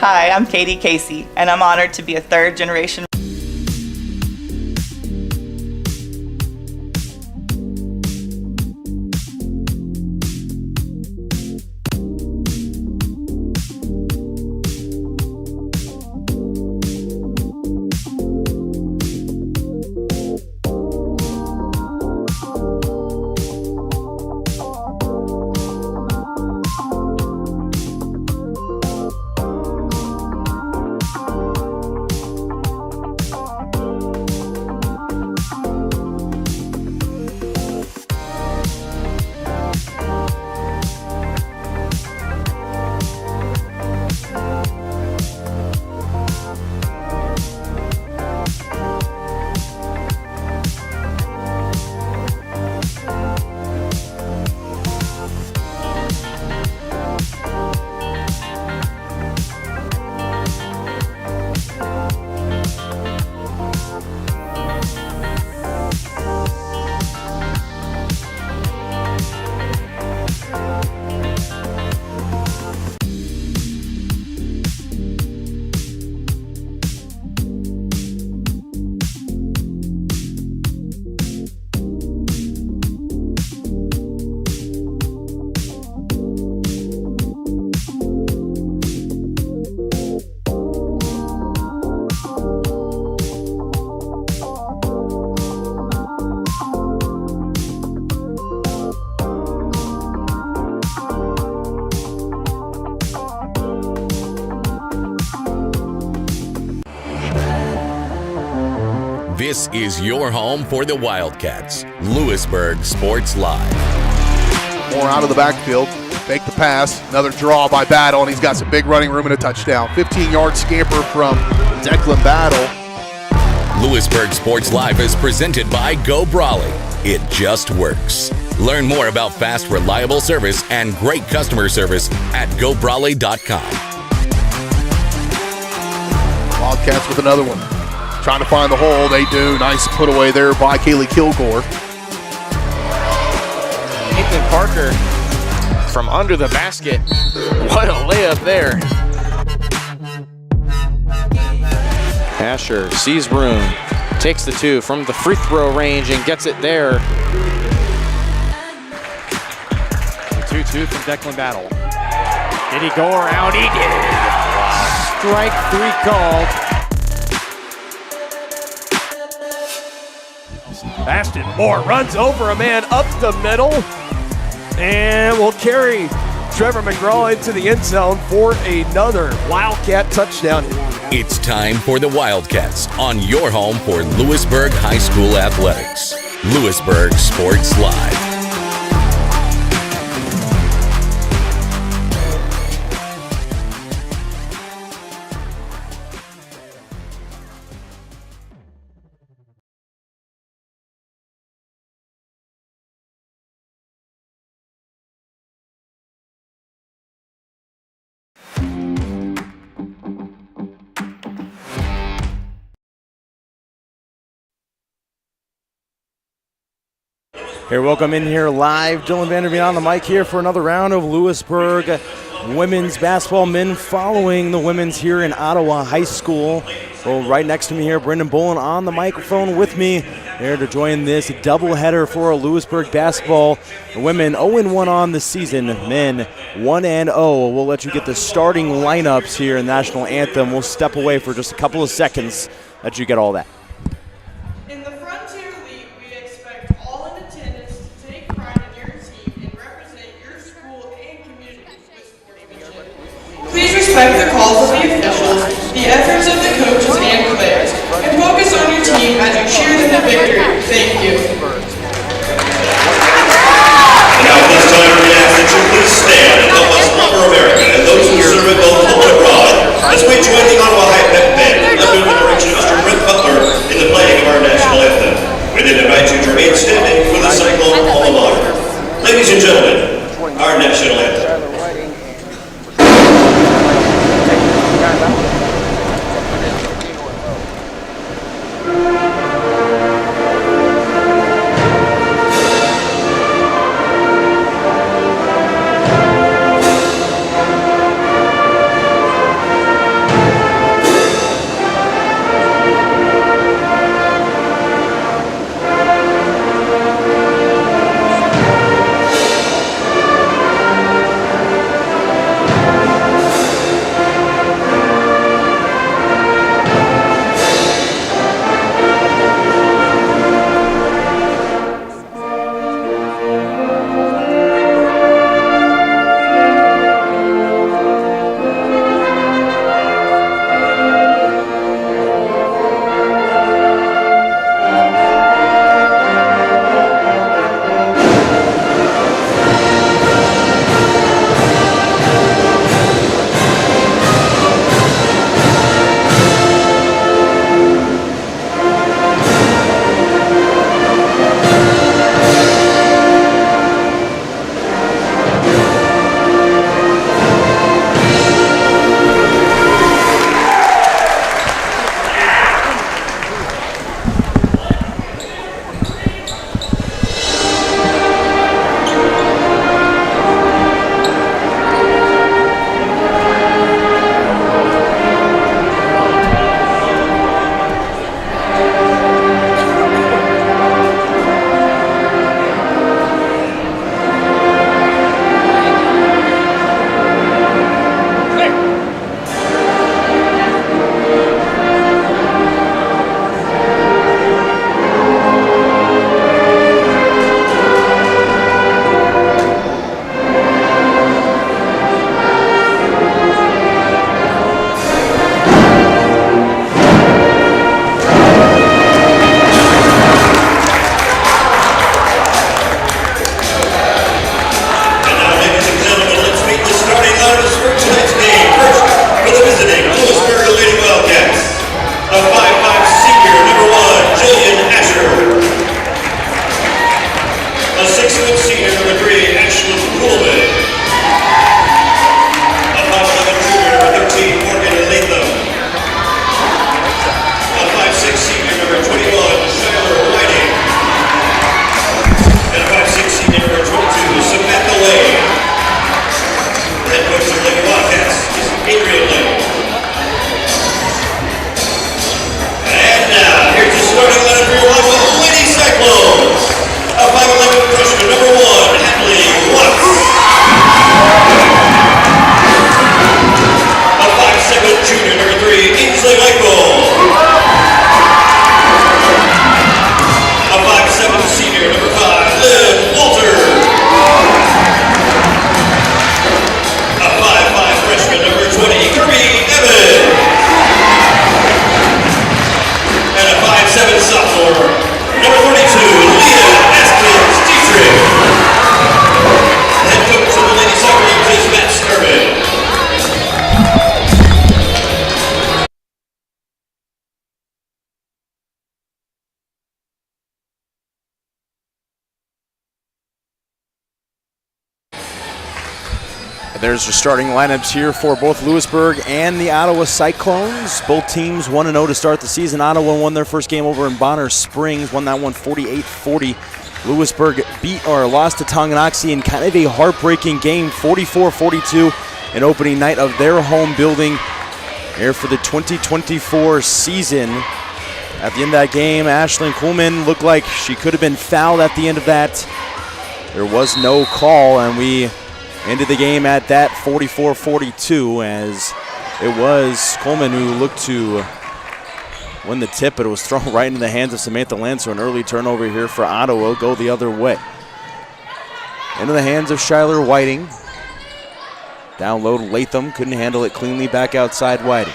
Hi, I'm Katie Casey, and I'm honored to be a third-generation. This is your home for the Wildcats. Louisburg Sports Live. More out of the backfield. Fake the pass. Another draw by Battle, and he's got some big running room and a touchdown. 15-yard scamper from Declan Battle. Louisburg Sports Live is presented by Go Brawley. It just works. Learn more about fast, reliable service and great customer service at gobrawley.com. Wildcats with another one. Trying to find the hole. They do. Nice put away there by Kaylee Kilgore. Ethan Parker from under the basket. What a layup there. Asher sees room, takes the two from the free throw range and gets it there. 2-2 from Declan Battle. Did he go around? He did. Strike three called. Baston Moore runs over a man up the middle and will carry Trevor McGraw into the end zone for another Wildcat touchdown. It's time for the Wildcats on your home for Louisburg High School Athletics. Louisburg Sports Live. Here, welcome in here live. Dylan Vanderveen on the mic here for another round of Louisburg women's basketball. Men following the women's here in Ottawa High School. Well, right next to me here, Brendan Bullen on the microphone with me here to join this doubleheader for Louisburg basketball. The women 0-1 on the season. Men 1-0. We'll let you get the starting lineups here in the national anthem. We'll step away for just a couple of seconds. Let you get all that. Respect the calls of the officials, the efforts of the coaches and players, and focus on your team as you cheer them to victory. Thank you. Now at this time we ask that you please stand and help us honor America and those who serve it both home and abroad as we join the Ottawa High Tech Band under the direction of Mr. Brent Butler There's your starting lineups here for both Louisburg and the Ottawa Cyclones. Both teams 1-0 to start the season. Ottawa won their first game over in Bonner Springs, won that one 48-40. Louisburg lost to Tonganoxie in kind of a heartbreaking game, 44-42, an opening night of their home building here for the 2024 season. At the end of that game, Ashlyn Kuhlman looked like she could have been fouled at the end of that. There was no call, and we ended the game at that 44-42, as it was Coleman who looked to win the tip, but it was thrown right into the hands of Samantha Lancer. An early turnover here for Ottawa, go the other way. Into the hands of Shyler Whiting. Down low to Latham, couldn't handle it cleanly, back outside Whiting.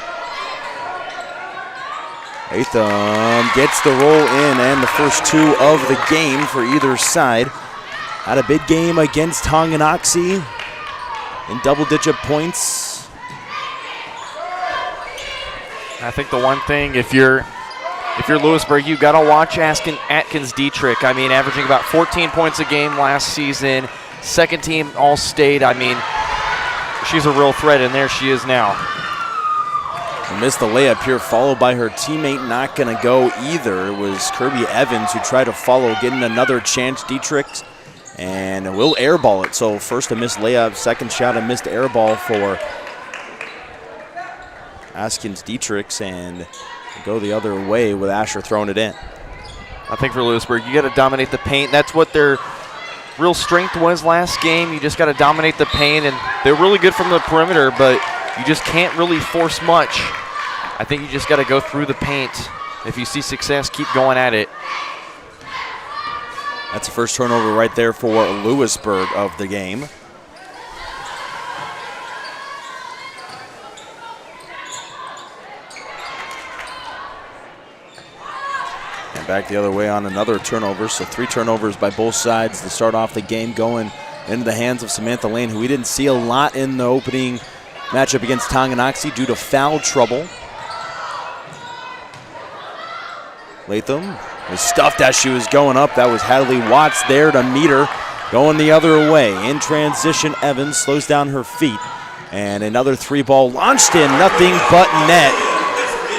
Latham gets the roll in and the first two of the game for either side. Had a big game against Tonganoxie in double-digit points. I think the one thing, if you're Louisburg, you got to watch Atkins Dietrich. I mean, averaging about 14 points a game last season. Second team All-State. I mean, she's a real threat, and there she is now. Missed the layup here, followed by her teammate. Not going to go either. It was Kirby Evans who tried to follow, getting another chance. Dietrich, and will airball it. So first a missed layup, second shot a missed airball for Atkins Dietrich, and go the other way with Asher throwing it in. I think for Louisburg, you got to dominate the paint. That's what their real strength was last game. You just got to dominate the paint, and they're really good from the perimeter, but you just can't really force much. I think you just got to go through the paint. If you see success, keep going at it. That's the first turnover right there for Louisburg of the game. And back the other way on another turnover. So 3 turnovers by both sides to start off the game, going into the hands of Samantha Lane, who we didn't see a lot in the opening matchup against Tonganoxie due to foul trouble. Latham was stuffed as she was going up. That was Hadley Watts there to meet her. Going the other way. In transition, Evans slows down her feet. And another 3-ball launched in, nothing but net.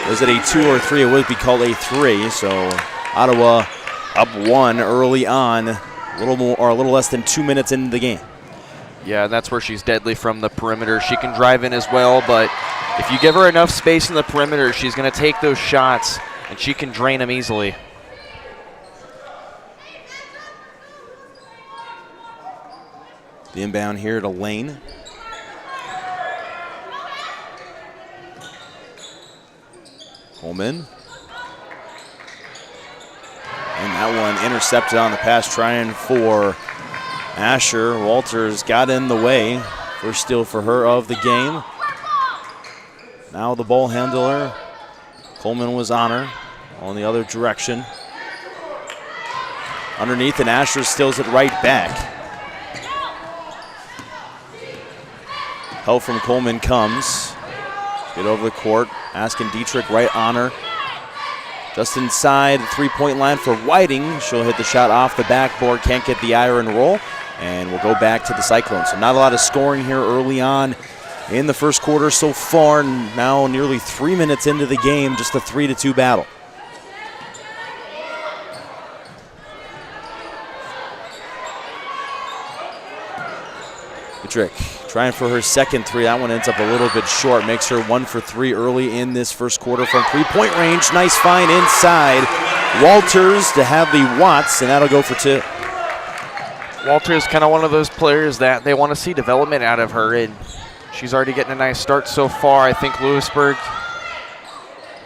Was it a 2 or 3? It would be called a 3. So Ottawa up 1 early on. A little more, or a little less than 2 minutes into the game. Yeah, that's where she's deadly from the perimeter. She can drive in as well, but if you give her enough space in the perimeter, she's going to take those shots, and she can drain them easily. The inbound here to Lane. Coleman. And that one intercepted on the pass, trying for Asher. Walters got in the way. First steal for her of the game. Now the ball handler. Coleman was on her, on the other direction. Underneath, and Asher steals it right back. Help from Coleman comes. Get over the court, asking Dietrich right on her. Just inside the 3-point line for Whiting. She'll hit the shot off the backboard, can't get the iron roll, and we'll go back to the Cyclones. So not a lot of scoring here early on in the first quarter so far. Now nearly 3 minutes into the game, just a 3-2 battle. Dietrich trying for her second 3. That one ends up a little bit short. Makes her 1 for 3 early in this first quarter from 3-point range. Nice find inside. Walters to Hadley Watts, and that'll go for 2. Walters kind of one of those players that they want to see development out of her, and she's already getting a nice start so far. I think Louisburg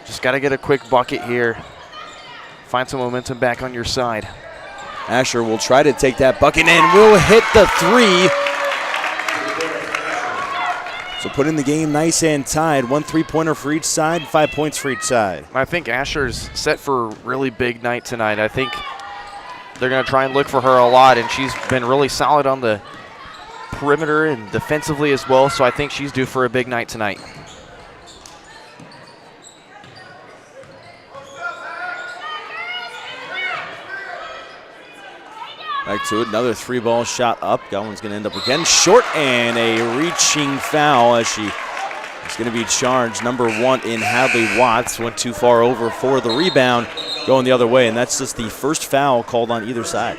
just got to get a quick bucket here. Find some momentum back on your side. Asher will try to take that bucket and will hit the 3. So putting the game nice and tied. 1 3-pointer for each side, 5 points for each side. I think Asher's set for a really big night tonight. I think they're going to try and look for her a lot, and she's been really solid on the perimeter and defensively as well, so I think she's due for a big night tonight. Back to it. Another 3-ball shot up. Gowan's going to end up again short, and a reaching foul as she is going to be charged. Number 1 in Hadley Watts went too far over for the rebound, going the other way, and that's just the first foul called on either side.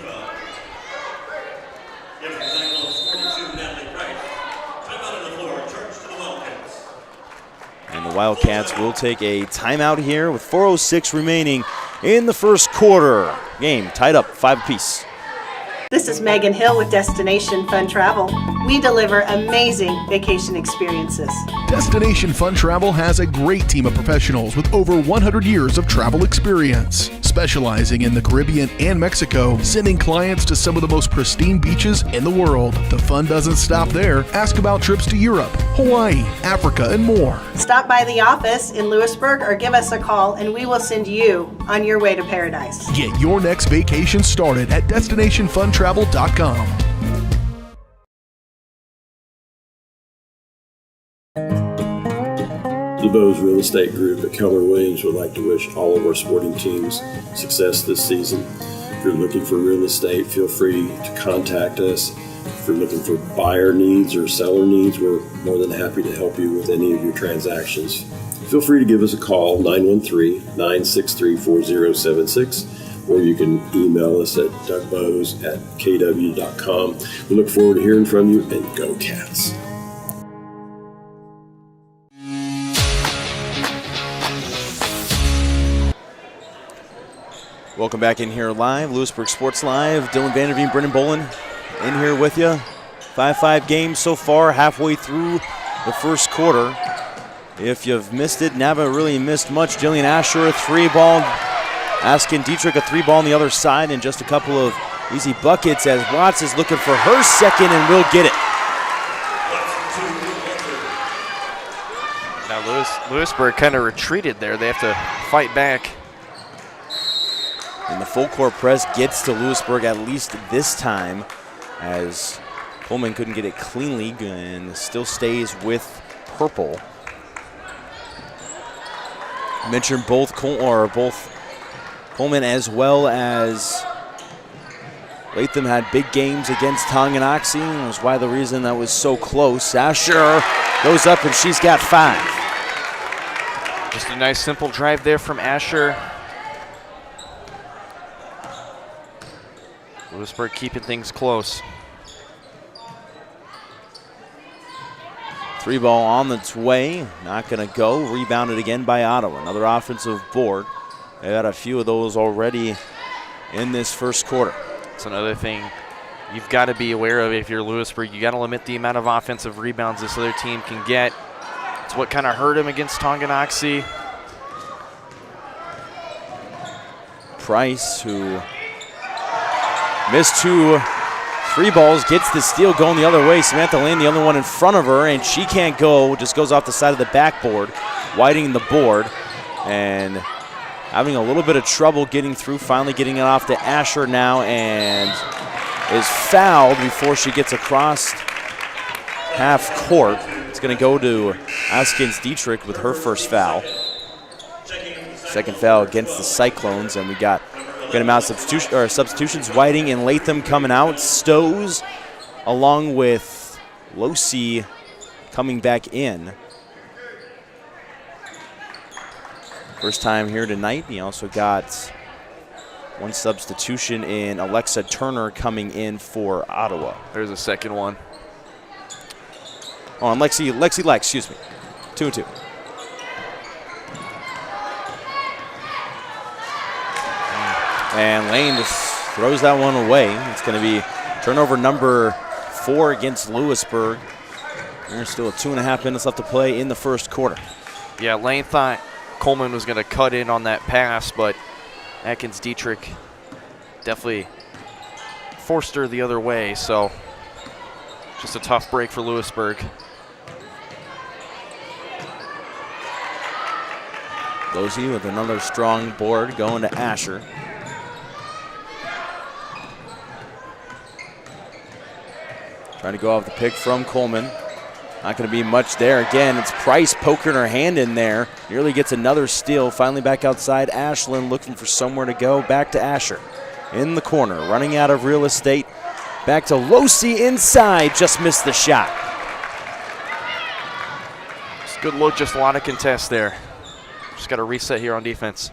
And the Wildcats will take a timeout here with 4:06 remaining in the first quarter. Game tied up 5 apiece. This is Megan Hill with Destination Fun Travel. We deliver amazing vacation experiences. Destination Fun Travel has a great team of professionals with over 100 years of travel experience, specializing in the Caribbean and Mexico, sending clients to some of the most pristine beaches in the world. The fun doesn't stop there. Ask about trips to Europe, Hawaii, Africa, and more. Stop by the office in Louisburg or give us a call and we will send you on your way to paradise. Get your next vacation started at destinationfuntravel.com. The Bose Real Estate Group at Keller Williams would like to wish all of our sporting teams success this season. If you're looking for real estate, feel free to contact us. If you're looking for buyer needs or seller needs, we're more than happy to help you with any of your transactions. Feel free to give us a call, 913-963-4076, or you can email us at dougbose@kw.com. We look forward to hearing from you, and go Cats. Welcome back in here live, Louisburg Sports Live. Dylan Vanderveen, Brendan Bolin in here with you. 5-5 games so far, halfway through the first quarter. If you've missed it, Nava really missed much. Jillian Asher, 3-ball. Askin Dietrich, a 3-ball on the other side, and just a couple of easy buckets as Watts is looking for her second and will get it. Now Louisburg kind of retreated there. They have to fight back. And the full court press gets to Louisburg at least this time, as Coleman couldn't get it cleanly and still stays with purple. I mentioned both Coleman as well as Latham had big games against Tonganoxie, and that was why the reason that was so close. Asher goes up and she's got 5. Just a nice simple drive there from Asher. Louisburg keeping things close. 3-ball on its way, not going to go. Rebounded again by Ottawa. Another offensive board. They got a few of those already in this first quarter. It's another thing you've got to be aware of if you're Louisburg. You got to limit the amount of offensive rebounds this other team can get. It's what kind of hurt him against Tonganoxie. Price, who missed 2 3-balls, gets the steal going the other way. Samantha Lane, the only one in front of her, and she can't go, just goes off the side of the backboard, widening the board, and having a little bit of trouble getting through, finally getting it off to Asher now, and is fouled before she gets across half court. It's going to go to Askins Dietrich with her first foul. Second foul against the Cyclones, and we got good amount of substitutions. Whiting and Latham coming out. Stows along with Losi coming back in. First time here tonight. He also got one substitution in Alexa Turner coming in for Ottawa. There's a second one. Oh, and Lexi Lex, excuse me. 2-2. And Lane just throws that one away. It's going to be turnover number 4 against Louisburg. There's still 2.5 minutes left to play in the first quarter. Yeah, Lane thought Coleman was going to cut in on that pass, but Atkins Dietrich definitely forced her the other way, so just a tough break for Louisburg. Losi with another strong board going to Asher. Trying to go off the pick from Coleman. Not going to be much there. Again, it's Price poking her hand in there. Nearly gets another steal. Finally back outside. Ashland looking for somewhere to go. Back to Asher. in the corner. Running out of real estate. Back to Losi inside. Just missed the shot. It's a good look, just a lot of contests there. Just got to reset here on defense.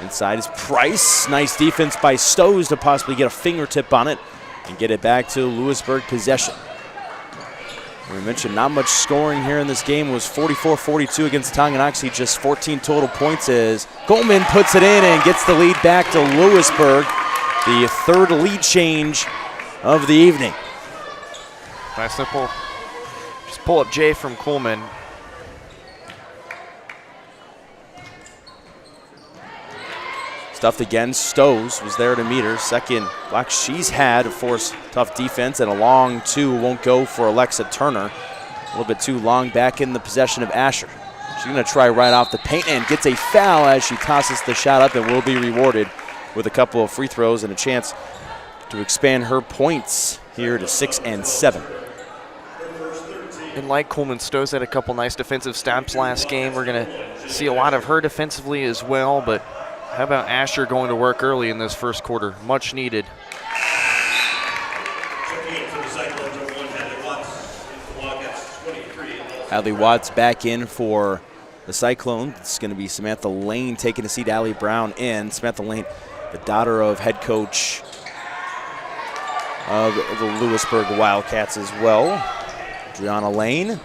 Inside is Price. Nice defense by Stows to possibly get a fingertip on it and get it back to Louisburg possession. We mentioned not much scoring here in this game. It was 44-42 against Tonganoxie, just 14 total points as Coleman puts it in and gets the lead back to Louisburg, the third lead change of the evening. Nice simple. Just pull up Jay from Coleman. Stuffed again. Stows was there to meet her. Second block she's had to force tough defense, and a long two won't go for Alexa Turner. A little bit too long back in the possession of Asher. She's going to try right off the paint and gets a foul as she tosses the shot up and will be rewarded with a couple of free throws and a chance to expand her points here to 6 and 7. And like Coleman, Stows had a couple nice defensive stamps last game. We're going to see a lot of her defensively as well, but how about Asher going to work early in this first quarter? Much needed. Hadley Watts back in for the Cyclones. It's going to be Samantha Lane taking a seat. Allie Brown in. Samantha Lane, the daughter of head coach of the Louisburg Wildcats as well. Adriana Lane.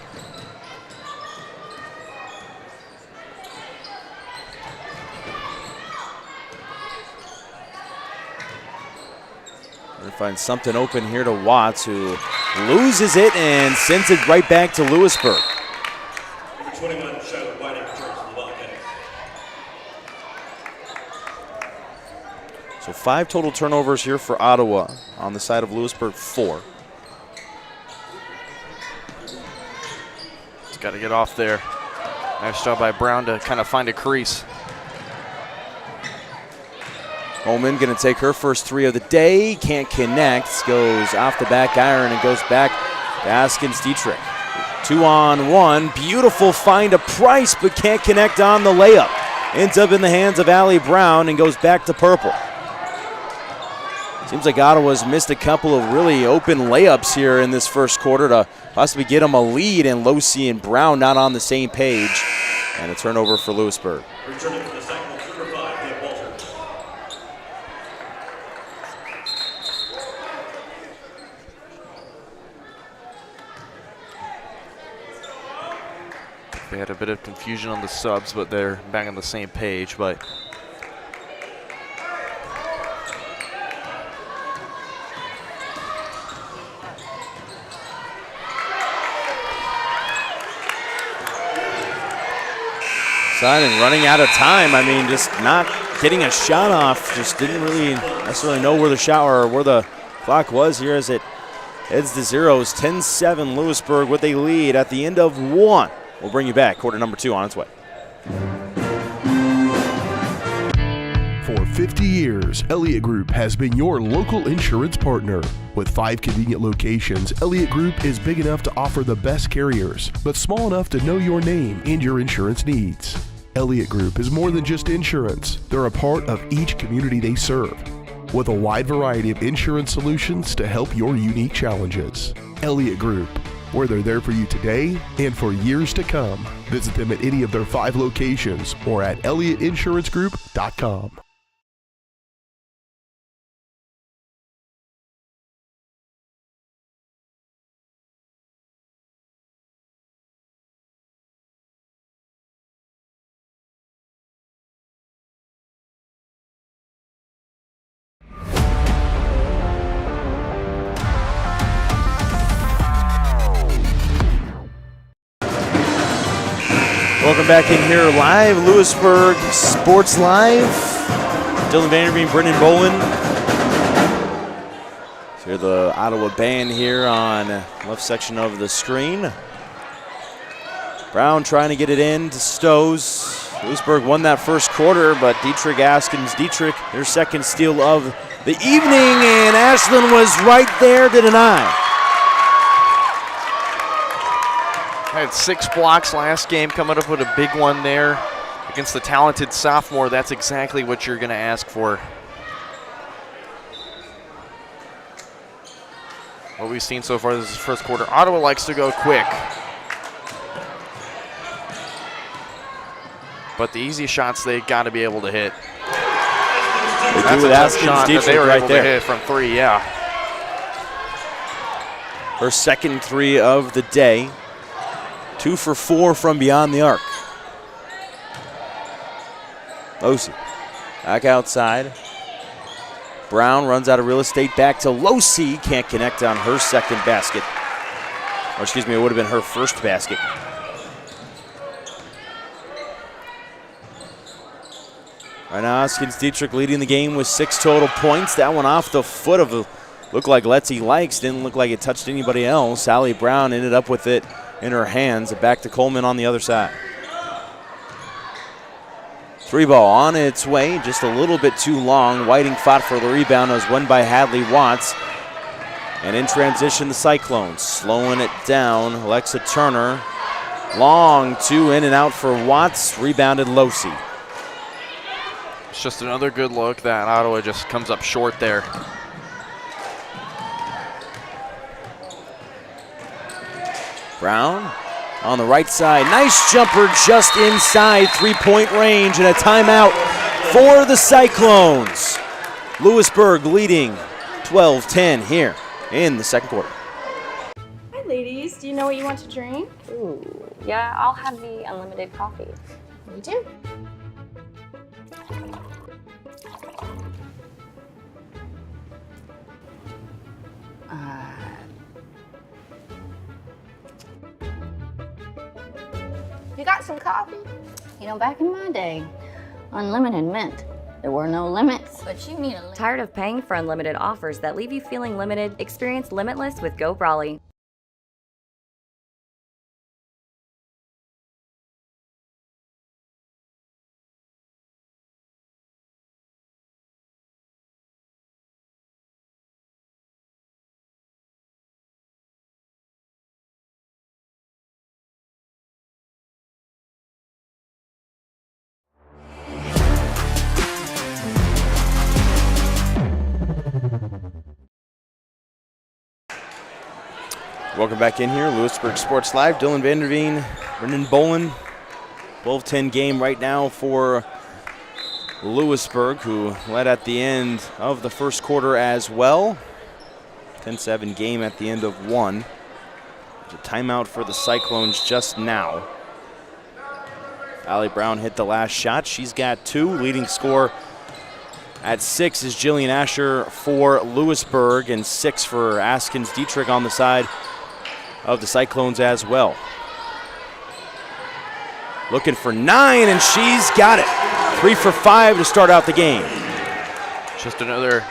Finds something open here to Watts, who loses it and sends it right back to Louisburg. So 5 total turnovers here for Ottawa. On the side of Louisburg, 4. It's got to get off there. Nice job by Brown to kind of find a crease. Holman going to take her first 3 of the day. Can't connect. Goes off the back iron and goes back to Askins Dietrich. 2-on-1. Beautiful find to Price, but can't connect on the layup. Ends up in the hands of Allie Brown and goes back to purple. Seems like Ottawa's missed a couple of really open layups here in this first quarter to possibly get them a lead, and Losi and Brown not on the same page. And a turnover for Louisburg. Returning to the Cyclones, number 5, Deb Walter. They had a bit of confusion on the subs, but they're back on the same page. But And running out of time. I mean, just not getting a shot off. Just didn't really necessarily know where the shot or where the clock was here as it heads to zeros. 10-7 Louisburg with a lead at the end of 1. We'll bring you back. Quarter number 2 on its way. For 50 years, Elliott Group has been your local insurance partner. With 5 convenient locations, Elliott Group is big enough to offer the best carriers, but small enough to know your name and your insurance needs. Elliott Group is more than just insurance. They're a part of each community they serve, with a wide variety of insurance solutions to help your unique challenges. Elliott Group, where they're there for you today and for years to come. Visit them at any of their 5 locations or at ElliottInsuranceGroup.com. Welcome back in here live, Louisburg Sports Live. Dylan Vanderveen, Brendan Bolin. So hear the Ottawa band here on left section of the screen. Brown trying to get it in to Stows. Louisburg won that first quarter, but Dietrich, their second steal of the evening, and Ashland was right there to deny. Had 6 blocks last game, coming up with a big one there against the talented sophomore. That's exactly what you're going to ask for. What we've seen so far this is first quarter. Ottawa likes to go quick. But the easy shots they got to be able to hit. They do with Askins shot that they were right able there. to hit from 3, yeah. Her second 3 of the day. 2 for 4 from beyond the arc. Losey back outside. Brown runs out of real estate back to Losey. Can't connect on her second basket. Or excuse me, it would have been her first basket. Right now, Askins Dietrich leading the game with 6 total points. That one off the foot of a, looked like Letzi Likes. Didn't look like it touched anybody else. Sally Brown ended up with it in her hands. Back to Coleman on the other side. 3 ball on its way, just a little bit too long. Whiting fought for the rebound. It was won by Hadley Watts. And in transition, the Cyclones slowing it down. Alexa Turner, long 2 in and out for Watts. Rebounded Losey. It's just another good look that Ottawa just comes up short there. Brown on the right side. Nice jumper just inside 3-point range and a timeout for the Cyclones. Louisburg leading 12-10 here in the second quarter. Hi ladies, do you know what you want to drink? Ooh, yeah, I'll have the unlimited coffee. Me too. You got some coffee? You know, back in my day, unlimited meant there were no limits. But you need a limit. Tired of paying for unlimited offers that leave you feeling limited? Experience Limitless with Go Brawley. Welcome back in here, Louisburg Sports Live. Dylan Vanderveen, Brendan Bolin. 12-10 game right now for Louisburg, who led at the end of the first quarter as well. 10-7 game at the end of 1. There's a timeout for the Cyclones just now. Allie Brown hit the last shot. She's got 2. Leading scorer at 6 is Jillian Asher for Louisburg, and 6 for Askins Dietrich on the side of the Cyclones as well. Looking for 9, and she's got it. 3 for 5 to start out the game. Just another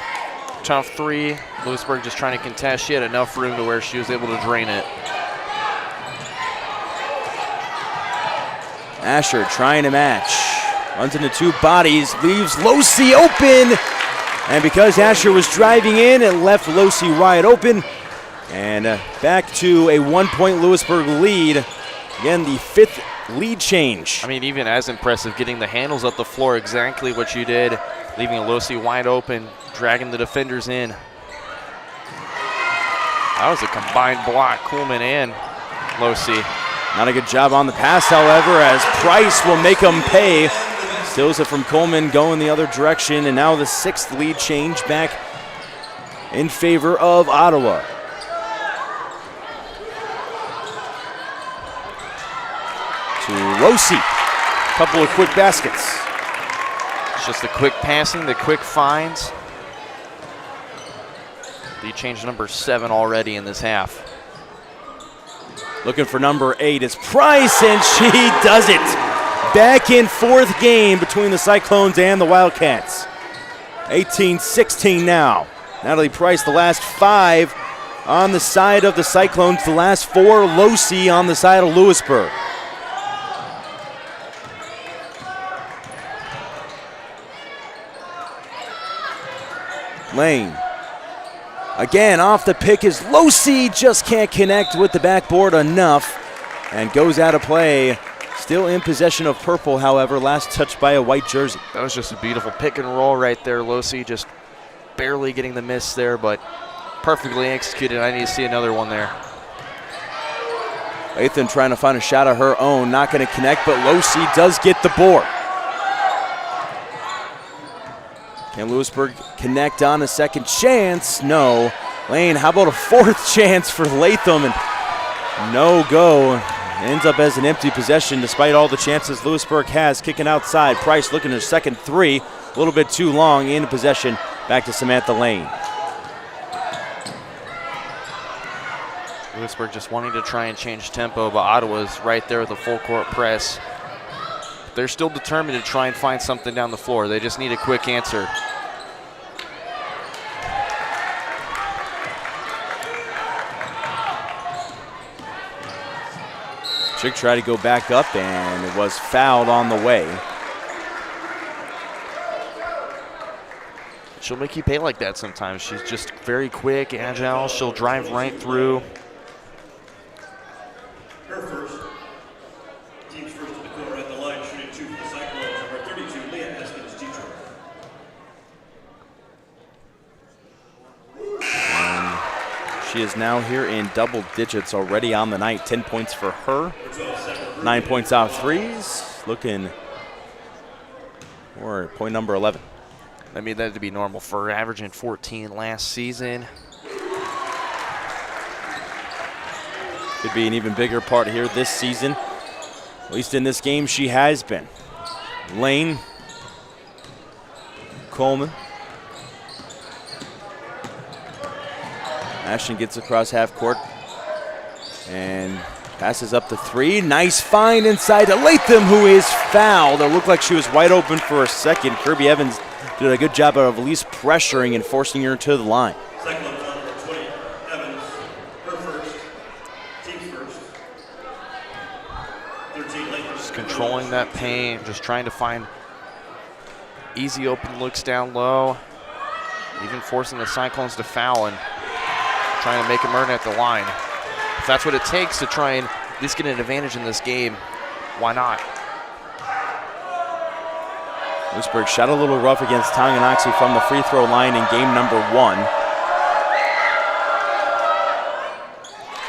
tough 3. Louisburg just trying to contest. She had enough room to where she was able to drain it. Asher trying to match. Runs into 2 bodies, leaves Losey open. And because Asher was driving in, it left Losey wide open. And back to a 1-point Louisburg lead. Again, the 5th lead change. I mean, even as impressive, getting the handles up the floor, exactly what you did, leaving Losey wide open, dragging the defenders in. That was a combined block, Kuhlman and Losey. Not a good job on the pass, however, as Price will make them pay. Steals it from Coleman, going the other direction, and now the 6th lead change back in favor of Ottawa. To Losey. Couple of quick baskets. It's just the quick passing, the quick finds. Lead change number 7 already in this half. Looking for number 8 is Price, and she does it. Back in 4th game between the Cyclones and the Wildcats. 18-16 now. Natalie Price, the last 5 on the side of the Cyclones, the last 4 Losey on the side of Louisburg. Lane. Again, off the pick is Losey, just can't connect with the backboard enough. and goes out of play. Still in possession of purple, however, last touched by a white jersey. That was just a beautiful pick and roll right there. Losi just barely getting the miss there, but perfectly executed. I need to see another one there. Latham trying to find a shot of her own. Not going to connect, but Losi does get the board. Can Louisburg connect on a second chance? No. Lane, how about a fourth chance for Latham? And no go. Ends up as an empty possession despite all the chances Louisburg has. Kicking outside. Price looking at her second three. A little bit too long in possession. Back to Samantha Lane. Louisburg just wanting to try and change tempo, but Ottawa's right there with a full court press. They're still determined to try and find something down the floor. They just need a quick answer. Chick tried to go back up and it was fouled on the way. She'll make you pay like that sometimes. She's just very quick, agile. She'll drive right through. Her first. Team's first to the quarter at the line, shooting 2 for the Cyclones. Number 32, Leah Haskins, Detroit. And she is now here in double digits already on the night. 10 points for her. 9 points off threes. Looking for point number 11. I mean, that to be normal for her, averaging 14 last season. Could be an even bigger part here this season. At least in this game, she has been. Lane. Coleman. Ashton gets across half court and passes up the three. Nice find inside to Latham, who is fouled. It looked like she was wide open for a second. Kirby Evans did a good job of at least pressuring and forcing her to the line. Cyclones on number 20, Evans, her first, team's first. 13 Lakers. Just controlling that paint, just trying to find easy open looks down low. Even forcing the Cyclones to foul and trying to make them earn at the line. If that's what it takes to try and at least get an advantage in this game, why not? Louisburg shot a little rough against Tonganoxie from the free throw line in game number 1.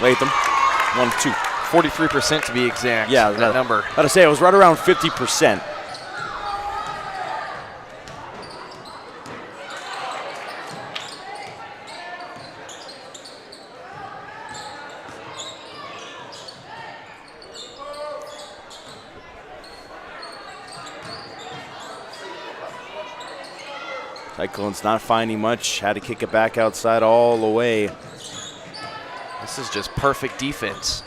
Latham, 1-2. 43% to be exact. Yeah, that number. Got to say, it was right around 50%. Cyclones not finding much, had to kick it back outside all the way. This is just perfect defense.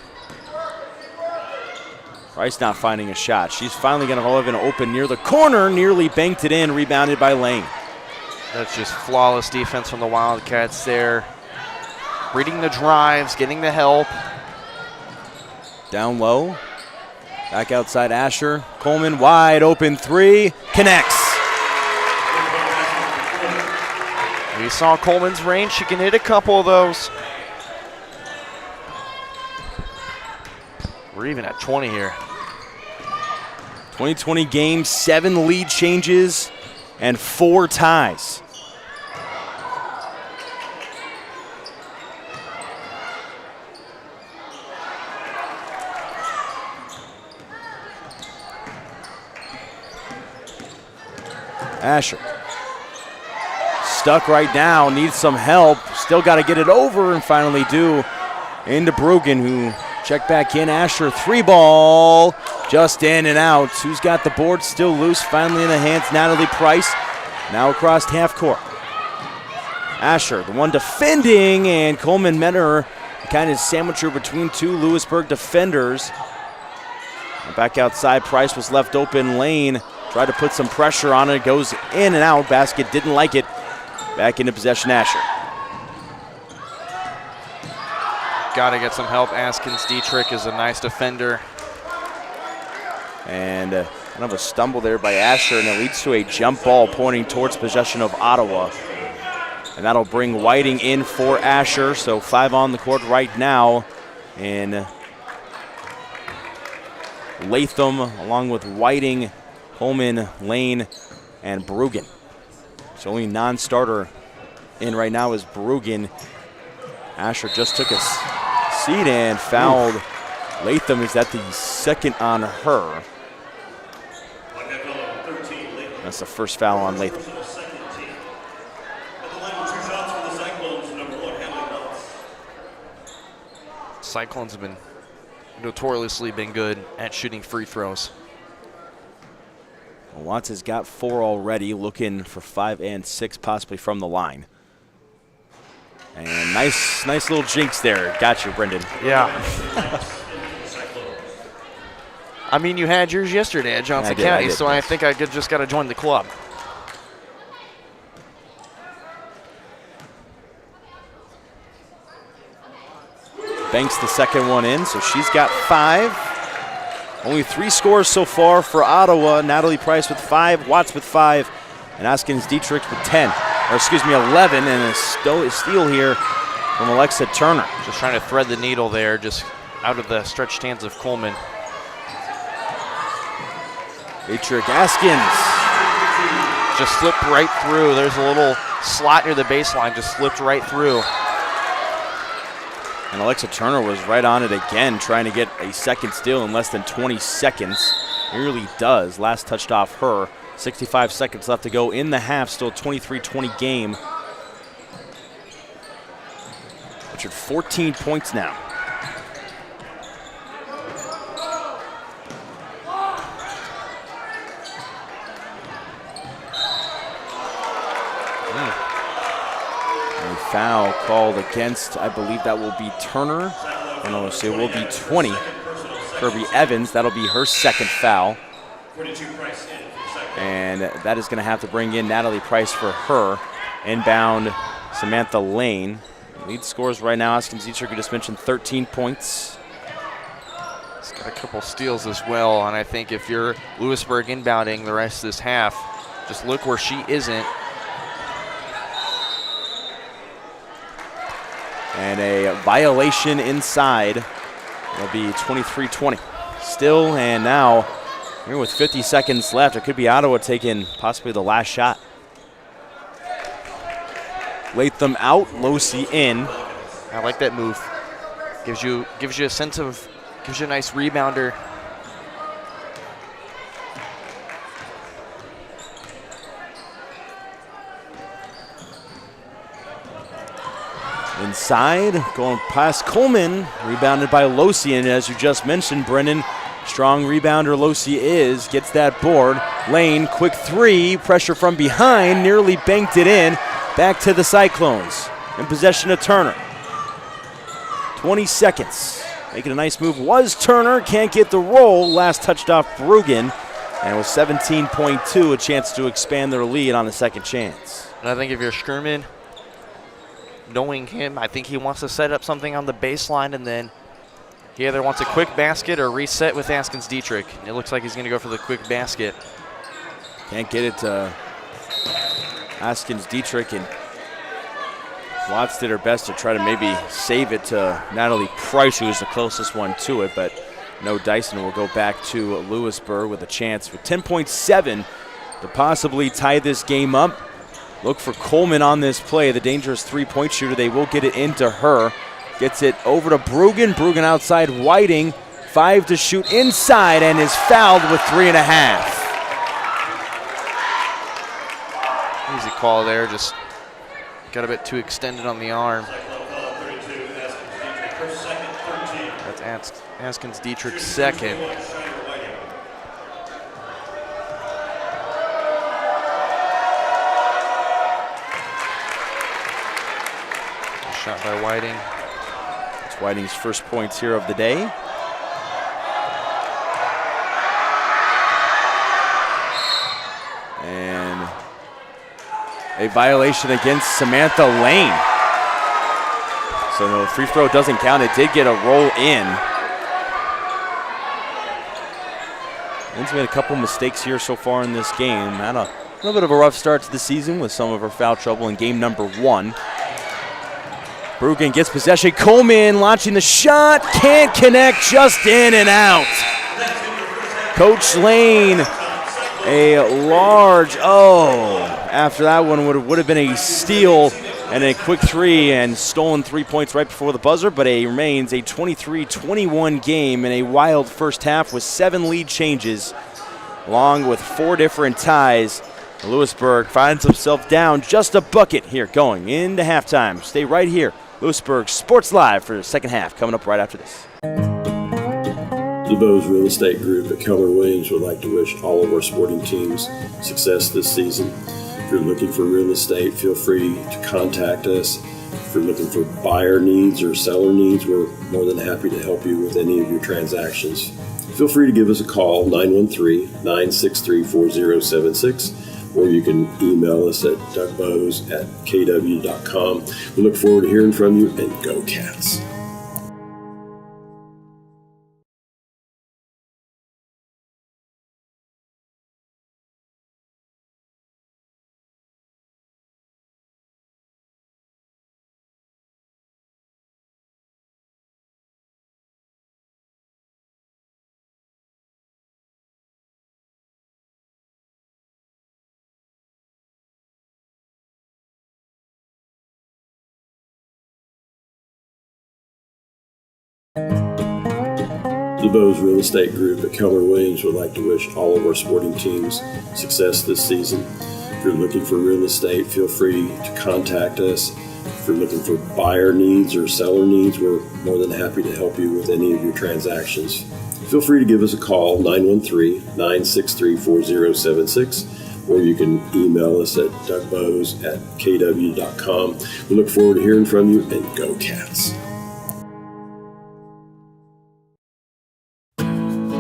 Price not finding a shot. She's finally going to hold it open near the corner, nearly banked it in, rebounded by Lane. That's just flawless defense from the Wildcats there. Reading the drives, getting the help. Down low, back outside Asher. Coleman, wide open three, connects. We saw Coleman's range. She can hit a couple of those. We're even at 20 here. 2020 game, 7 lead changes and 4 ties. Asher. Stuck right now, needs some help. Still got to get it over and finally do. Into Brugan, who checked back in. Asher, 3 ball, just in and out. Who's got the board? Still loose. Finally in the hands, Natalie Price. Now across half court. Asher, the one defending, and Coleman met her. Kind of sandwich her between 2 Louisburg defenders. And back outside, Price was left open. Lane tried to put some pressure on it. Goes in and out. Basket didn't like it. Back into possession, Asher. Got to get some help. Askins Dietrich is a nice defender. And kind of a stumble there by Asher, and it leads to a jump ball pointing towards possession of Ottawa. And that'll bring Whiting in for Asher, so 5 on the court right now. And Latham, along with Whiting, Holman, Lane, and Brugan. So only non-starter in right now is Brugan. Asher just took a seat and fouled Latham. Is that the second on her? That's the first foul on Latham. Cyclones have been notoriously been good at shooting free throws. Well, Watts has got 4 already, looking for 5 and 6 possibly from the line. And nice little jinx there. Got you, Brendan. Yeah. I mean, you had yours yesterday at Johnson County, so I think I just got to join the club. Banks the second one in, so she's got 5. Only 3 scores so far for Ottawa. Natalie Price with 5, Watts with 5, and Askins Dietrich with 10. Or excuse me, 11, and a steal here from Alexa Turner. Just trying to thread the needle there, just out of the stretched hands of Coleman. Dietrich Askins. Just slipped right through. There's a little slot near the baseline, just slipped right through. And Alexa Turner was right on it again, trying to get a second steal in less than 20 seconds. Nearly does. Last touched off her. 65 seconds left to go in the half. Still 23-20 game. Richard, 14 points now. Foul called against, I believe that will be Turner. Oh no, so it will be 20. Kirby Evans, that'll be her second foul. And that is going to have to bring in Natalie Price for her. Inbound, Samantha Lane. Lead scores right now, Askins Dietrich, we just mentioned 13 points. He's got a couple steals as well, and I think if you're Louisburg inbounding the rest of this half, just look where she isn't. And a violation inside. It'll be 23-20. Still, and now, here with 50 seconds left, it could be Ottawa taking possibly the last shot. Latham out, Losi in. I like that move. Gives you a sense of, gives you a nice rebounder. Inside, going past Coleman, rebounded by Losi, and as you just mentioned, Brendan, strong rebounder Losi is, gets that board. Lane, quick 3, pressure from behind, nearly banked it in. Back to the Cyclones, in possession of Turner. 20 seconds, making a nice move was Turner, can't get the roll, last touched off Brugan, and with 17.2, a chance to expand their lead on the second chance. And I think if you're Sherman, knowing him, I think he wants to set up something on the baseline, and then he either wants a quick basket or reset with Askins Dietrich. It looks like he's going to go for the quick basket. Can't get it to Askins Dietrich, and Watts did her best to try to maybe save it to Natalie Price, who was the closest one to it, but no. Dyson will go back to Louisburg with a chance with 10.7 to possibly tie this game up. Look for Coleman on this play, the dangerous three-point shooter. They will get it into her. Gets it over to Brugan. Brugan outside Whiting. 5 to shoot inside and is fouled with 3.5. Easy call there, just got a bit too extended on the arm. That's Askins Dietrich's second. Shot by Whiting. It's Whiting's first points here of the day. And a violation against Samantha Lane. So the free throw doesn't count. It did get a roll in. Lane's made a couple mistakes here so far in this game. Had a little bit of a rough start to the season with some of her foul trouble in game number 1. Brugan gets possession. Coleman launching the shot. Can't connect, just in and out. Coach Lane, a large, after that one would have been a steal and a quick three and stolen 3 points right before the buzzer, but it remains a 23-21 game in a wild first half with 7 lead changes, along with 4 different ties. Louisburg finds himself down just a bucket here going into halftime. Stay right here. Louisburg Sports Live for the second half coming up right after this. The Bose Real Estate Group at Keller Williams would like to wish all of our sporting teams success this season. If you're looking for real estate, feel free to contact us. If you're looking for buyer needs or seller needs, we're more than happy to help you with any of your transactions. Feel free to give us a call, 913-963-4076, or you can email us at dougbose@kw.com. We look forward to hearing from you, and go Cats. The Bose Real Estate Group at Keller Williams would like to wish all of our sporting teams success this season. If you're looking for real estate, feel free to contact us. If you're looking for buyer needs or seller needs, we're more than happy to help you with any of your transactions. Feel free to give us a call, 913-963-4076, or you can email us at dougbose@kw.com. We look forward to hearing from you, and go Cats.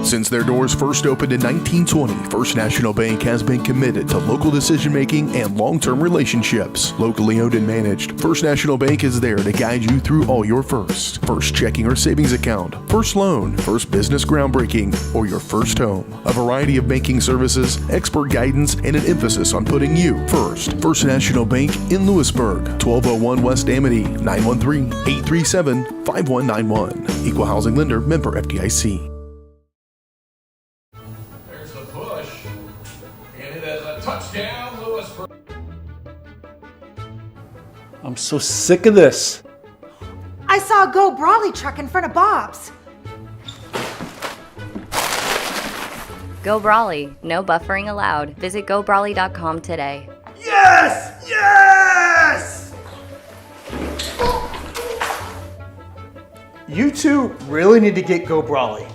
Since their doors first opened in 1920, First National Bank has been committed to local decision-making and long-term relationships. Locally owned and managed, First National Bank is there to guide you through all your first. First checking or savings account, first loan, first business groundbreaking, or your first home. A variety of banking services, expert guidance, and an emphasis on putting you first. First National Bank in Louisburg, 1201 West Amity, 913-837-5191. Equal housing lender, member FDIC. I'm so sick of this. I saw a Go Brawley truck in front of Bob's. Go Brawley. No buffering allowed. Visit gobrawley.com today. Yes! Yes! You two really need to get Go Brawley.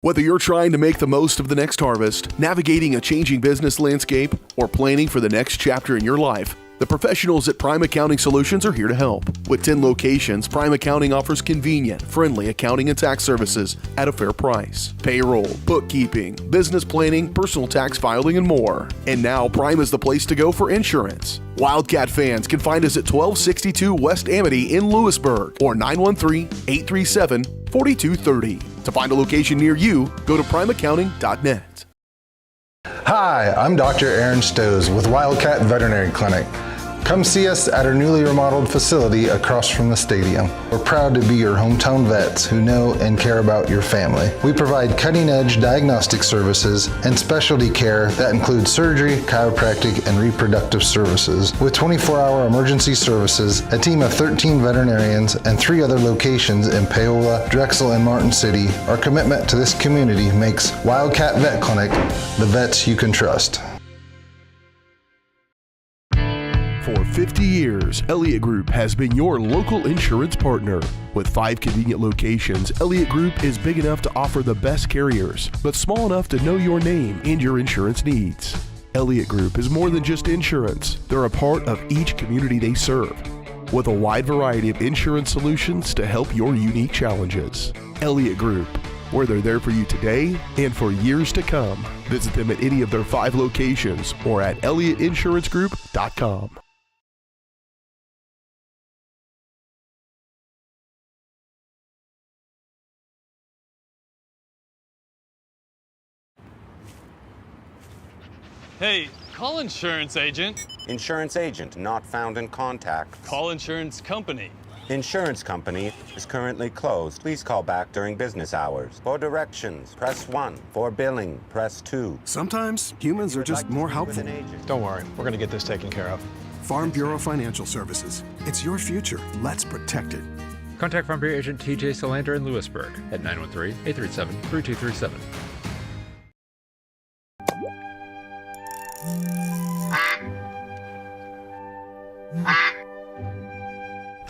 Whether you're trying to make the most of the next harvest, navigating a changing business landscape, or planning for the next chapter in your life, the professionals at Prime Accounting Solutions are here to help. With 10 locations, Prime Accounting offers convenient, friendly accounting and tax services at a fair price. Payroll, bookkeeping, business planning, personal tax filing, and more. And now Prime is the place to go for insurance. Wildcat fans can find us at 1262 West Amity in Louisburg or 913-837-4230. To find a location near you, go to primeaccounting.net. Hi, I'm Dr. Aaron Stowe with Wildcat Veterinary Clinic. Come see us at our newly remodeled facility across from the stadium. We're proud to be your hometown vets who know and care about your family. We provide cutting-edge diagnostic services and specialty care that includes surgery, chiropractic, and reproductive services. With 24-hour emergency services, a team of 13 veterinarians, and 3 other locations in Paola, Drexel, and Martin City, our commitment to this community makes Wildcat Vet Clinic the vets you can trust. For 50 years, Elliott Group has been your local insurance partner. With 5 convenient locations, Elliott Group is big enough to offer the best carriers, but small enough to know your name and your insurance needs. Elliott Group is more than just insurance. They're a part of each community they serve, with a wide variety of insurance solutions to help your unique challenges. Elliott Group, where they're there for you today and for years to come. Visit them at any of their 5 locations or at ElliottInsuranceGroup.com. Hey, call insurance agent. Insurance agent not found in contact. Call insurance company. Insurance company is currently closed. Please call back during business hours. For directions, press 1. For billing, press 2. Sometimes humans are just more helpful. Don't worry, we're going to get this taken care of. Farm Bureau Financial Services. It's your future. Let's protect it. Contact Farm Bureau agent TJ Solander in Louisburg at 913-837-3237.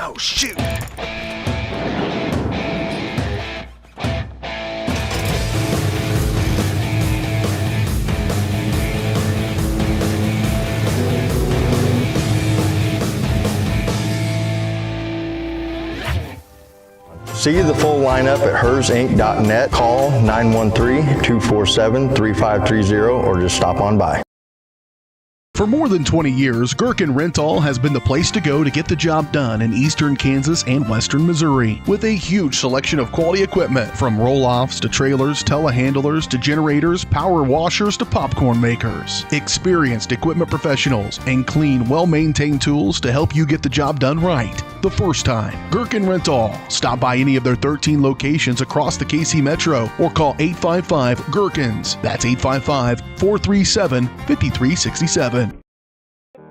Oh, shoot! See the full lineup at hersinc.net. Call 913-247-3530 or just stop on by. For more than 20 years, Gherkin Rental has been the place to go to get the job done in eastern Kansas and western Missouri. With a huge selection of quality equipment, from roll-offs to trailers, telehandlers to generators, power washers to popcorn makers. Experienced equipment professionals and clean, well-maintained tools to help you get the job done right the first time. Gherkin Rental. Stop by any of their 13 locations across the KC Metro or call 855-GHERKINS. That's 855-437-5367.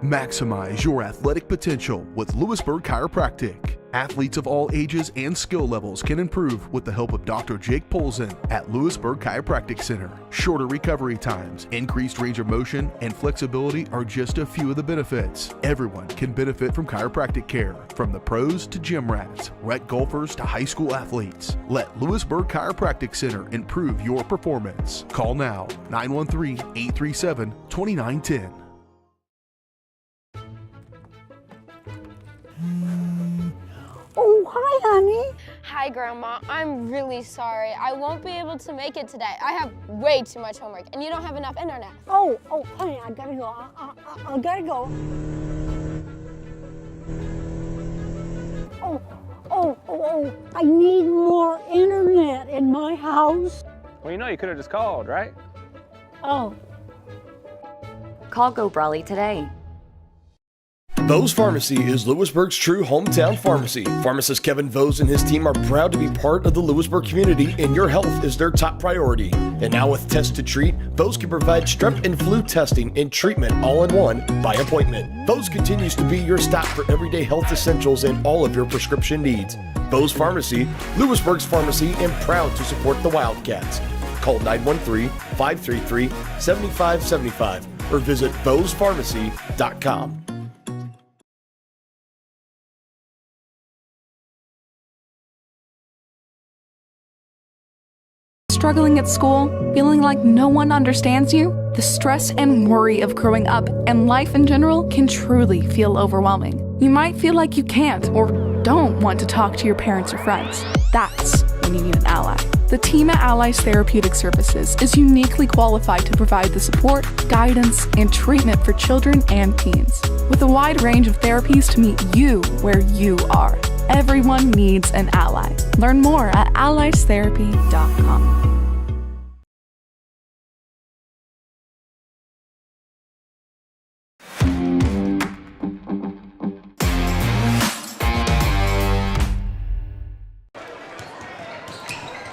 Maximize your athletic potential with Louisburg Chiropractic. Athletes of all ages and skill levels can improve with the help of Dr. Jake Polzin at Louisburg Chiropractic Center. Shorter recovery times, increased range of motion, and flexibility are just a few of the benefits. Everyone can benefit from chiropractic care, from the pros to gym rats, rec golfers to high school athletes. Let Louisburg Chiropractic Center improve your performance. Call now, 913-837-2910. Oh, hi, honey. Hi, Grandma. I'm really sorry. I won't be able to make it today. I have way too much homework, and you don't have enough internet. Oh, honey, I gotta go. I gotta go. Oh, I need more internet in my house. Well, you know, you could have just called, right? Oh. Call Go Brawley today. Vose Pharmacy is Louisburg's true hometown pharmacy. Pharmacist Kevin Vose and his team are proud to be part of the Louisburg community, and your health is their top priority. And now with Test to Treat, Vose can provide strep and flu testing and treatment all in one by appointment. Vose continues to be your stop for everyday health essentials and all of your prescription needs. Vose Pharmacy, Louisburg's pharmacy, and proud to support the Wildcats. Call 913-533-7575 or visit VosePharmacy.com. Struggling at school, feeling like no one understands you? The stress and worry of growing up and life in general can truly feel overwhelming. You might feel like you can't or don't want to talk to your parents or friends. That's when you need an ally. The team at Allies Therapeutic Services is uniquely qualified to provide the support, guidance, and treatment for children and teens. With a wide range of therapies to meet you where you are. Everyone needs an ally. Learn more at alliestherapy.com.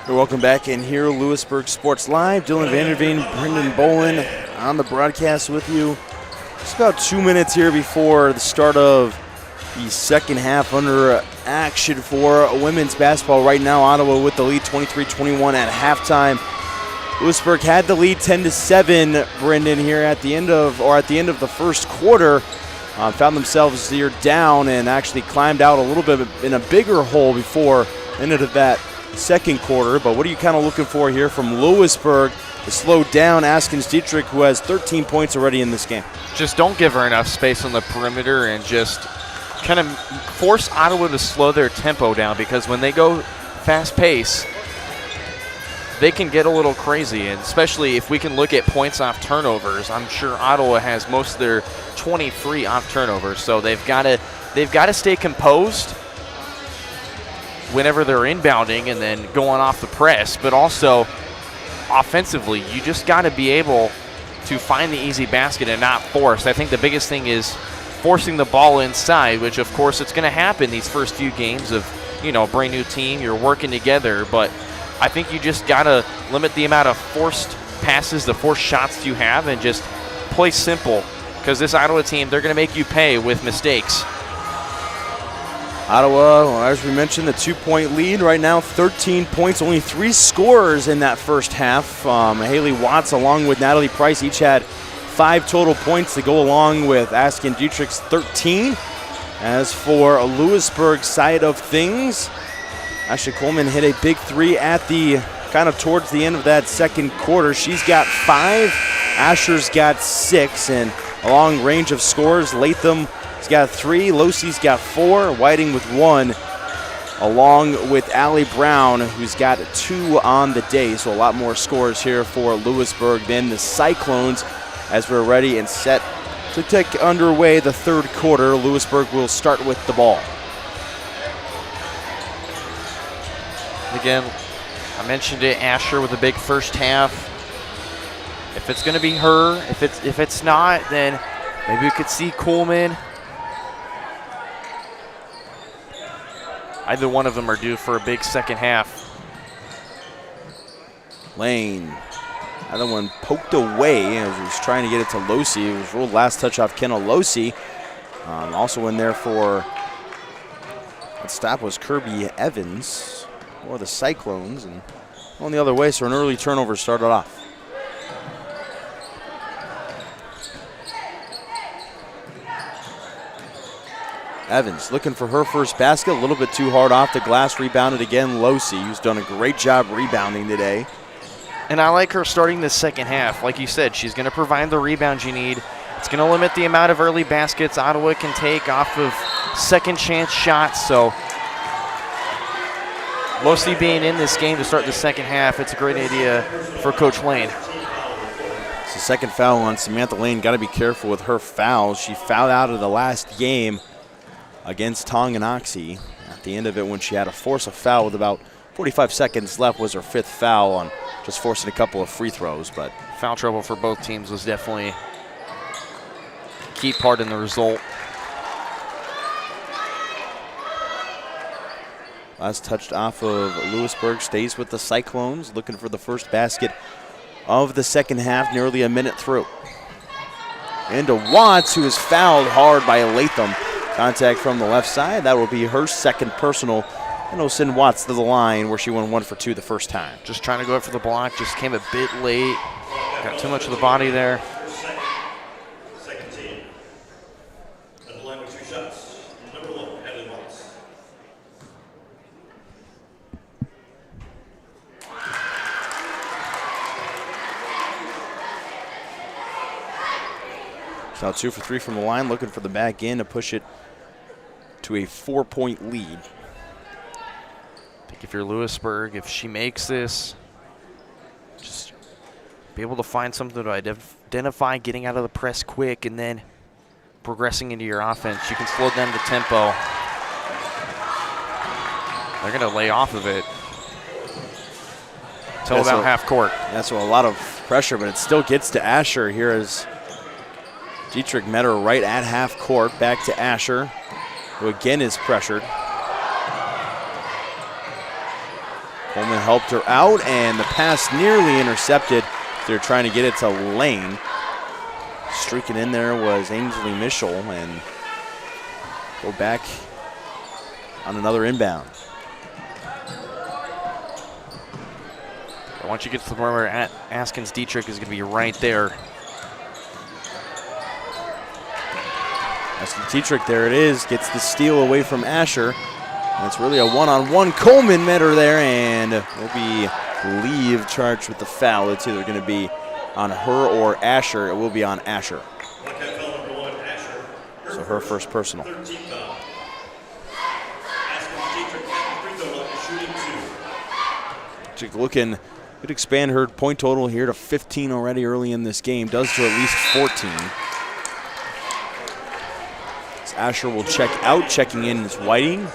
Welcome back in here, Louisburg Sports Live. Dylan Vanderveen, Brendan Bolin on the broadcast with you. Just about 2 minutes here before the start of the second half under action for women's basketball. Right now, Ottawa with the lead 23-21 at halftime. Louisburg had the lead 10-7, Brendan, here at the end of the first quarter. Found themselves here down and actually climbed out a little bit in a bigger hole before ended of that second quarter. But what are you kind of looking for here from Louisburg to slow down Askins Dietrich, who has 13 points already in this game? Just don't give her enough space on the perimeter and just kind of force Ottawa to slow their tempo down, because when they go fast pace, they can get a little crazy. And especially if we can look at points off turnovers, I'm sure Ottawa has most of their 23 off turnovers. So they've got to stay composed whenever they're inbounding and then going off the press, but also offensively, you just got to be able to find the easy basket and not force. I think the biggest thing is forcing the ball inside, which of course it's going to happen these first few games of, you know, a brand new team. You're working together, but I think you just got to limit the amount of forced passes, the forced shots you have, and just play simple, because this Ottawa team, they're going to make you pay with mistakes. Ottawa, well, as we mentioned, the 2-point lead right now, 13 points, only 3 scorers in that first half. Haley Watts along with Natalie Price each had 5 total points to go along with Askin Dietrich's 13. As for Louisburg's side of things, Ashley Coleman hit a big 3 at the kind of towards the end of that second quarter. She's got 5, Asher's got 6, and a long range of scores. Latham's got 3, Losey's got 4, Whiting with 1, along with Allie Brown, who's got 2 on the day. So a lot more scores here for Louisburg than the Cyclones, as we're ready and set to take underway the third quarter. Louisburg will start with the ball. Again, I mentioned it, Asher with a big first half. If it's going to be her, if it's not, then maybe we could see Coleman. Either one of them are due for a big second half. Lane, another one poked away as he was trying to get it to Losey. It was ruled last touch off Kenna Losey. Also in there for that stop was Kirby Evans or the Cyclones, and on the other way, so an early turnover started off. Evans looking for her first basket, a little bit too hard off the glass, rebounded again. Losey, who's done a great job rebounding today. And I like her starting the second half. Like you said, she's going to provide the rebounds you need. It's going to limit the amount of early baskets Ottawa can take off of second chance shots. So Losey being in this game to start the second half, it's a great idea for Coach Lane. It's the second foul on Samantha Lane. Got to be careful with her fouls. She fouled out of the last game against Tonganoxie. At the end of it, when she had to force a foul with about 45 seconds left, was her 5th foul on just forcing a couple of free throws. But foul trouble for both teams was definitely a key part in the result. Last touched off of Louisburg, stays with the Cyclones, looking for the first basket of the second half, nearly a minute through. Into Watts, who is fouled hard by Latham. Contact from the left side. That will be her second personal. And it'll send Watts to the line where she went 1 for 2 the first time. Just trying to go up for the block, just came a bit late. Got too much of the body there. Second team. At the line with 2 shots. Number 1, Hadley Watts. So 2 for 3 from the line, looking for the back end to push it to a 4-point lead. I think if you're Louisburg, if she makes this, just be able to find something to identify, getting out of the press quick, and then progressing into your offense. You can slow down the tempo. They're going to lay off of it until about half court. That's a lot of pressure, but it still gets to Asher here as Dietrich met her right at half court. Back to Asher, who again is pressured. Coleman helped her out, and the pass nearly intercepted. They're trying to get it to Lane. Streaking in there was Ainsley Mischel, and go back on another inbound. Once you get to the perimeter, Askins Dietrich is going to be right there. Askins Dietrich, there it is, gets the steal away from Asher. And it's really a one-on-one. Coleman met her there, and will be Leave charged with the foul. It's either going to be on her or Asher. It will be on Asher. So her first personal. Looking, could expand her point total here to 15 already early in this game. Does to at least 14. As Asher will check out. Checking in is Whiting.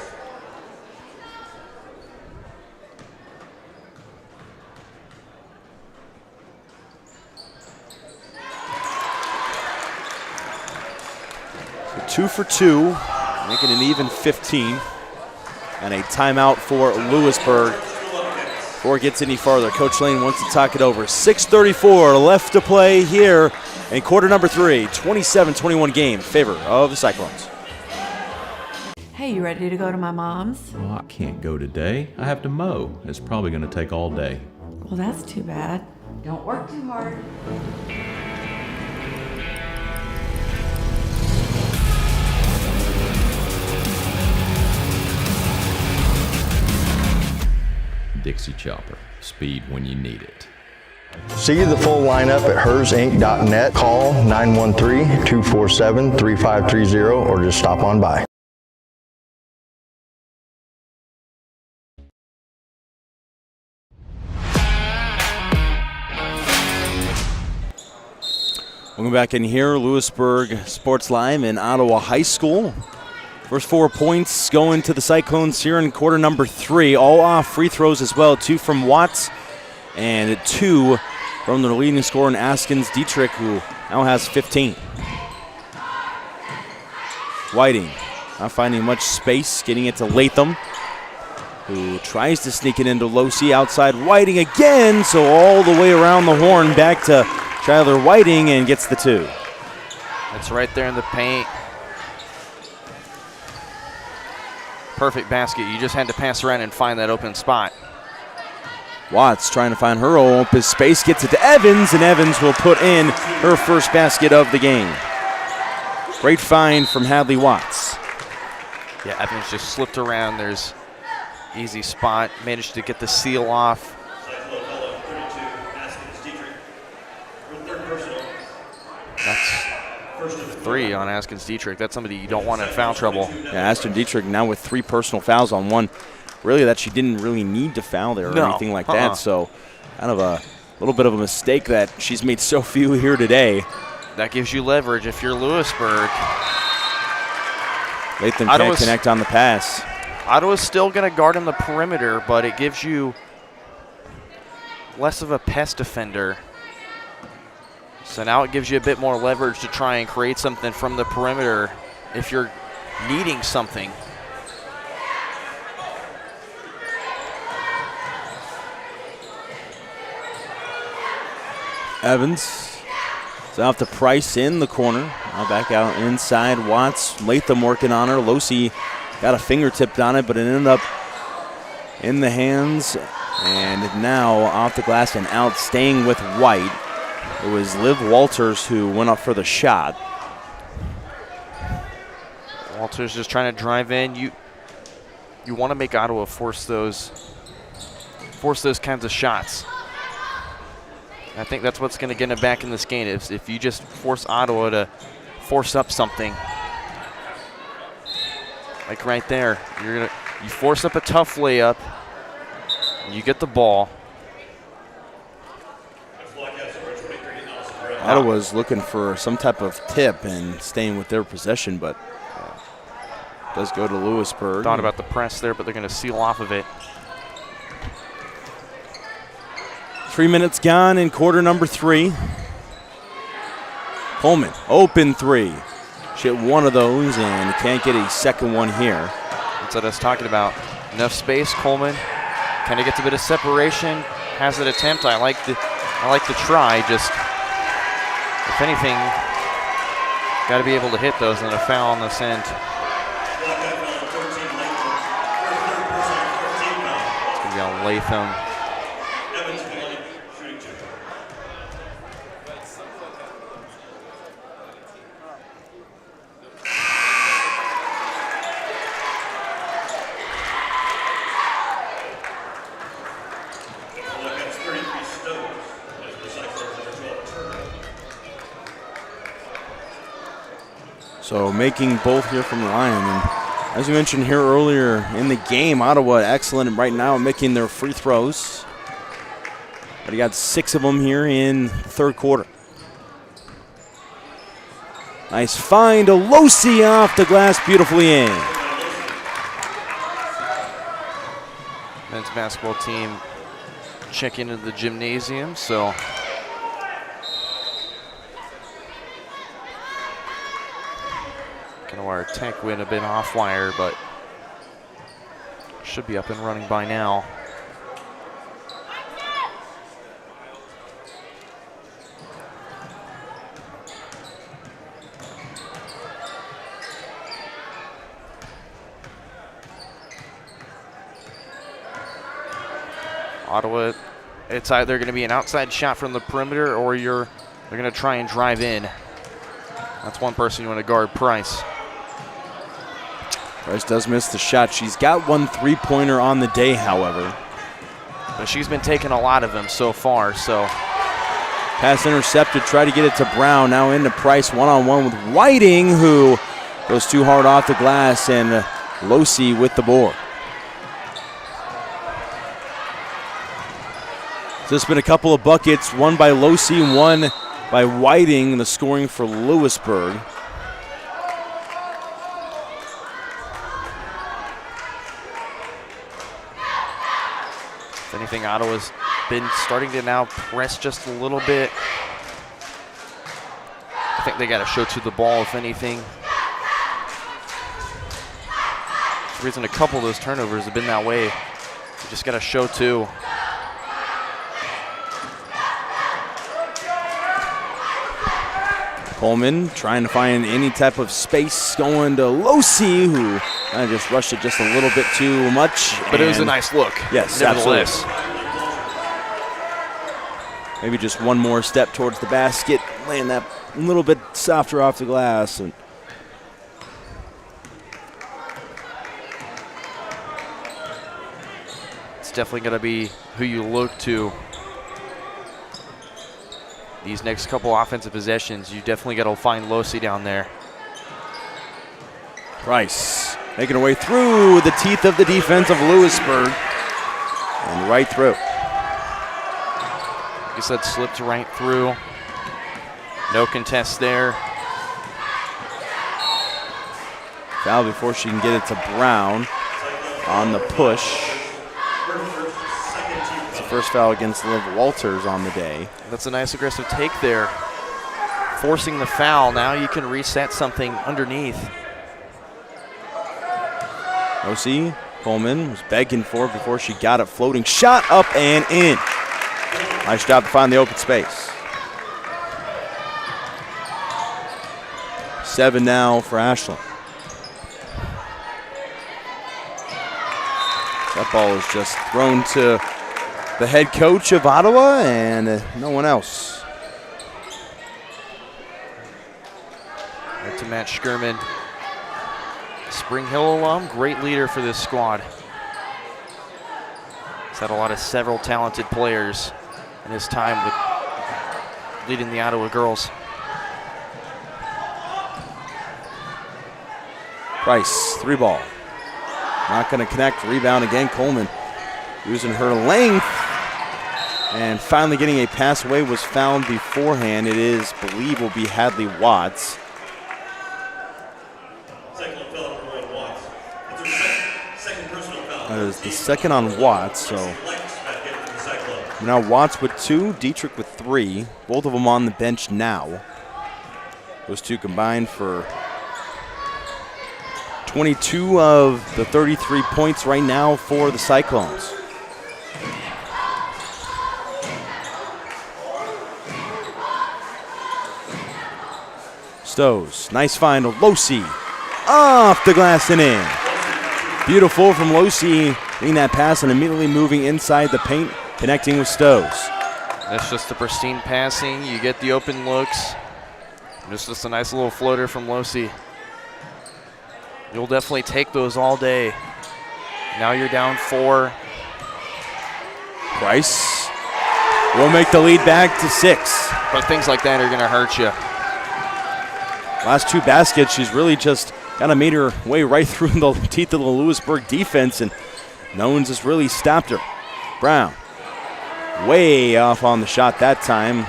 2 for 2, making an even 15. And a timeout for Louisburg before it gets any farther. Coach Lane wants to talk it over. 6:34 left to play here in quarter number 3. 27-21 game in favor of the Cyclones. Hey, you ready to go to my mom's? Well, I can't go today. I have to mow. It's probably going to take all day. Well, that's too bad. Don't work too hard. Dixie Chopper. Speed when you need it. See the full lineup at hersinc.net. Call 913-247-3530 or just stop on by. Welcome back in here, Louisburg Sports Live in Ottawa High School. First 4 points going to the Cyclones here in quarter number 3. All off free throws as well. 2 from Watts and 2 from their leading scorer, Askins Dietrich, who now has 15. Whiting not finding much space, getting it to Latham, who tries to sneak it into Losi. Outside Whiting again, so all the way around the horn back to Tyler Whiting and gets the 2. That's right there in the paint. Perfect basket. You just had to pass around and find that open spot. Watts trying to find her open space, gets it to Evans, and Evans will put in her first basket of the game. Great find from Hadley Watts. Yeah, Evans just slipped around. There's easy spot. Managed to get the seal off. That's 3 on Askins Dietrich. That's somebody you don't want in foul trouble. Yeah, Aston Dietrich now with 3 personal fouls on one. Really, that she didn't really need to foul there or anything like that. So kind of a little bit of a mistake that she's made so few here today. That gives you leverage if you're Louisburg. Latham can't connect on the pass. Ottawa's still going to guard in the perimeter, but it gives you less of a pest defender. So now it gives you a bit more leverage to try and create something from the perimeter if you're needing something. Evans is off to Price in the corner. Now back out inside. Watts, Latham working on her. Losi got a fingertip on it, but it ended up in the hands. And now off the glass and out, staying with White. It was Liv Walters who went up for the shot. Walters just trying to drive in. You want to make Ottawa force those kinds of shots. I think that's what's going to get them back in this game. If you just force Ottawa to force up something, like right there, you force up a tough layup, you get the ball. Ottawa's looking for some type of tip and staying with their possession, but does go to Louisburg. Thought about the press there, but they're going to seal off of it. 3 minutes gone in quarter number 3. Coleman, open 3. She hit one of those and can't get a second one here. That's what I was talking about. Enough space, Coleman kind of gets a bit of separation, has an attempt. I like the try. Just if anything, got to be able to hit those, and a foul on this end. It's going to be on Latham. So making both here from the line. And as we mentioned here earlier in the game, Ottawa excellent right now making their free throws. But he got 6 of them here in the third quarter. Nice find. Alosi off the glass beautifully in. Men's basketball team checking into the gymnasium, so Our tech would have been off wire, but should be up and running by now. Ottawa, it's either going to be an outside shot from the perimeter or they're going to try and drive in. That's one person you want to guard, Price. Price does miss the shot. She's got one three-pointer on the day, however. But she's been taking a lot of them so far, so. Pass intercepted, try to get it to Brown. Now into Price, one-on-one with Whiting, who goes too hard off the glass, and Losi with the board. So there's been a couple of buckets, one by Losi, one by Whiting, the scoring for Louisburg. If anything, Ottawa's been starting to now press just a little bit. I think they got to show to the ball, if anything. The reason a couple of those turnovers have been that way. You just got to show to. Coleman trying to find any type of space, going to Losi, who kind of just rushed it just a little bit too much. But it was a nice look. Yes, nevertheless. Absolutely. Maybe just one more step towards the basket, laying that a little bit softer off the glass. And it's definitely going to be who you look to. These next couple offensive possessions, you definitely got to find Losi down there. Price making her way through the teeth of the defense of Louisburg and right through. Like I said, slipped right through. No contest there. Foul before she can get it to Brown on the push. First foul against Liv Walters on the day. That's a nice aggressive take there. Forcing the foul. Now you can reset something underneath. Losi, Coleman was begging for it before she got it. Floating shot up and in. Nice job to find the open space. 7 now for Ashland. That ball is just thrown to the head coach of Ottawa and no one else. Right to Matt Schurman. Spring Hill alum, great leader for this squad. He's had several talented players in his time with leading the Ottawa girls. Price, 3 ball. Not going to connect, rebound again, Coleman using her length. And finally getting a pass away, was fouled beforehand. It is, believe, will be Hadley Watts. That is the second on Watts, so now Watts with 2, Dietrich with 3. Both of them on the bench now. Those two combined for 22 of the 33 points right now for the Cyclones. Stows, nice find of Losi. Off the glass and in. Beautiful from Losi, getting that pass and immediately moving inside the paint, connecting with Stows. That's just the pristine passing. You get the open looks. Just a nice little floater from Losi. You'll definitely take those all day. Now you're down 4. Price will make the lead back to 6. But things like that are going to hurt you. Last 2 baskets, she's really just kind of made her way right through the teeth of the Louisburg defense, and no one's just really stopped her. Brown, way off on the shot that time.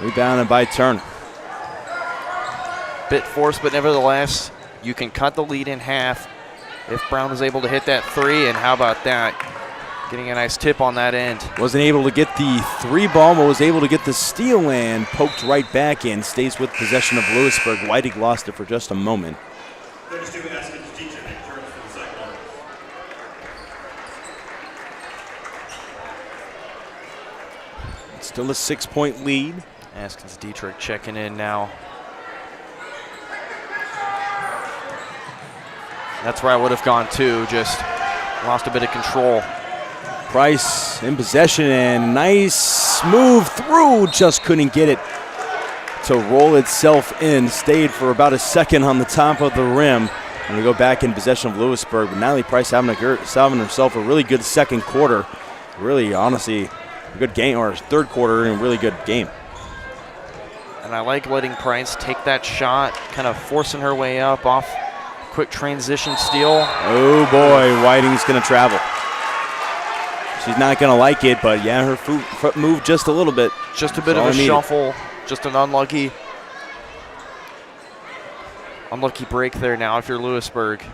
Rebounded by Turner. Bit forced, but nevertheless, you can cut the lead in half if Brown is able to hit that 3, and how about that? Getting a nice tip on that end. Wasn't able to get the 3 ball, but was able to get the steal and poked right back in. Stays with possession of Louisburg. Whiting lost it for just a moment. 32 Askins Dietrich returns for the Cyclones. It's still a 6-point lead. Askins Dietrich checking in now. That's where I would have gone too, just lost a bit of control. Price in possession and nice move through, just couldn't get it to roll itself in. Stayed for about a second on the top of the rim. And we go back in possession of Louisburg. But Natalie Price having herself a really good second quarter. Really, honestly, a good game, or third quarter and a really good game. And I like letting Price take that shot, kind of forcing her way up off quick transition steal. Oh boy, Whiting's gonna travel. She's not going to like it, but yeah, her foot moved just a little bit. Just a bit of a shuffle, just an unlucky break there now if you're Louisburg.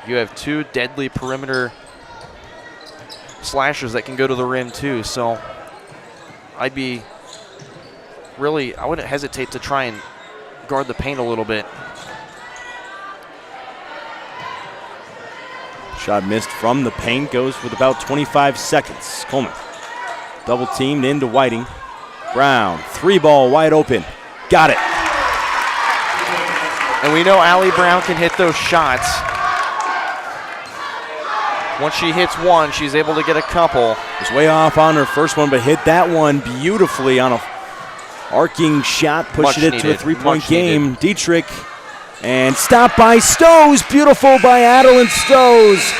You have 2 deadly perimeter slashers that can go to the rim too, so I wouldn't hesitate to try and guard the paint a little bit. Shot missed from the paint, goes with about 25 seconds. Coleman double teamed into Whiting. Brown, 3 ball wide open. Got it. And we know Allie Brown can hit those shots. Once she hits one, she's able to get a couple. Was way off on her first one, but hit that one beautifully on a arcing shot, pushing it to a 3-point game. Dietrich. And stopped by Stows. Beautiful by Adeline Stows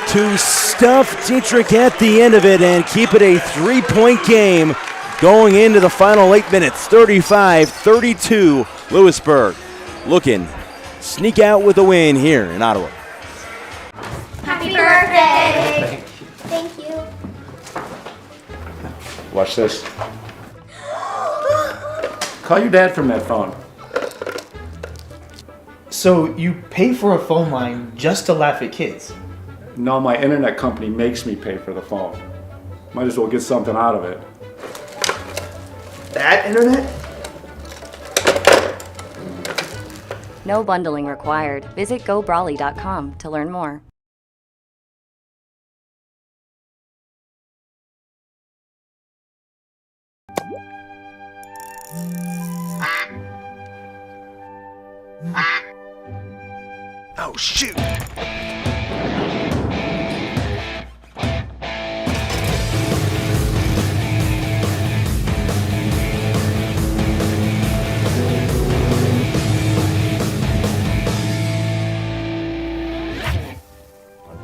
to stuff Dietrich at the end of it and keep it a 3-point game going into the final 8 minutes. 35-32, Louisburg looking sneak out with a win here in Ottawa. Happy birthday! Thank you. Watch this. Call your dad from that phone. So you pay for a phone line just to laugh at kids? No, my internet company makes me pay for the phone. Might as well get something out of it. That internet? No bundling required. Visit gobrawley.com to learn more. Oh, shoot.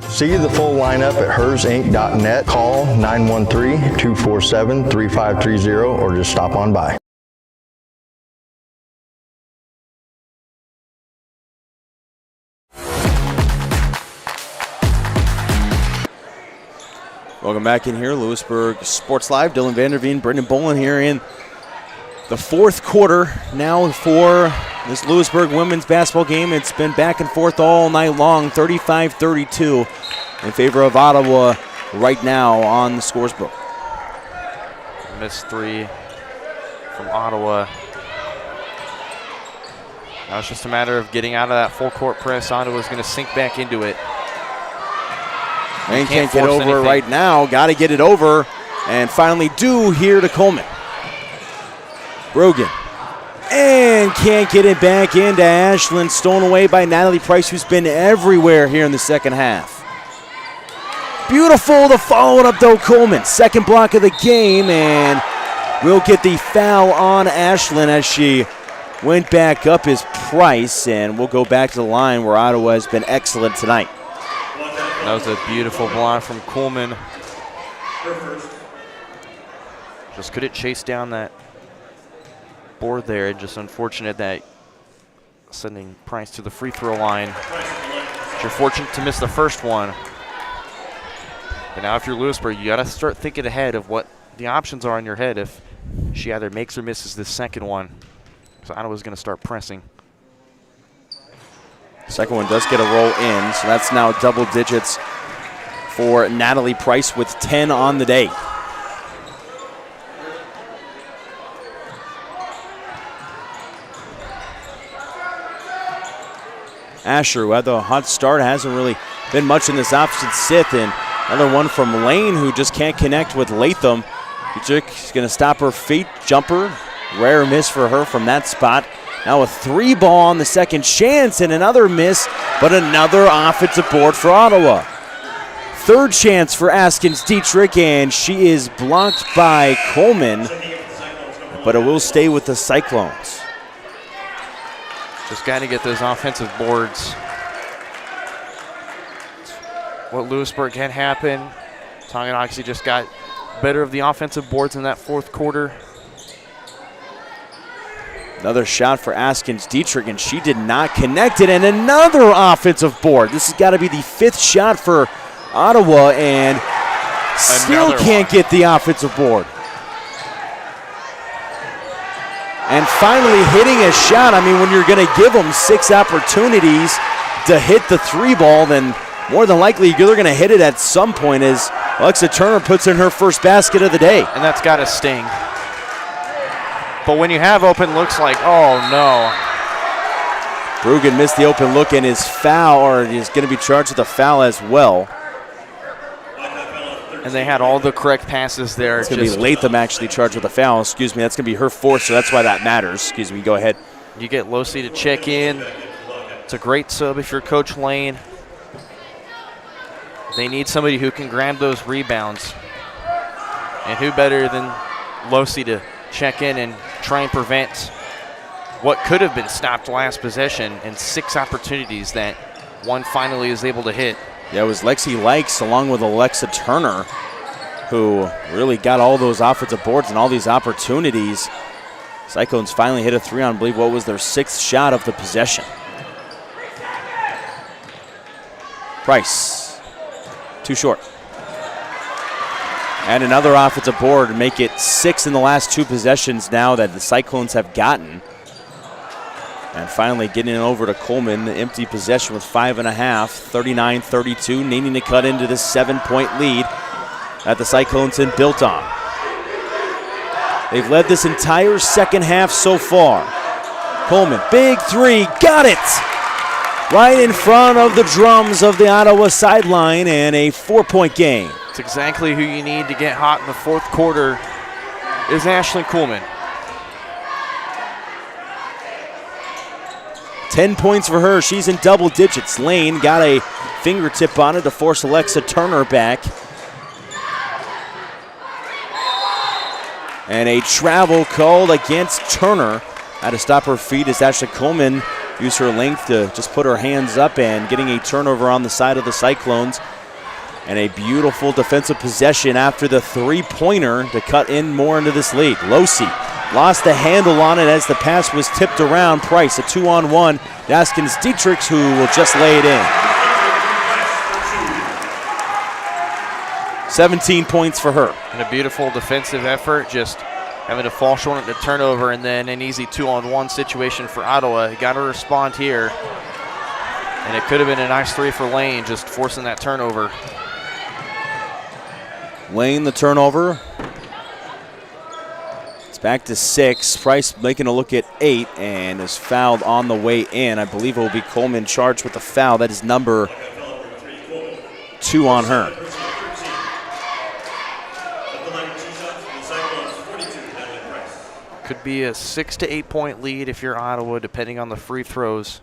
See the full lineup at hersinc.net. Call 913-247-3530 or just stop on by. Welcome back in here, Louisburg Sports Live. Dylan Vanderveen, Brendan Bolin here in the 4th quarter now for this Louisburg women's basketball game. It's been back and forth all night long, 35-32 in favor of Ottawa right now on the scores book. Missed 3 from Ottawa. Now it's just a matter of getting out of that full court press. Ottawa's going to sink back into it. And can't get over it right now. Got to get it over and finally do here to Coleman. Brogan. And can't get it back into Ashland. Stolen away by Natalie Price, who's been everywhere here in the second half. Beautiful to follow it up, though, Coleman. Second block of the game, and we'll get the foul on Ashland as she went back up as Price, and we'll go back to the line where Ottawa has been excellent tonight. That was a beautiful block from Coleman. Just couldn't chase down that board there. Just unfortunate that sending Price to the free throw line. You're fortunate to miss the first one. But now if you're Louisburg, you got to start thinking ahead of what the options are in your head if she either makes or misses this second one. So Ottawa's going to start pressing. Second one does get a roll in, so that's now double digits for Natalie Price with 10 on the day. Asher, who had the hot start, hasn't really been much in this opposite sit, and another one from Lane, who just can't connect with Latham. He's going to stop her feet, jumper. Rare miss for her from that spot. Now a 3-ball on the second chance, and another miss, but another offensive board for Ottawa. Third chance for Askins Dietrich, and she is blocked by Coleman, but it will stay with the Cyclones. Just got to get those offensive boards. What Louisburg had happen. Tonganoxie just got better of the offensive boards in that fourth quarter. Another shot for Askins Dietrich, and she did not connect it, and another offensive board. This has got to be the fifth shot for Ottawa, and still can't get the offensive board. And finally hitting a shot. I mean, when you're going to give them 6 opportunities to hit the 3-ball, then more than likely you're going to hit it at some point as Alexa Turner puts in her first basket of the day. And that's got to sting. But when you have open looks like, oh no. Brugan missed the open look and is foul, or is going to be charged with a foul as well. And they had all the correct passes there. It's going to be Latham actually charged with a foul. Excuse me, that's going to be her fourth, so that's why that matters. Excuse me, go ahead. You get Losi to check in. It's a great sub if you're Coach Lane. They need somebody who can grab those rebounds. And who better than Losi to check in and try and prevent what could have been stopped last possession and 6 opportunities that one finally is able to hit. Yeah, it was Lexi Likes along with Alexa Turner who really got all those offensive boards and all these opportunities. Cyclones finally hit a 3 on, I believe, what was their 6th shot of the possession. Price, too short. And another offensive board to make it 6 in the last 2 possessions now that the Cyclones have gotten. And finally getting it over to Coleman, the empty possession with 5.5, 39-32, needing to cut into this 7-point lead that the Cyclones had built on. They've led this entire second half so far. Coleman, big 3, got it! Right in front of the drums of the Ottawa sideline, and a 4-point game. It's exactly who you need to get hot in the fourth quarter is Ashley Coleman. 10 points for her. She's in double digits. Lane got a fingertip on it to force Alexa Turner back. And a travel called against Turner. Had to stop her feet as Ashley Coleman used her length to just put her hands up, and getting a turnover on the side of the Cyclones. And a beautiful defensive possession after the 3-pointer to cut in more into this lead. Losi lost the handle on it as the pass was tipped around. Price, a 2-on-1. Askins Dietrich, who will just lay it in. 17 points for her. And a beautiful defensive effort, just having to fall short on the turnover, and then an easy 2-on-1 situation for Ottawa. Got to respond here. And it could have been a nice 3 for Lane, just forcing that turnover. Lane the turnover. It's back to 6. Price making a look at 8 and is fouled on the way in. I believe it will be Coleman charged with a foul. That is number 2 on her. Could be a 6 to 8 point lead if you're Ottawa, depending on the free throws.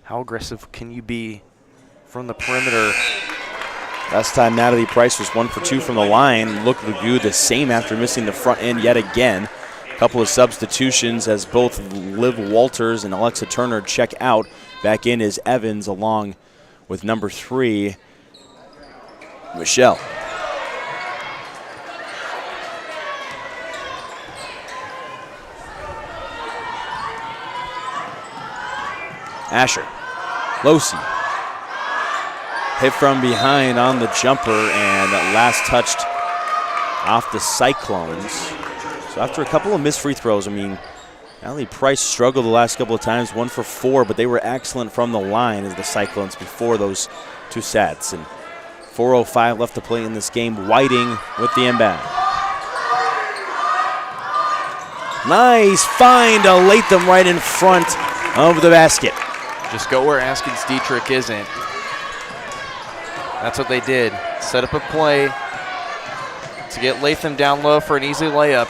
How aggressive can you be from the perimeter? Last time Natalie Price was 1 for 2 from the line. Looked to do the same after missing the front end yet again. A couple of substitutions as both Liv Walters and Alexa Turner check out. Back in is Evans along with number 3, Michelle. Asher, Losi, hit from behind on the jumper, and last touched off the Cyclones. So after a couple of missed free throws, I mean, Allie Price struggled the last couple of times, 1 for 4, but they were excellent from the line as the Cyclones before those 2 sets. And 4:05 left to play in this game. Whiting with the inbound. Nice find to Latham right in front of the basket. Just go where Askins Dietrich isn't. That's what they did. Set up a play to get Latham down low for an easy layup.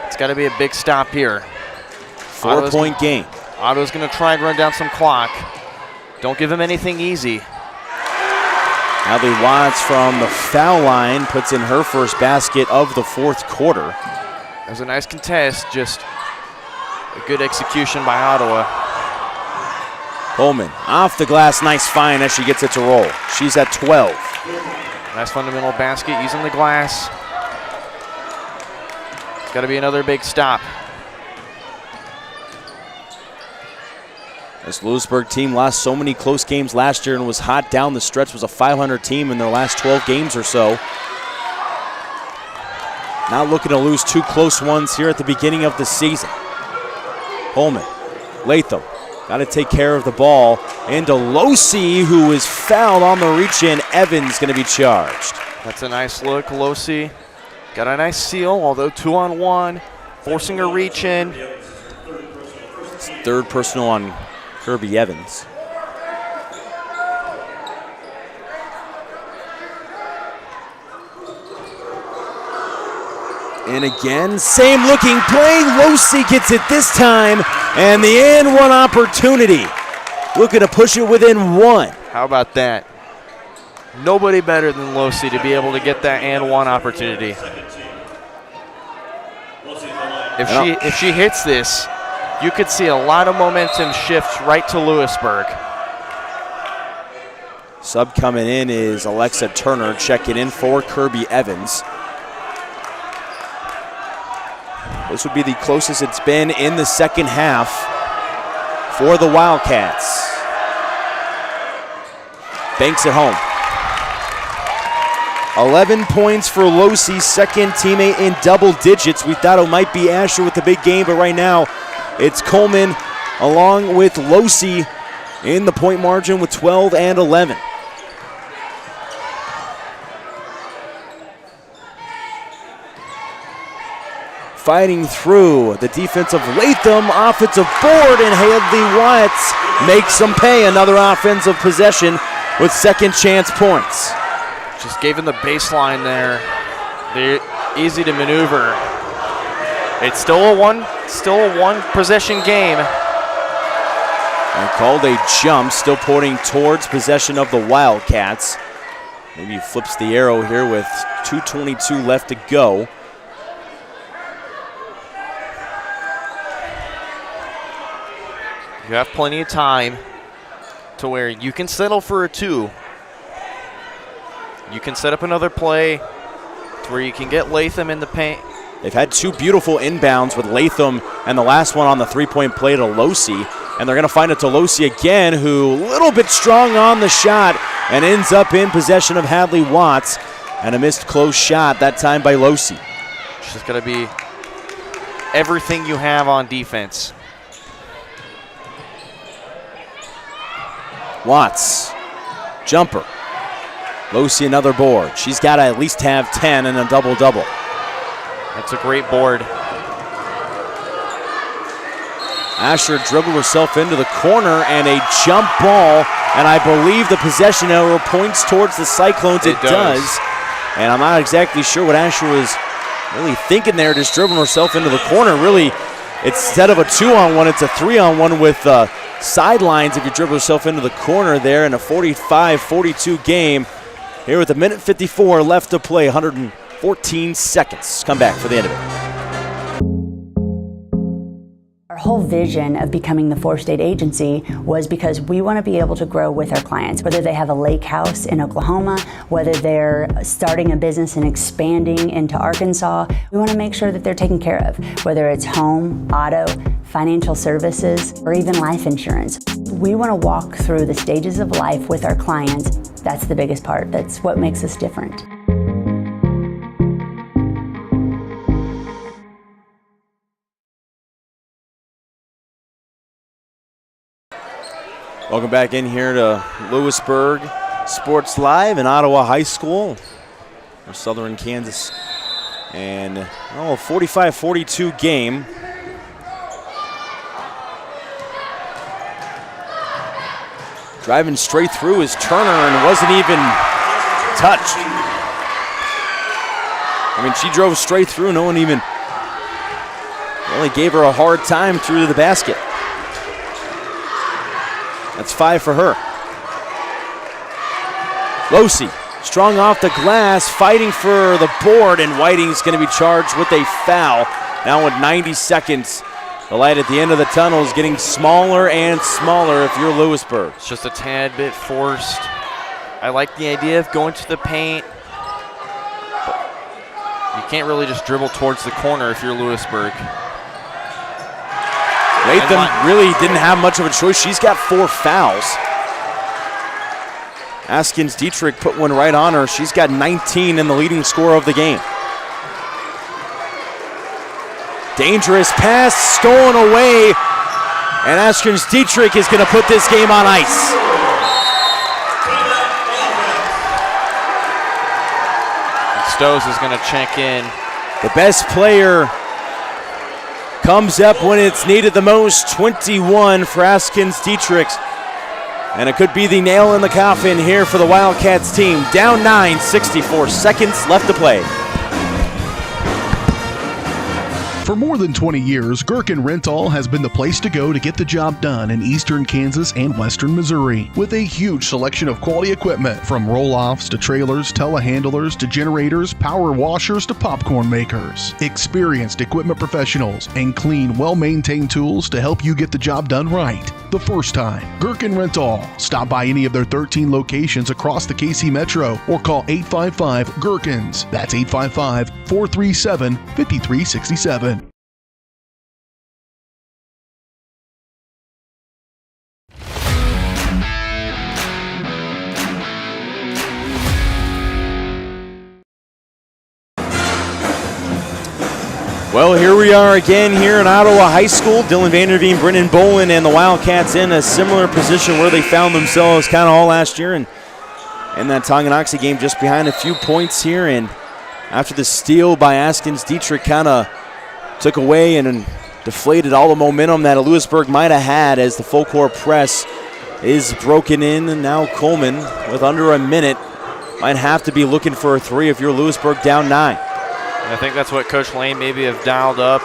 It's got to be a big stop here. 4-point game. Otto's going to try and run down some clock. Don't give him anything easy. Hadley Watts from the foul line puts in her first basket of the 4th quarter. That was a nice contest, just a good execution by Ottawa. Coleman off the glass, nice find as she gets it to roll. She's at 12. Nice fundamental basket using the glass. It's got to be another big stop. This Louisburg team lost so many close games last year and was hot down the stretch, was a 500 team in their last 12 games or so. Not looking to lose 2 close ones here at the beginning of the season. Holman, Latham, got to take care of the ball. Into Losi, who is fouled on the reach-in. Evans going to be charged. That's a nice look. Losi got a nice seal, although 2-on-1, forcing her reach in. It's 3rd personal on Kirby Evans. And again, same looking play. Losi gets it this time, and the and one opportunity. Looking to push it within 1. How about that? Nobody better than Losi to be able to get that and one opportunity. If she hits this, you could see a lot of momentum shift right to Louisburg. Sub coming in is Alexa Turner, checking in for Kirby Evans. This would be the closest it's been in the second half for the Wildcats. Banks at home. 11 points for Losi's second teammate in double digits. We thought it might be Asher with the big game, but right now it's Coleman along with Losi in the point margin with 12 and 11. Fighting through the defense of Latham, offensive board, and Hadley Watts makes them pay. Another offensive possession with second chance points. Just gave him the baseline there. They're easy to maneuver. It's still a one possession game. And called a jump, still pointing towards possession of the Wildcats. Maybe he flips the arrow here with 2:22 left to go. You have plenty of time to where you can settle for a 2. You can set up another play to where you can get Latham in the paint. They've had 2 beautiful inbounds with Latham and the last one on the 3-point play to Losi. And they're going to find it to Losi again, who a little bit strong on the shot and ends up in possession of Hadley Watts. And a missed close shot, that time by Losi. It's just going to be everything you have on defense. Watts, jumper. Losi another board. She's got to at least have 10 and a double-double. That's a great board. Asher dribbled herself into the corner and a jump ball, and I believe the possession arrow points towards the Cyclones. It does. And I'm not exactly sure what Asher was really thinking there, just dribbling herself into the corner. Really, instead of a 2-on-1, it's a 3-on-1 with sidelines if you dribble yourself into the corner there in a 45-42 game. Here with 1:54 left to play, 114 seconds. Come back for the end of it. Our whole vision of becoming the 4-state agency was because we want to be able to grow with our clients, whether they have a lake house in Oklahoma, whether they're starting a business and expanding into Arkansas. We want to make sure that they're taken care of, whether it's home, auto, financial services, or even life insurance. We want to walk through the stages of life with our clients. That's the biggest part. That's what makes us different. Welcome back in here to Louisburg Sports Live in Ottawa High School, or Southern Kansas. And a 45-42 game. Driving straight through is Turner and wasn't even touched. I mean, she drove straight through. No one even really gave her a hard time through the basket. That's 5 for her. Losey, strong off the glass, fighting for the board, and Whiting's going to be charged with a foul. Now with 90 seconds, the light at the end of the tunnel is getting smaller and smaller if you're Louisburg. It's just a tad bit forced. I like the idea of going to the paint, but you can't really just dribble towards the corner if you're Louisburg. Latham really didn't have much of a choice. She's got 4 fouls. Askins Dietrich put one right on her. She's got 19 and the leading scorer of the game. Dangerous pass, stolen away, and Askins Dietrich is going to put this game on ice. Stows is going to check in. The best player comes up when it's needed the most. 21 for Askins Dietrich. And it could be the nail in the coffin here for the Wildcats team. Down 9, 64 seconds left to play. For more than 20 years, Gherkin Rental has been the place to go to get the job done in eastern Kansas and western Missouri. With a huge selection of quality equipment, from roll-offs to trailers, telehandlers to generators, power washers to popcorn makers. Experienced equipment professionals and clean, well-maintained tools to help you get the job done right the first time. Gherkin Rental. Stop by any of their 13 locations across the KC Metro or call 855-GHERKINS. That's 855-437-5367. Well, here we are again here in Ottawa High School. Dylan Vanderveen, Brennan Bolin, and the Wildcats in a similar position where they found themselves kind of all last year. And in that Tonganoxie game, just behind a few points here. And after the steal by Askins Dietrich kind of took away and deflated all the momentum that Louisburg might have had as the full court press is broken in. And now Coleman, with under a minute, might have to be looking for a 3 if you're Louisburg down 9. I think that's what Coach Lane maybe have dialed up.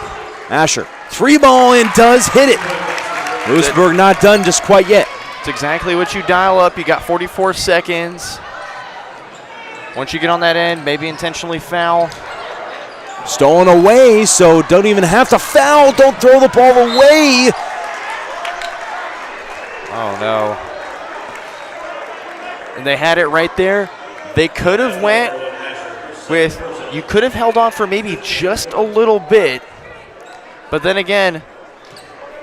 Asher, 3 ball and does hit it. Louisburg not done just quite yet. It's exactly what you dial up. You got 44 seconds. Once you get on that end, maybe intentionally foul. Stolen away, so don't even have to foul. Don't throw the ball away. Oh, no. And they had it right there. They could have went with... You could have held on for maybe just a little bit, but then again,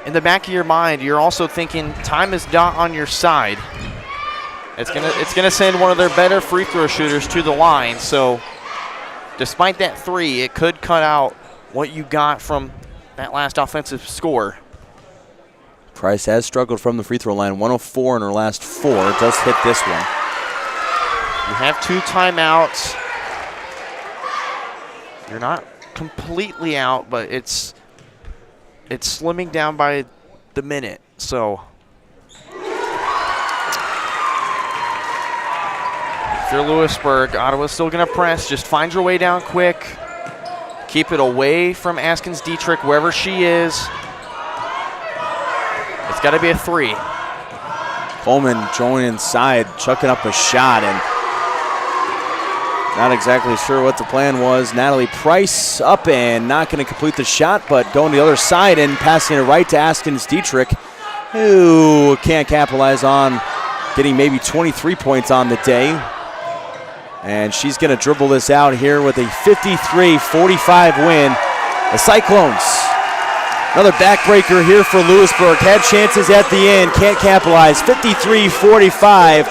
in the back of your mind, you're also thinking time is not on your side. It's gonna send one of their better free throw shooters to the line. So, despite that 3, it could cut out what you got from that last offensive score. Price has struggled from the free throw line. 104 in her last 4. Does hit this one. You have 2 timeouts. You're not completely out, but it's slimming down by the minute. So if you're Louisburg, Ottawa's still going to press. Just find your way down quick. Keep it away from Askins Dietrich, wherever she is. It's got to be a 3. Coleman going inside, chucking up a shot, and not exactly sure what the plan was. Natalie Price up and not going to complete the shot, but going to the other side and passing it right to Askins Dietrich, who can't capitalize on getting maybe 23 points on the day. And she's going to dribble this out here with a 53-45 win. The Cyclones, another backbreaker here for Louisburg. Had chances at the end, can't capitalize. 53-45.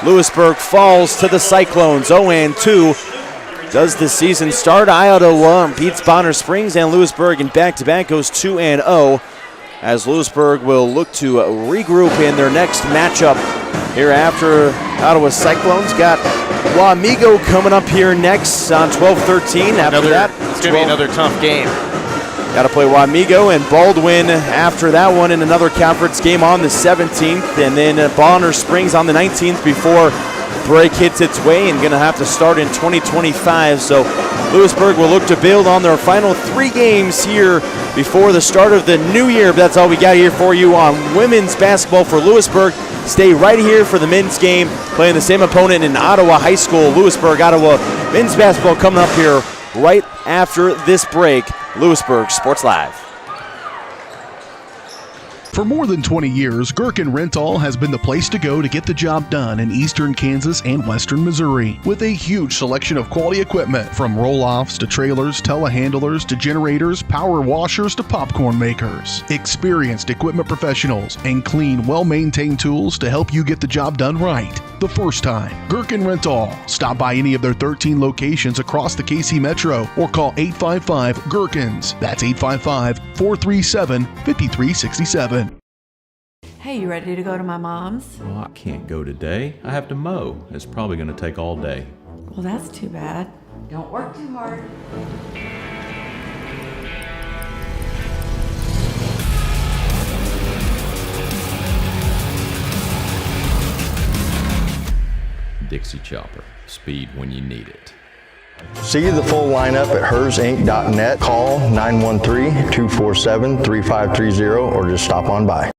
Louisburg falls to the Cyclones. 0-2 does the season start. Iowa beats Bonner Springs, and Louisburg in back-to-back goes 2-0. as Louisburg will look to regroup in their next matchup here after Ottawa Cyclones. Got Wamego coming up here next on 12-13. After that, it's going to be another tough game. Got to play Wamego and Baldwin after that one in another conference game on the 17th. And then Bonner Springs on the 19th before break hits its way and going to have to start in 2025. So Louisburg will look to build on their final 3 games here before the start of the new year. But that's all we got here for you on women's basketball for Louisburg. Stay right here for the men's game, playing the same opponent in Ottawa High School. Louisburg, Ottawa men's basketball coming up here right after this break. Louisburg Sports Live. For more than 20 years, Gherkin Rental has been the place to go to get the job done in eastern Kansas and western Missouri. With a huge selection of quality equipment, from roll-offs to trailers, telehandlers to generators, power washers to popcorn makers. Experienced equipment professionals and clean, well-maintained tools to help you get the job done right the first time. Gherkin Rental. Stop by any of their 13 locations across the KC Metro or call 855-GHERKINS. That's 855-437-5367. Hey, you ready to go to my mom's? Well, I can't go today. I have to mow. It's probably going to take all day. Well, that's too bad. Don't work too hard. Dixie Chopper. Speed when you need it. See the full lineup at hersinc.net. Call 913-247-3530 or just stop on by.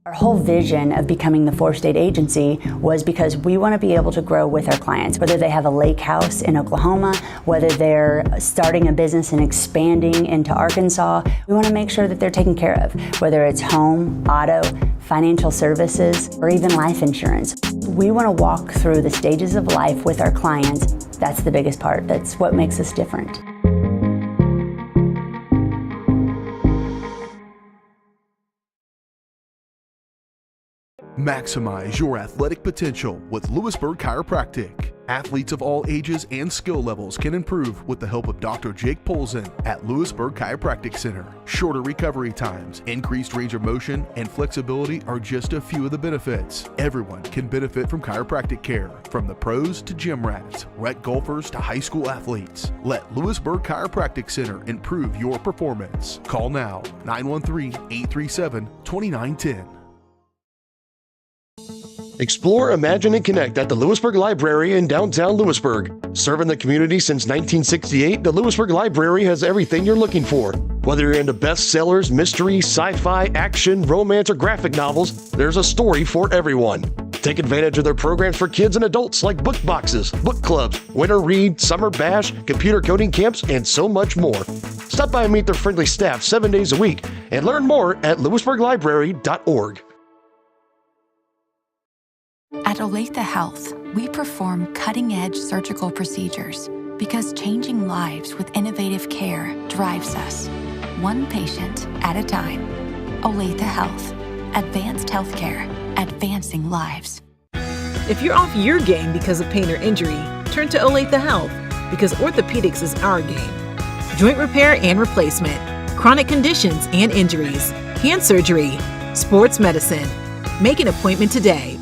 Our whole vision of becoming the 4-state agency was because we want to be able to grow with our clients, whether they have a lake house in Oklahoma, whether they're starting a business and expanding into Arkansas. We want to make sure that they're taken care of, whether it's home, auto, financial services, or even life insurance. We want to walk through the stages of life with our clients. That's the biggest part. That's what makes us different. Maximize your athletic potential with Louisburg Chiropractic. Athletes of all ages and skill levels can improve with the help of Dr. Jake Polzin at Louisburg Chiropractic Center. Shorter recovery times, increased range of motion, and flexibility are just a few of the benefits. Everyone can benefit from chiropractic care, from the pros to gym rats, rec golfers to high school athletes. Let Louisburg Chiropractic Center improve your performance. Call now, 913-837-2910. Explore, imagine, and connect at the Louisburg Library in downtown Louisburg. Serving the community since 1968, the Louisburg Library has everything you're looking for. Whether you're into bestsellers, mystery, sci-fi, action, romance, or graphic novels, there's a story for everyone. Take advantage of their programs for kids and adults like book boxes, book clubs, winter read, summer bash, computer coding camps, and so much more. Stop by and meet their friendly staff 7 days a week and learn more at louisburglibrary.org. At Olathe Health, we perform cutting-edge surgical procedures because changing lives with innovative care drives us, one patient at a time. Olathe Health. Advanced healthcare. Advancing lives. If you're off your game because of pain or injury, turn to Olathe Health because orthopedics is our game. Joint repair and replacement, chronic conditions and injuries, hand surgery, sports medicine. Make an appointment today.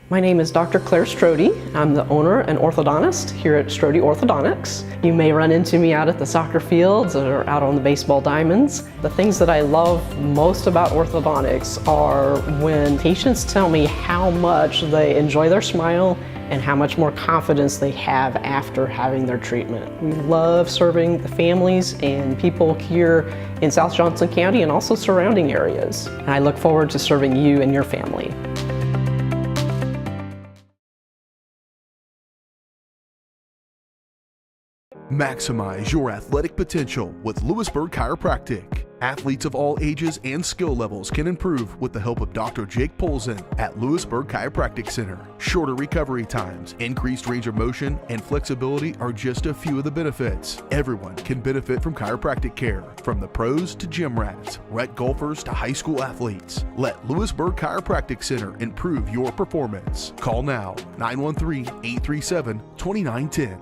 My name is Dr. Claire Strode. I'm the owner and orthodontist here at Strode Orthodontics. You may run into me out at the soccer fields or out on the baseball diamonds. The things that I love most about orthodontics are when patients tell me how much they enjoy their smile and how much more confidence they have after having their treatment. We love serving the families and people here in South Johnson County and also surrounding areas. And I look forward to serving you and your family. Maximize your athletic potential with Louisburg Chiropractic. Athletes of all ages and skill levels can improve with the help of Dr. Jake Polzin at Louisburg Chiropractic Center. Shorter recovery times, increased range of motion, and flexibility are just a few of the benefits. Everyone can benefit from chiropractic care, from the pros to gym rats, rec golfers to high school athletes. Let Louisburg Chiropractic Center improve your performance. Call now, 913-837-2910.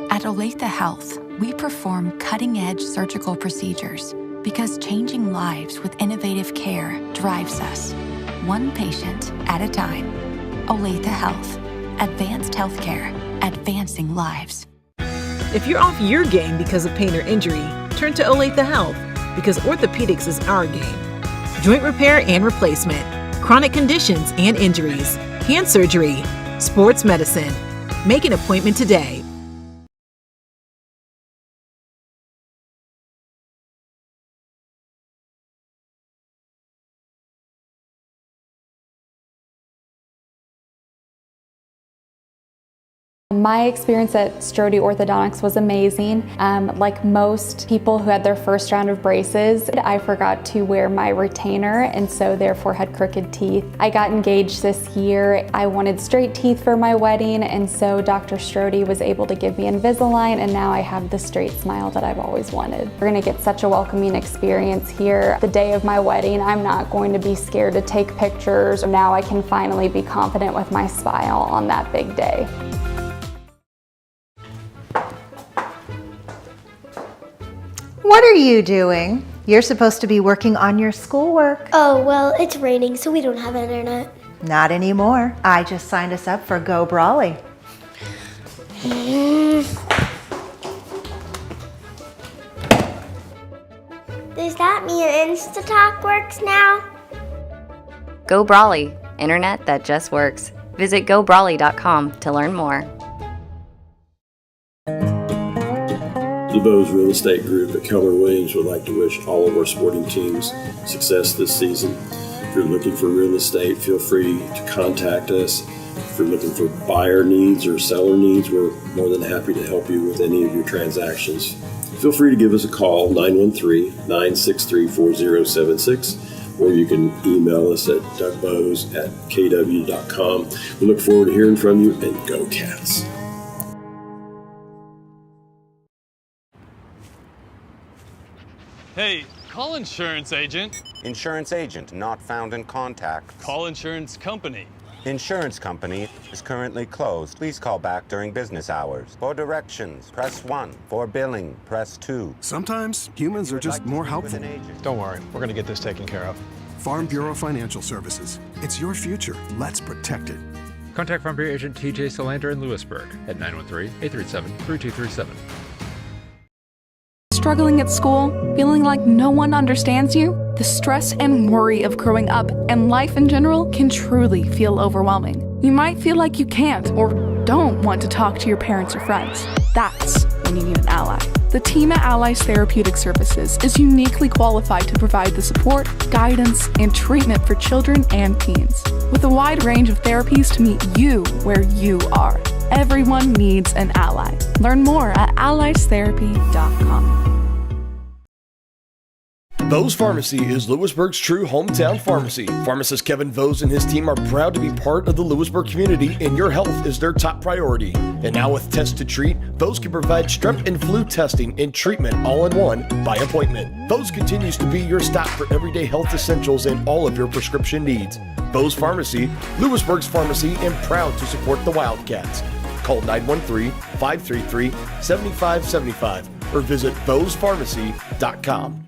At Olathe Health, we perform cutting-edge surgical procedures because changing lives with innovative care drives us, one patient at a time. Olathe Health. Advanced healthcare. Advancing lives. If you're off your game because of pain or injury, turn to Olathe Health because orthopedics is our game. Joint repair and replacement, chronic conditions and injuries, hand surgery, sports medicine. Make an appointment today. My experience at Strode Orthodontics was amazing. Like most people who had their first round of braces, I forgot to wear my retainer and so therefore had crooked teeth. I got engaged this year. I wanted straight teeth for my wedding, and so Dr. Strode was able to give me Invisalign, and now I have the straight smile that I've always wanted. We're gonna get such a welcoming experience here. The day of my wedding, I'm not going to be scared to take pictures. Now I can finally be confident with my smile on that big day. What are you doing? You're supposed to be working on your schoolwork. Oh, well, it's raining, so we don't have internet. Not anymore. I just signed us up for Go Brawley. Does that mean InstaTalk works now? Go Brawley, internet that just works. Visit gobrawley.com to learn more. The Bose Real Estate Group at Keller Williams would like to wish all of our sporting teams success this season. If you're looking for real estate, feel free to contact us. If you're looking for buyer needs or seller needs, we're more than happy to help you with any of your transactions. Feel free to give us a call, 913-963-4076, or you can email us at dougbose@kw.com. We look forward to hearing from you, and go Cats. Hey, call insurance agent. Insurance agent not found in contact. Call insurance company. Insurance company is currently closed. Please call back during business hours. For directions, press 1. For billing, press 2. Sometimes humans are just more helpful. Don't worry, we're going to get this taken care of. Farm Bureau Financial Services. It's your future. Let's protect it. Contact Farm Bureau agent TJ Solander in Louisburg at 913-837-3237. Struggling at school? Feeling like no one understands you? The stress and worry of growing up and life in general can truly feel overwhelming. You might feel like you can't or don't want to talk to your parents or friends. That's when you need an ally. The team at Allies Therapeutic Services is uniquely qualified to provide the support, guidance, and treatment for children and teens. With a wide range of therapies to meet you where you are. Everyone needs an ally. Learn more at alliestherapy.com. Bose Pharmacy is Louisburg's true hometown pharmacy. Pharmacist Kevin Vose and his team are proud to be part of the Louisburg community, and your health is their top priority. And now with Test to Treat, Vose can provide strep and flu testing and treatment all in one by appointment. Vose continues to be your stop for everyday health essentials and all of your prescription needs. Vose Pharmacy, Louisburg's pharmacy, and proud to support the Wildcats. Call 913-533-7575 or visit vosepharmacy.com.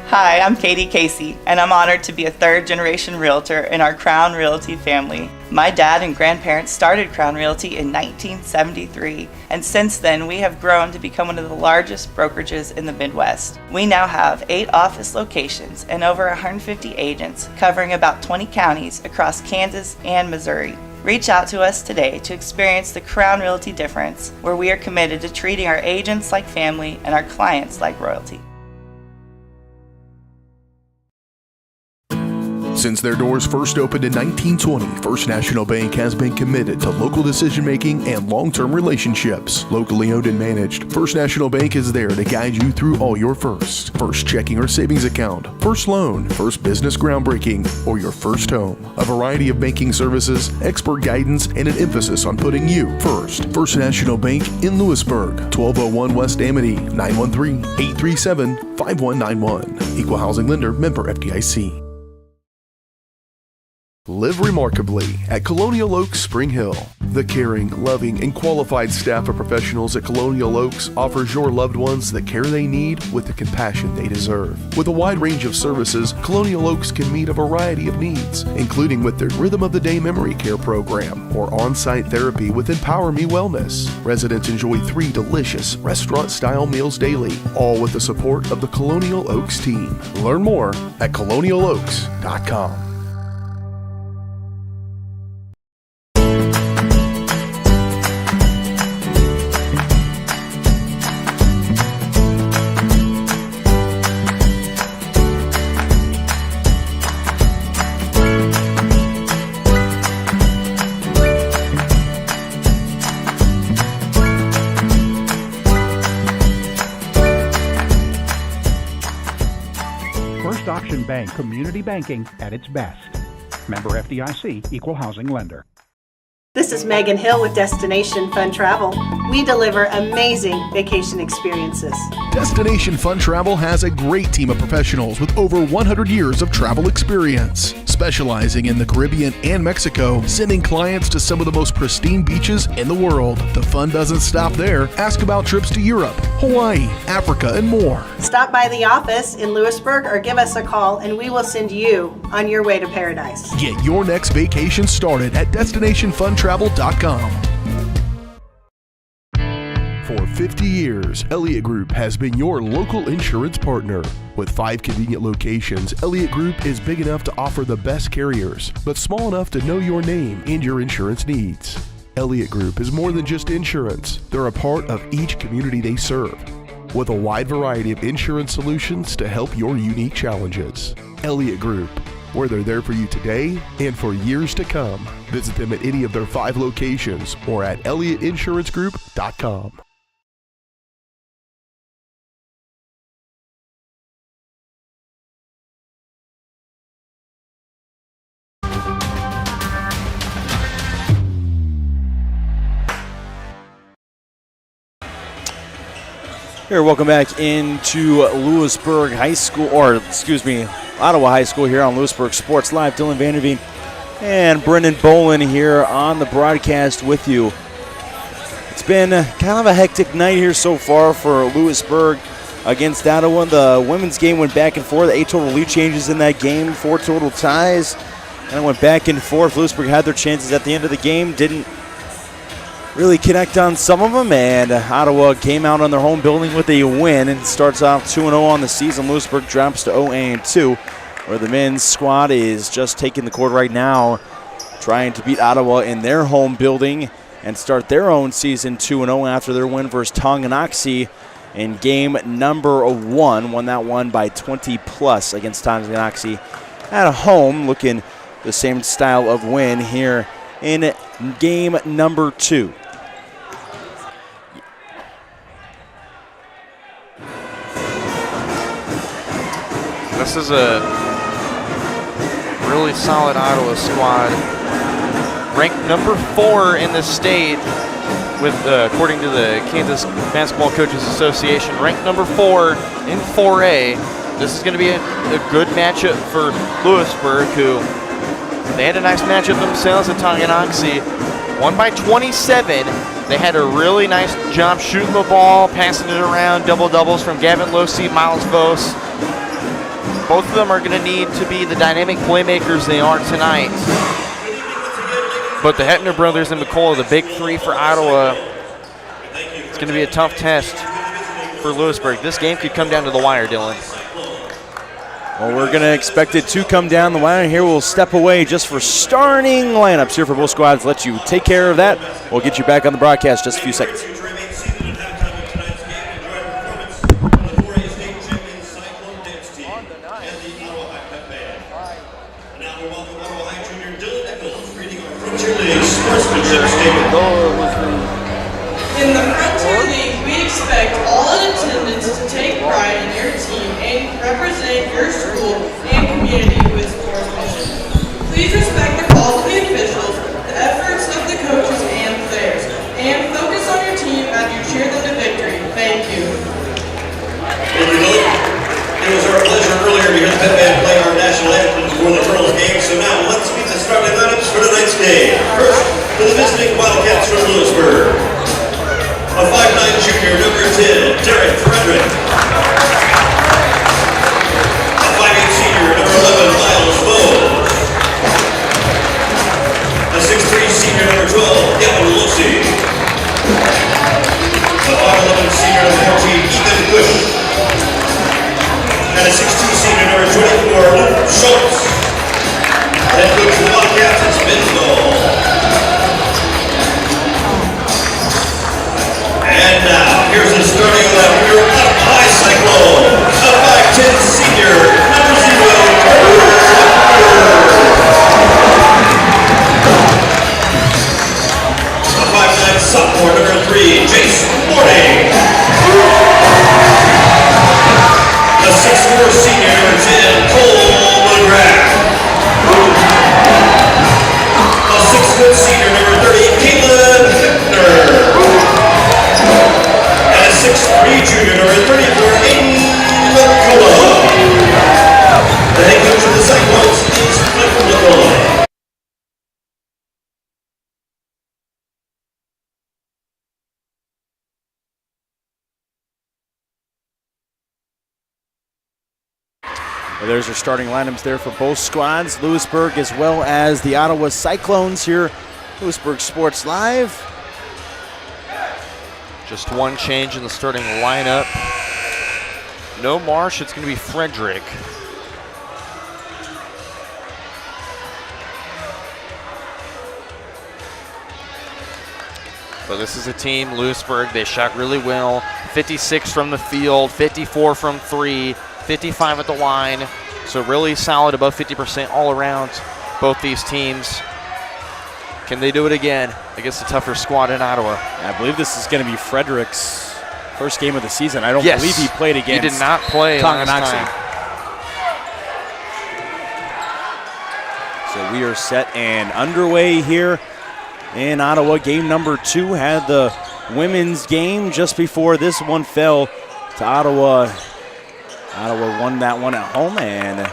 Hi, I'm Katie Casey, and I'm honored to be a third-generation realtor in our Crown Realty family. My dad and grandparents started Crown Realty in 1973, and since then we have grown to become one of the largest brokerages in the Midwest. We now have 8 office locations and over 150 agents covering about 20 counties across Kansas and Missouri. Reach out to us today to experience the Crown Realty difference, where we are committed to treating our agents like family and our clients like royalty. Since their doors first opened in 1920, First National Bank has been committed to local decision-making and long-term relationships. Locally owned and managed, First National Bank is there to guide you through all your firsts. First checking or savings account, first loan, first business groundbreaking, or your first home. A variety of banking services, expert guidance, and an emphasis on putting you first. First National Bank in Louisburg, 1201 West Amity, 913-837-5191. Equal housing lender, member FDIC. Live remarkably at Colonial Oaks Spring Hill. The caring, loving, and qualified staff of professionals at Colonial Oaks offers your loved ones the care they need with the compassion they deserve. With a wide range of services, Colonial Oaks can meet a variety of needs, including with their Rhythm of the Day Memory Care program or on-site therapy with Empower Me Wellness. Residents enjoy 3 delicious restaurant-style meals daily, all with the support of the Colonial Oaks team. Learn more at colonialoaks.com. Bank community banking at its best. Member FDIC, equal housing lender. This is Megan Hill with Destination Fun Travel. We deliver amazing vacation experiences. Destination Fun Travel has a great team of professionals with over 100 years of travel experience. Specializing in the Caribbean and Mexico, sending clients to some of the most pristine beaches in the world. The fun doesn't stop there. Ask about trips to Europe, Hawaii, Africa, and more. Stop by the office in Louisburg or give us a call and we will send you on your way to paradise. Get your next vacation started at destinationfuntravel.com. For 50 years, Elliott Group has been your local insurance partner. With 5 convenient locations, Elliott Group is big enough to offer the best carriers, but small enough to know your name and your insurance needs. Elliott Group is more than just insurance. They're a part of each community they serve, with a wide variety of insurance solutions to help your unique challenges. Elliott Group, where they're there for you today and for years to come. Visit them at any of their 5 locations or at ElliottInsuranceGroup.com. Here, welcome back into Louisburg High School, Ottawa High School here on Louisburg Sports Live. Dylan Vanderveen and Brendan Bolin here on the broadcast with you. It's been kind of a hectic night here so far for Louisburg against Ottawa. The women's game went back and forth. 8 total lead changes in that game, 4 total ties. And it went back and forth. Louisburg had their chances at the end of the game, didn't really connect on some of them, and Ottawa came out on their home building with a win and starts off 2-0 on the season. Louisburg drops to 0-2, where the men's squad is just taking the court right now, trying to beat Ottawa in their home building and start their own season 2-0 after their win versus Tonganoxie in game number 1. Won that one by 20+ against Tonganoxie at home, looking the same style of win here in game number 2. This is a really solid Ottawa squad. Ranked number 4 in the state, with according to the Kansas Basketball Coaches Association, ranked number 4 in 4A. This is going to be a good matchup for Louisburg, who they had a nice matchup themselves at Tonganoxie. Won by 27. They had a really nice job shooting the ball, passing it around, double-doubles from Gavin Losey, Miles Vos. both of them are going to need to be the dynamic playmakers they are tonight. But the Hetner brothers and McCullough, the big three for Ottawa, it's going to be a tough test for Louisburg. This game could come down to the wire, Dylan. Well, we're going to expect it to come down the wire. Here we'll step away just for starting lineups here for both squads. Let you take care of that. We'll get you back on the broadcast just a few seconds. In the Frontier League, we expect all in attendance to take pride in your team and represent your school and community with sportsmanship. Please respect the calls of the officials, the efforts of the coaches and players, and focus on your team as you cheer them to victory. Thank you. Thank you, Dylan. It was our pleasure earlier to hear the Pep Band play our national anthem before the girls' game, so now let's meet the starting lineups for tonight's game. First, for the visiting Wildcats from Louisburg. A 5'9" junior, number 10, Derek Frederick. A 5'8" senior, number 11, Miles Bowes. A 6'3" senior, number 12, Gavin Lucy. A 5'11" senior, number 14, Ethan Bush. And a 6'2" senior, number 24, Luke Schultz. Head coach of the Wildcats is Vince Ball. And now, here's the starting lineup for your High Cyclones. A 5'10" senior, number 0, a 5'9" sophomore, number 3, Jason Morning. A 6'4" senior, number 10, Cole McGrath. A 6' senior, number 30, Caitlin Hickner. And a 6'3" junior, number 34, Aiden McCullough. The head coach of the Cyclones is Cliff McCullough. Well, there's our starting lineups there for both squads, Louisburg as well as the Ottawa Cyclones here, Louisburg Sports Live. Just one change in the starting lineup. No Marsh, it's going to be Frederick. But this is a team, Louisburg, they shot really well. 56 from the field, 54 from 3, 55 at the line. So really solid, above 50% all around, both these teams. Can they do it again against a tougher squad in Ottawa? I believe this is going to be Frederick's first game of the season. I don't believe he played against He did not play last time. So we are set and underway here in Ottawa. Game number 2 had the women's game just before this one fell to Ottawa. Ottawa won that one at home, and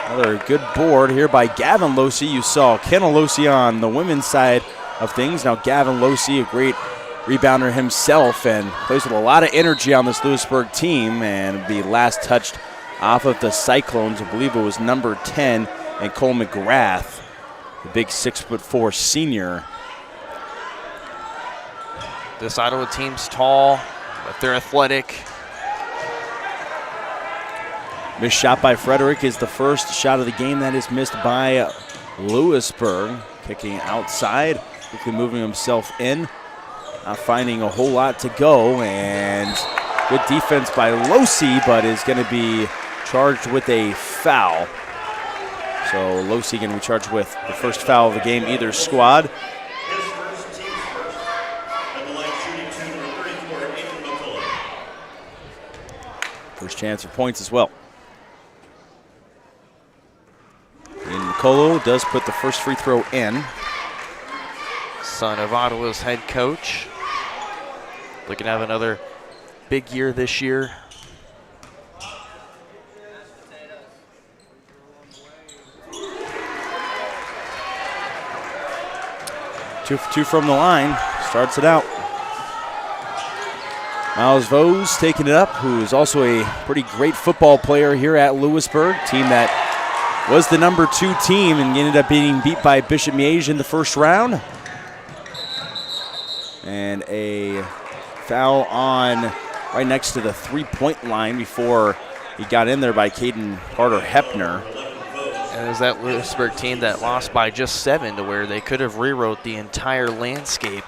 another good board here by Gavin Losey. You saw Kenna Losey on the women's side of things. Now Gavin Losey, a great rebounder himself, and plays with a lot of energy on this Louisburg team, and be last touched off of the Cyclones. I believe it was number 10, and Cole McGrath, the big 6'4" senior. This Ottawa team's tall, but they're athletic. Missed shot by Frederick is the first shot of the game that is missed by Louisburg. Kicking outside, quickly moving himself in. Not finding a whole lot to go, and good defense by Losey, but is going to be charged with a foul. So Losey going to be charged with the first foul of the game, either squad. First chance for points as well. And McCullough does put the first free throw in. Son of Ottawa's head coach. Looking to have another big year this year. Two for two from the line. Starts it out. Miles Vose taking it up, who is also a pretty great football player here at Louisburg, team that was the number 2 team and ended up being beat by Bishop Miege in the first round. And a foul on right next to the 3-point line before he got in there by Caden Carter-Hepner. And it was that Louisburg team that lost by just 7 to where they could have rewrote the entire landscape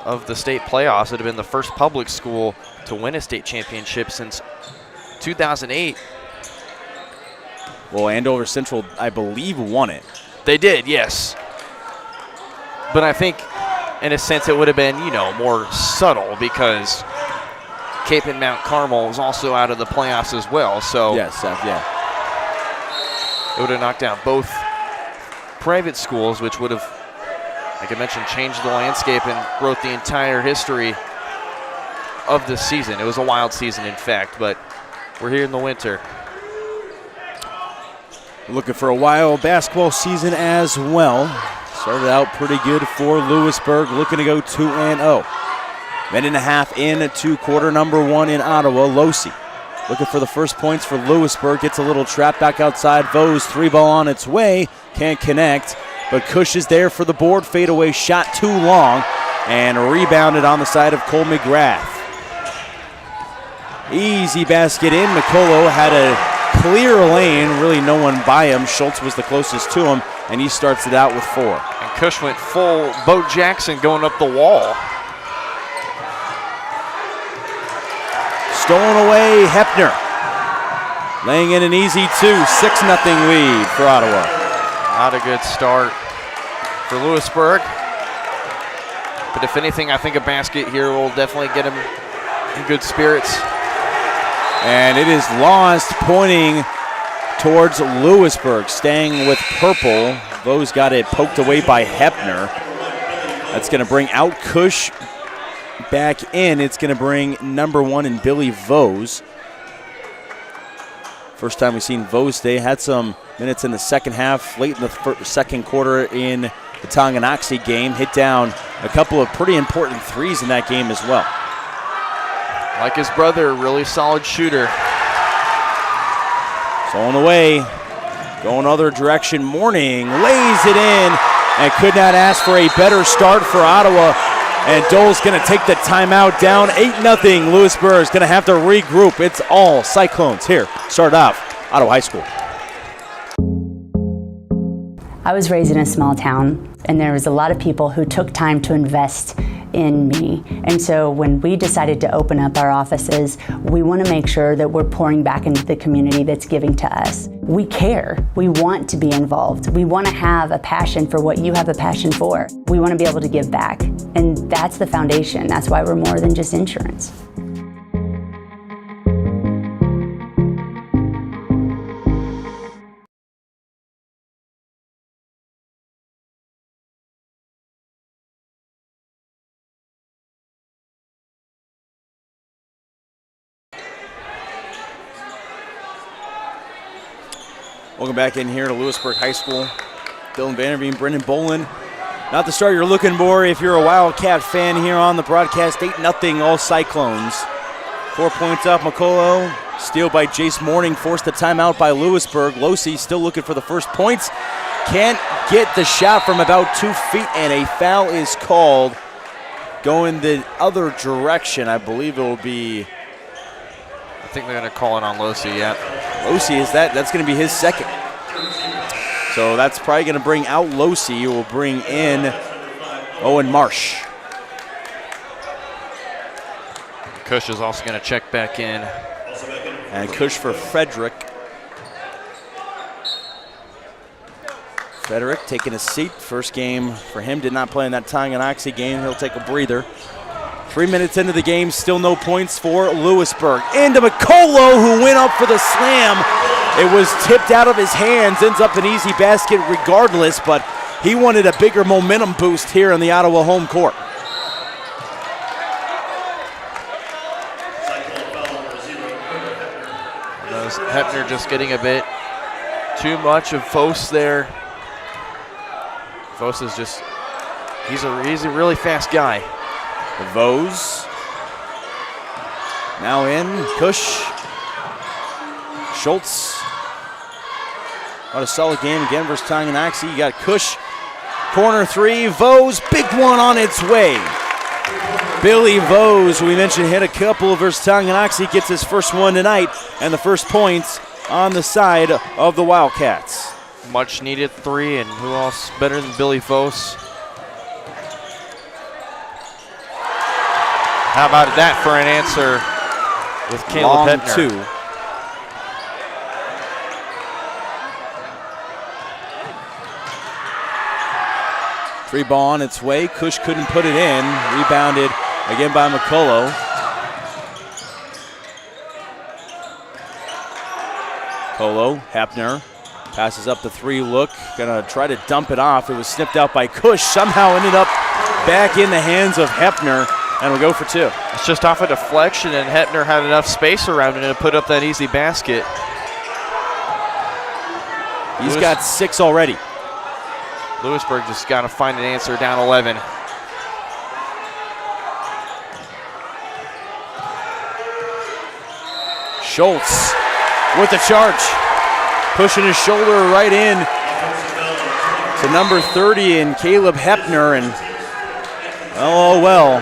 of the state playoffs. It would have been the first public school to win a state championship since 2008. Well, Andover Central, I believe, won it. They did, yes. But I think, in a sense, it would have been, more subtle because Cape and Mount Carmel was also out of the playoffs as well. So yes, yeah. It would have knocked out both private schools, which would have, like I mentioned, changed the landscape and wrote the entire history of this season. It was a wild season, in fact, but we're here in the winter. Looking for a wild basketball season as well. Started out pretty good for Louisburg, looking to go 2-0. Minute and a half into quarter number 1 in Ottawa. Losi looking for the first points for Louisburg. Gets a little trap back outside. Vose, 3-ball on its way. Can't connect, but Cush is there for the board. Fadeaway shot too long and rebounded on the side of Cole McGrath. Easy basket in. McCullough had a clear lane, really no one by him. Schultz was the closest to him, and he starts it out with 4. And Cush went full Bo Jackson going up the wall. Stolen away, Hepner. Laying in an easy 2, 6-0 lead for Ottawa. Not a good start for Louisburg. But if anything, I think a basket here will definitely get him in good spirits. And it is lost, pointing towards Louisburg, staying with purple. Vose got it poked away by Hepner. That's going to bring out Cush back in. It's going to bring number 1 in Billy Vose. First time we've seen Vose today. Had some minutes in the second half, late in the second quarter in the Tonganoxie game. Hit down a couple of pretty important threes in that game as well. Like his brother, really solid shooter. Stolen away, going other direction. Morning lays it in and could not ask for a better start for Ottawa. And Dole's going to take the timeout down 8-0. Louisburg is going to have to regroup. It's all Cyclones here. Start off, Ottawa High School. I was raised in a small town, and there was a lot of people who took time to invest in me. And so when we decided to open up our offices, we want to make sure that we're pouring back into the community that's giving to us. We care. We want to be involved. We want to have a passion for what you have a passion for. We want to be able to give back. And that's the foundation. That's why we're more than just insurance. Welcome back in here to Louisburg High School. Dylan Vanderveen, Brendan Bolin. Not the start you're looking for if you're a Wildcat fan here on the broadcast. 8-0, all Cyclones. 4 points up, McCullough. Steal by Jace Morning, forced the timeout by Louisburg. Losi still looking for the first points. Can't get the shot from about 2 feet, and a foul is called. Going the other direction, I believe it will be. I think they're going to call it on Losi, yeah. Losi, that's going to be his second. So that's probably going to bring out Losi, who will bring in Owen Marsh. Cush is also going to check back in. And Cush for Frederick. Frederick taking a seat. First game for him, did not play in that Tonganoxie game. He'll take a breather. 3 minutes into the game, still no points for Louisburg. Into McCullough, who went up for the slam. It was tipped out of his hands, ends up an easy basket regardless, but he wanted a bigger momentum boost here in the Ottawa home court. Hepner just getting a bit too much of Vose there. Vose is just, he's a really fast guy. Vose Now in, Kush. Schultz. What a solid game again versus Tonganoxie. You got Kush. Corner three, Vose, big one on its way. Billy Vose, who we mentioned, hit a couple versus Tonganoxie, gets his first one tonight, and the first points on the side of the Wildcats. Much needed three, and who else better than Billy Vose? How about that for an answer with Caleb Long Hettner? two. Three ball on its way. Kush couldn't put it in. Rebounded again by McCullough. Heppner passes up the three look. Gonna try to dump it off. It was snipped out by Kush. Somehow ended up back in the hands of Heppner. And we'll go for two. It's just off a deflection, and Hettner had enough space around it to put up that easy basket. He's got 6 already. Louisburg just got to find an answer down 11. Schultz with the charge. Pushing his shoulder right in to number 30 and Caleb Heppner. And oh well.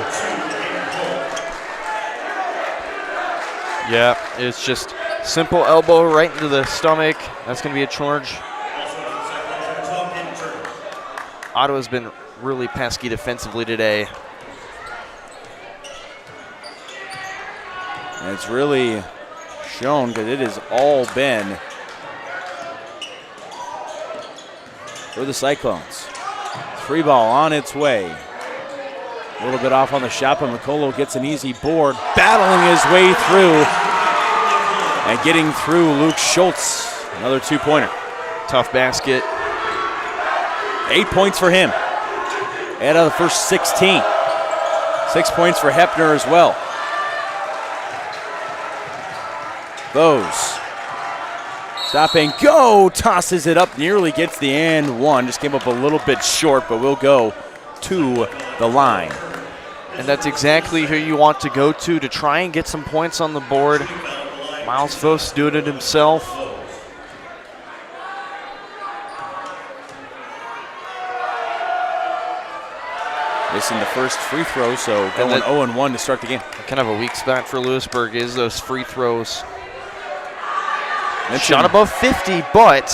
Yeah, it's just simple elbow right into the stomach. That's going to be a charge. Ottawa's been really pesky defensively today. And it's really shown because it has all been for the Cyclones. Three ball on its way. A little bit off on the shot, but McCullough gets an easy board, battling his way through and getting through Luke Schultz. Another two-pointer. Tough basket. 8 points for him. Out of the first 16. 6 points for Heppner as well. Vose. Stop and go. Tosses it up. Nearly gets the and one. Just came up a little bit short, but we'll go to the line. And that's exactly who you want to go to try and get some points on the board. Miles Vose doing it himself. Missing the first free throw, so going 0-1 to start the game. Kind of a weak spot for Louisburg is those free throws. Shot above 50, but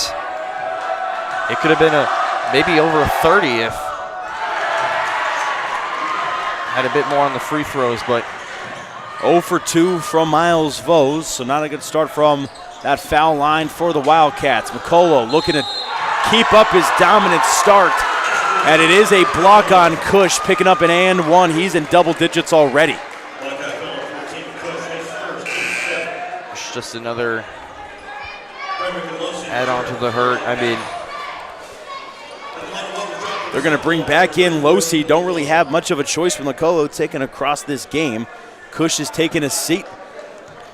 it could have been maybe over a 30 if had a bit more on the free throws, but 0 for 2 from Miles Vose, so not a good start from that foul line for the Wildcats. McCullough looking to keep up his dominant start, and it is a block on Kush, picking up an and one. He's in double digits already. It's just another add on to the hurt. I mean, they're going to bring back in Losi. Don't really have much of a choice with McCullough taking across this game. Kush is taking a seat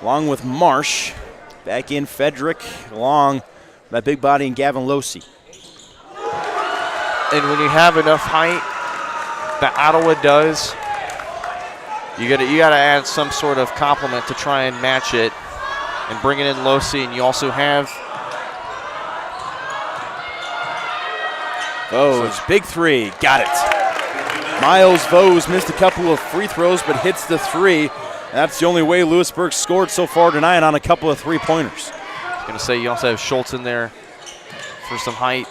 along with Marsh. Back in Fedrick along that big body and Gavin Losi. And when you have enough height that Ottawa does, you gotta add some sort of complement to try and match it and bring it in Losi. And you also have Vose, big three, got it. Miles Vose missed a couple of free throws but hits the three. That's the only way Louisburg scored so far tonight on a couple of three-pointers. I was going to say you also have Schultz in there for some height.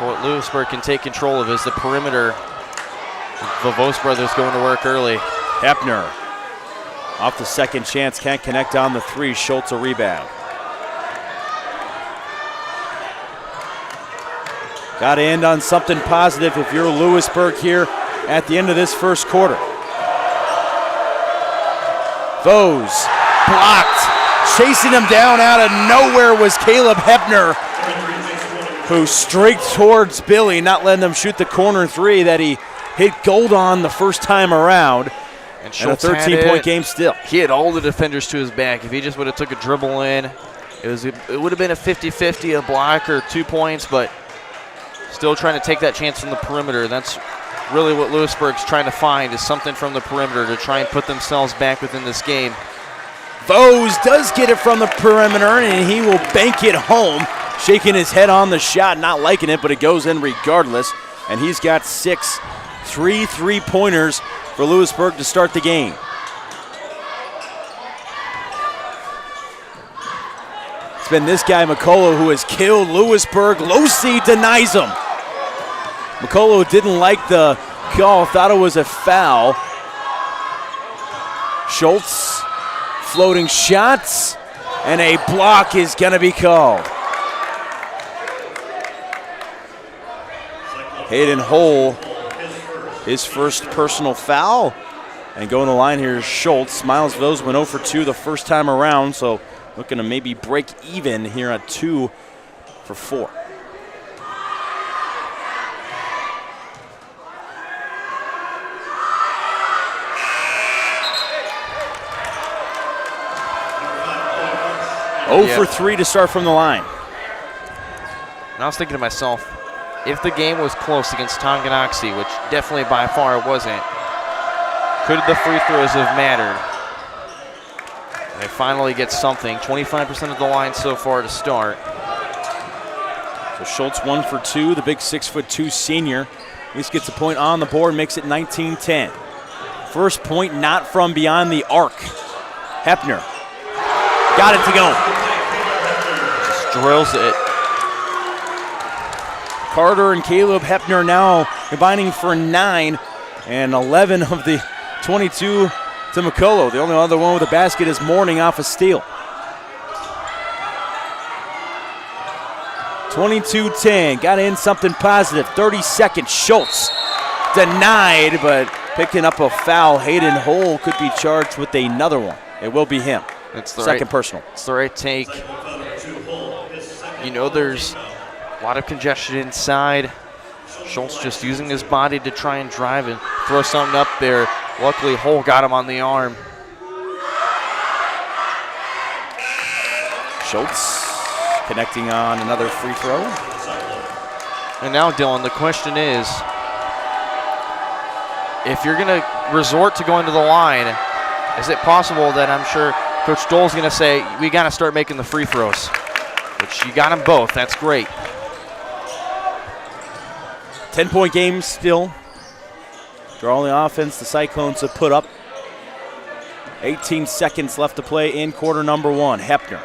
What Louisburg can take control of is the perimeter. The Vose brothers going to work early. Heppner off the second chance, can't connect on the three. Schultz a rebound. Got to end on something positive if you're Louisburg here at the end of this first quarter. Vose blocked. Chasing him down out of nowhere was Caleb Heppner, who streaked towards Billy, not letting him shoot the corner three that he hit gold on the first time around. And a 13-point game still. He had all the defenders to his back. If he just would have took a dribble in, it would have been a 50-50, a block or 2 points, but still trying to take that chance from the perimeter. That's really what Louisburg's trying to find is something from the perimeter to try and put themselves back within this game. Vose does get it from the perimeter, and he will bank it home. Shaking his head on the shot, not liking it, but it goes in regardless. And he's got 6 3-3-pointers for Louisburg to start the game. It's been this guy, McCullough, who has killed Louisburg. Losi denies him. McCullough didn't like the call, thought it was a foul. Schultz, floating shots, and a block is going to be called. Hayden Hole, his first personal foul. And going to the line here is Schultz. Miles Vose went 0 for 2 the first time around, so looking to maybe break even here at 2 for 4. For 3 to start from the line. And I was thinking to myself, if the game was close against Tonganoxie, which definitely by far it wasn't, could the free throws have mattered? They finally get something. 25% of the line so far to start. So Schultz 1 for 2, the big 6'2" senior. At least gets a point on the board, makes it 19-10. First point not from beyond the arc. Hepner got it to go. Just drills it. Carter and Caleb Hepner now combining for 9, and 11 of the 22 to McCullough. The only other one with a basket is Mourning off a steal. 22-10, got in something positive. 30 seconds, Schultz denied, but picking up a foul. Hayden Hole could be charged with another one. It will be him. It's the second personal. It's the right take. You know there's a lot of congestion inside. Schultz just using his body to try and drive and throw something up there. Luckily, Hole got him on the arm. Schultz connecting on another free throw. And now, Dylan, the question is, if you're going to resort to going to the line, is it possible that I'm sure Coach Dole's going to say, we got to start making the free throws? Which you got them both. That's great. 10-point game still. Their only offense the Cyclones have put up. 18 seconds left to play in quarter number 1. Hepner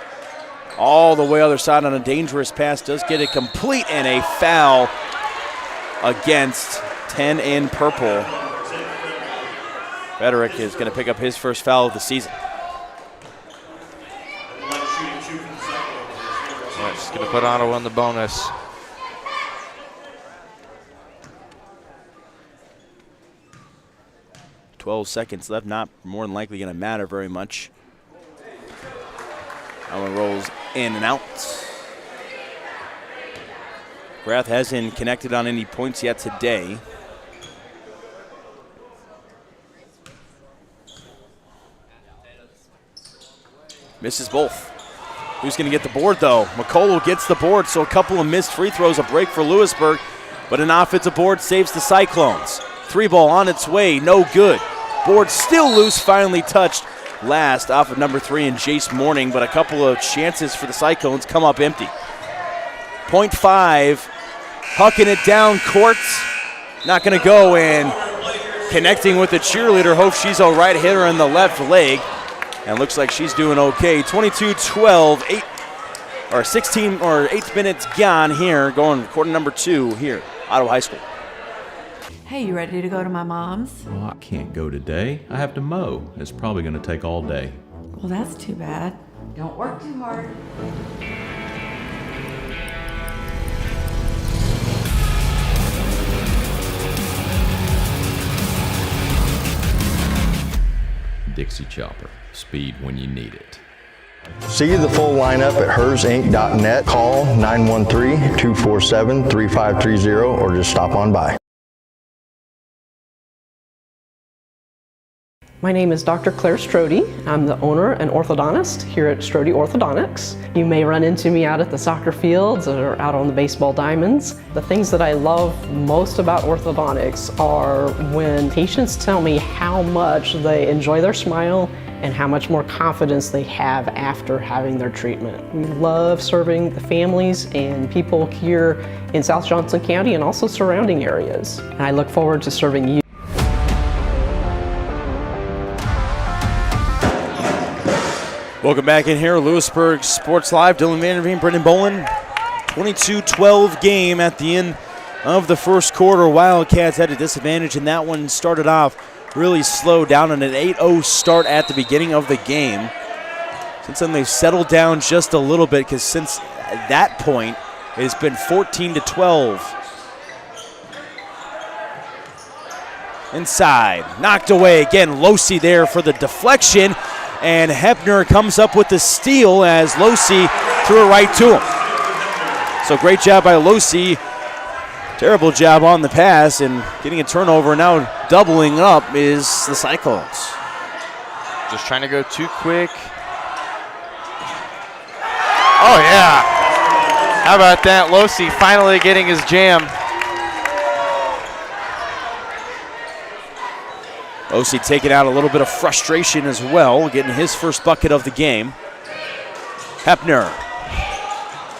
all the way other side on a dangerous pass. Does get it complete, and a foul against 10 in purple. Federick is going to pick up his first foul of the season. That's going to put Ottawa on the bonus. .12 seconds left, not more than likely going to matter very much. That one rolls in and out. Grath hasn't connected on any points yet today. Misses both. Who's going to get the board, though? McCullough gets the board, so a couple of missed free throws, a break for Louisburg, but an offensive board saves the Cyclones. 3-ball on its way, no good. Board still loose, finally touched last off of number 3 and Jace Mourning, but a couple of chances for the Cyclones come up empty. .5, hucking it down court, not going to go, and connecting with the cheerleader. Hope she's all right, hit her in the left leg, and looks like she's doing okay. 22-12, 8 minutes gone here, going quarter number 2 here, Ottawa High School. Hey, you ready to go to my mom's? Well, I can't go today. I have to mow. It's probably going to take all day. Well, that's too bad. Don't work too hard. Dixie Chopper. Speed when you need it. See the full lineup at hersinc.net. Call 913-247-3530 or just stop on by. My name is Dr. Claire Strode. I'm the owner and orthodontist here at Strode Orthodontics. You may run into me out at the soccer fields or out on the baseball diamonds. The things that I love most about orthodontics are when patients tell me how much they enjoy their smile and how much more confidence they have after having their treatment. We love serving the families and people here in South Johnson County and also surrounding areas. And I look forward to serving you. Welcome back in here, Louisburg Sports Live. Dylan Vanderveen, Brendan Bolin. 22-12 game at the end of the first quarter. Wildcats had a disadvantage, and that one started off really slow, down on an 8-0 start at the beginning of the game. Since then, they've settled down just a little bit, because since that point, it's been 14-12. Inside, knocked away again. Losi there for the deflection. And Hepner comes up with the steal as Losi threw it right to him. So great job by Losi. Terrible job on the pass and getting a turnover. Now doubling up is the Cyclones. Just trying to go too quick. Oh, yeah. How about that? Losi finally getting his jam. Losi taking out a little bit of frustration as well, getting his first bucket of the game. Hepner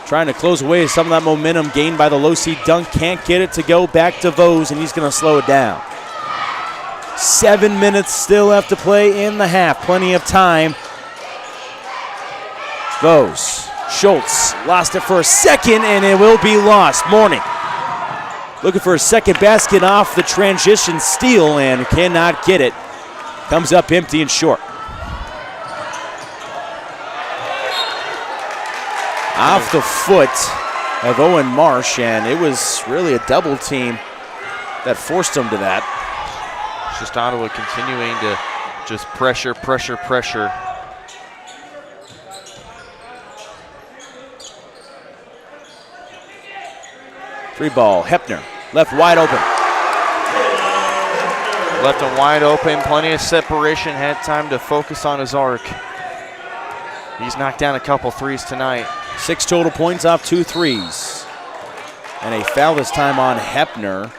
trying to close away some of that momentum gained by the Losi dunk. Can't get it to go back to Vose, and he's going to slow it down. 7 minutes still left to play in the half. Plenty of time. Vose, Schultz lost it for a second, and it will be lost. Morning looking for a second basket off the transition steal and cannot get it. Comes up empty and short. Off the foot of Owen Marsh, and it was really a double team that forced him to that. It's just Ottawa continuing to just pressure. Free ball, Hepner, left wide open. Left him wide open, plenty of separation, had time to focus on his arc. He's knocked down a couple threes tonight. 6 total points off 2 threes. And a foul this time on Hepner,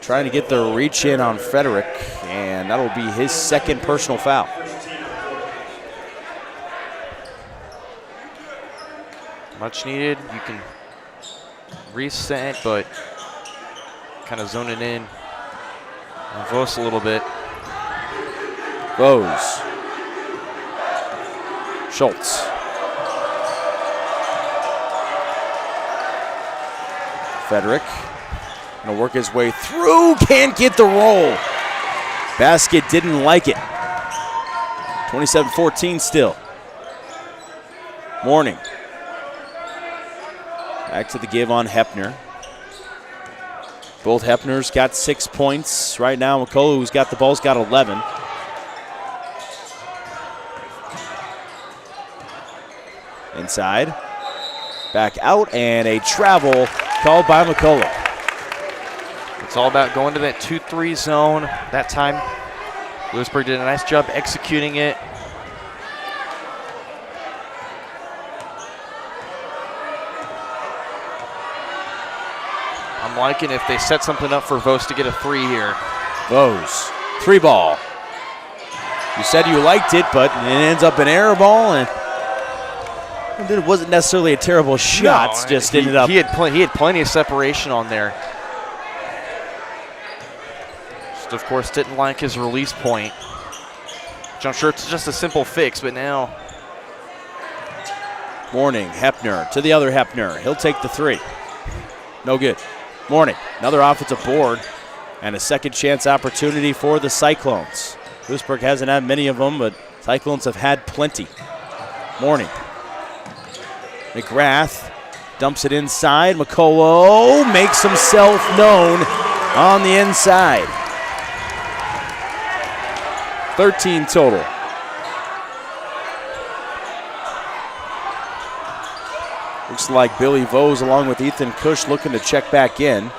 trying to get the reach in on Frederick, and that'll be his second personal foul. Much needed. You can reset, but kind of zone it in. And Vos a little bit. Vos. Schultz. Frederick gonna work his way through, can't get the roll. Basket didn't like it. 27-14 still. Morning. Back to the give on Hepner. Both Hepners got 6 points. Right now, McCullough, who's got the ball, has got 11. Inside. Back out, and a travel called by McCullough. It's all about going to that 2-3 zone. That time, Louisburg did a nice job executing it. I'm liking if they set something up for Vos to get a 3 here. Vos, 3 ball. You said you liked it, but it ends up an air ball, and it wasn't necessarily a terrible shot. No, just ended up. He had plenty of separation on there. Just, of course, didn't like his release point, which I'm sure it's just a simple fix, but now. Morning, Hepner to the other Hepner. He'll take the 3. No good. Morning, another offensive board, and a second chance opportunity for the Cyclones. Louisburg hasn't had many of them, but Cyclones have had plenty. Morning. McGrath dumps it inside. McCullough makes himself known on the inside. 13 total. Looks like Billy Vose along with Ethan Cush looking to check back in.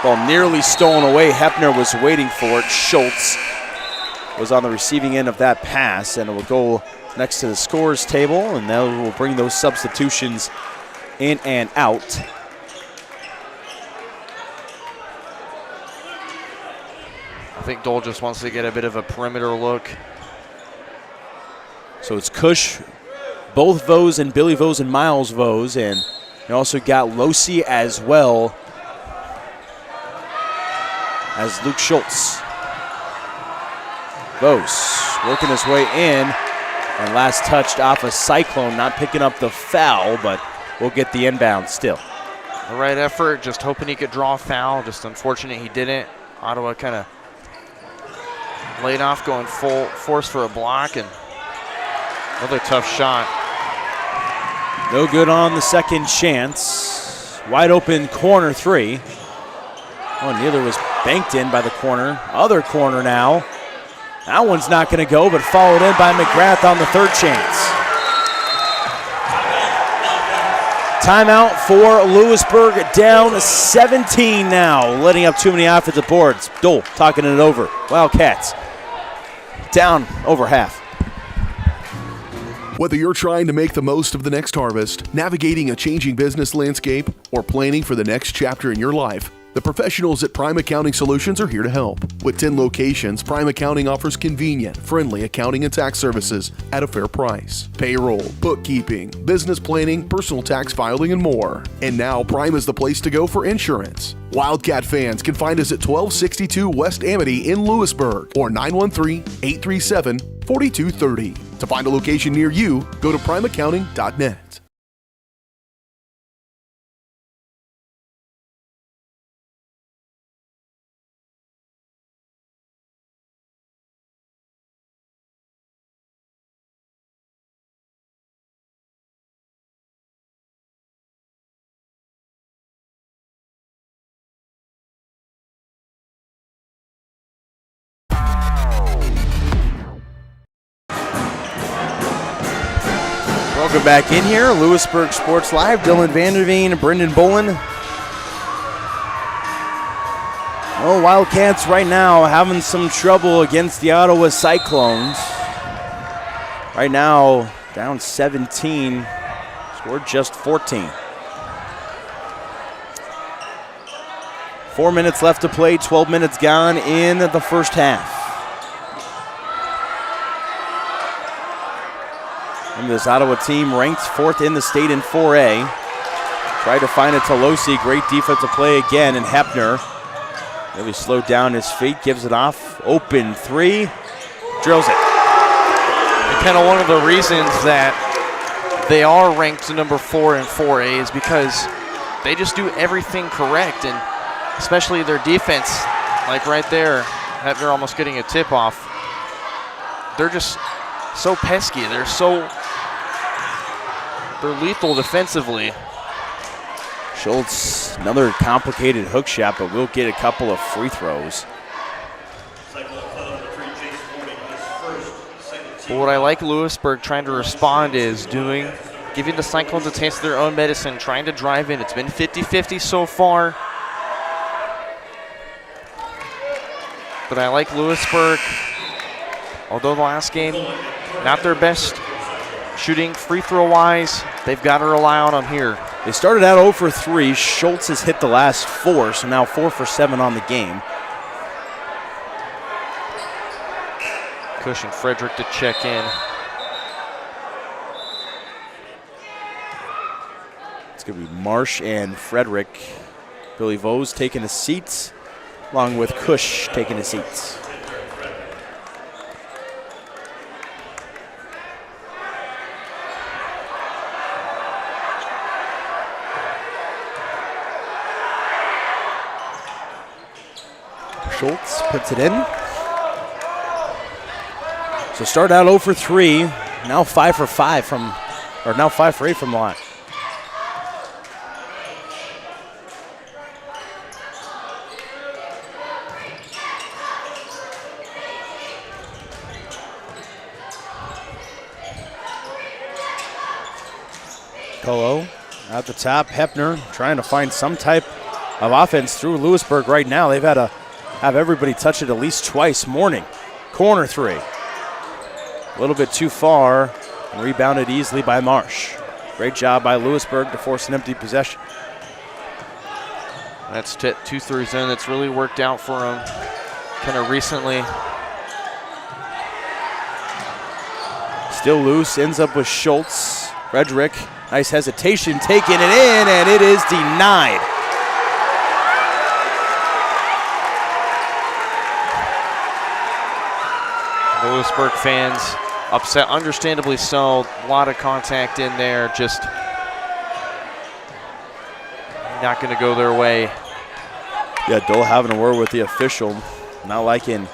Ball nearly stolen away. Hepner was waiting for it. Schultz was on the receiving end of that pass, and it will go next to the scorers table, and that will bring those substitutions in and out. I think Dole just wants to get a bit of a perimeter look. So it's Cush, both Vose and Billy Vose and Miles Vose, and you also got Losi as well as Luke Schultz. Vose working his way in, and last touched off a Cyclone, not picking up the foul, but we'll get the inbound still. The right effort, just hoping he could draw a foul. Just unfortunate he didn't. Ottawa kind of laid off, going full force for a block, and another tough shot. No good on the second chance. Wide open corner three. Oh, neither was banked in by the corner. Other corner now. That one's not going to go, but followed in by McGrath on the third chance. Timeout for Louisburg, down 17 now, letting up too many offensive boards. Dole talking it over. Wildcats down over half. Whether you're trying to make the most of the next harvest, navigating a changing business landscape, or planning for the next chapter in your life, the professionals at Prime Accounting Solutions are here to help. With 10 locations, Prime Accounting offers convenient, friendly accounting and tax services at a fair price. Payroll, bookkeeping, business planning, personal tax filing, and more. And now Prime is the place to go for insurance. Wildcat fans can find us at 1262 West Amity in Louisburg or 913-837-4230. To find a location near you, go to primeaccounting.net. Welcome back in here, Louisburg Sports Live. Dylan Vanderveen, Brendan Bolin. Oh, Wildcats right now having some trouble against the Ottawa Cyclones. Right now, down 17, scored just 14. 4 minutes left to play, 12 minutes gone in the first half. And this Ottawa team ranked 4th in the state in 4A. Tried to find it to Losi. Great defensive play again, and Hepner really slowed down his feet, gives it off. Open three, drills it. And kind of one of the reasons that they are ranked number 4 in 4A is because they just do everything correct, and especially their defense, like right there, Hepner almost getting a tip off. They're just so pesky. They're lethal defensively. Schultz, another complicated hook shot, but we'll get a couple of free throws. But what I like Louisburg trying to respond is giving the Cyclones a taste of their own medicine, trying to drive in. It's been 50-50 so far. But I like Louisburg, although the last game, not their best shooting free throw wise, they've got to rely on them here. They started out 0 for 3. Schultz has hit the last 4, so now 4 for 7 on the game. Cush and Frederick to check in. It's going to be Marsh and Frederick. Billy Vose taking his seats, along with Cush taking his seats. Schultz puts it in. So start out 0 for 3, now 5 for 5 now 5 for 8 from the line. Colo at the top. Hepner trying to find some type of offense through Louisburg right now. They've had to have everybody touch it at least twice. Morning, corner three. A little bit too far and rebounded easily by Marsh. Great job by Louisburg to force an empty possession. That's 2 threes in. That's really worked out for him kind of recently. Still loose, ends up with Schultz. Frederick, nice hesitation, taking it in, and it is denied. The Louisburg fans upset, understandably so. A lot of contact in there, just not going to go their way. Yeah, Dole having a word with the official, not liking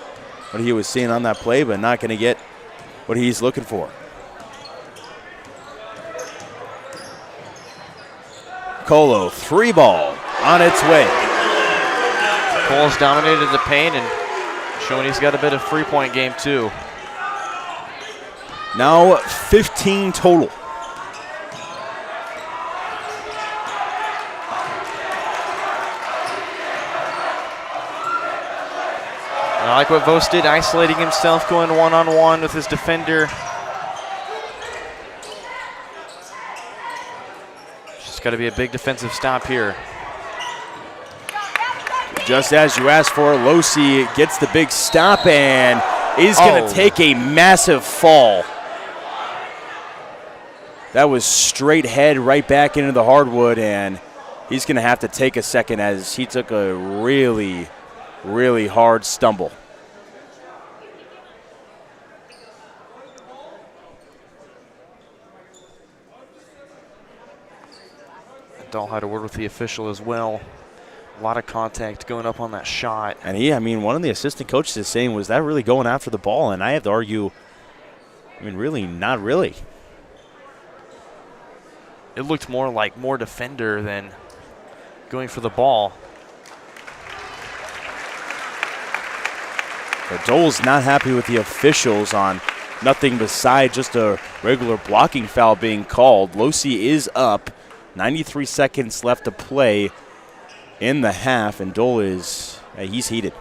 what he was seeing on that play, but not going to get what he's looking for. Colo, 3 ball on its way. Cole's dominated the paint and showing he's got a bit of 3-point game too. Now 15 total. I like what Vos did, isolating himself, going one-on-one with his defender. Just got to be a big defensive stop here. Just as you asked for, Losi gets the big stop and is going to take a massive fall. That was straight head right back into the hardwood, and he's going to have to take a second as he took a really, really hard stumble. Dahl had a word with the official as well. A lot of contact going up on that shot. And one of the assistant coaches is saying, was that really going after the ball? And I have to argue, really, not really. It looked more defender than going for the ball. But Dole's not happy with the officials on nothing beside just a regular blocking foul being called. Losi is up. 93 seconds left to play in the half, and Dole he's heated.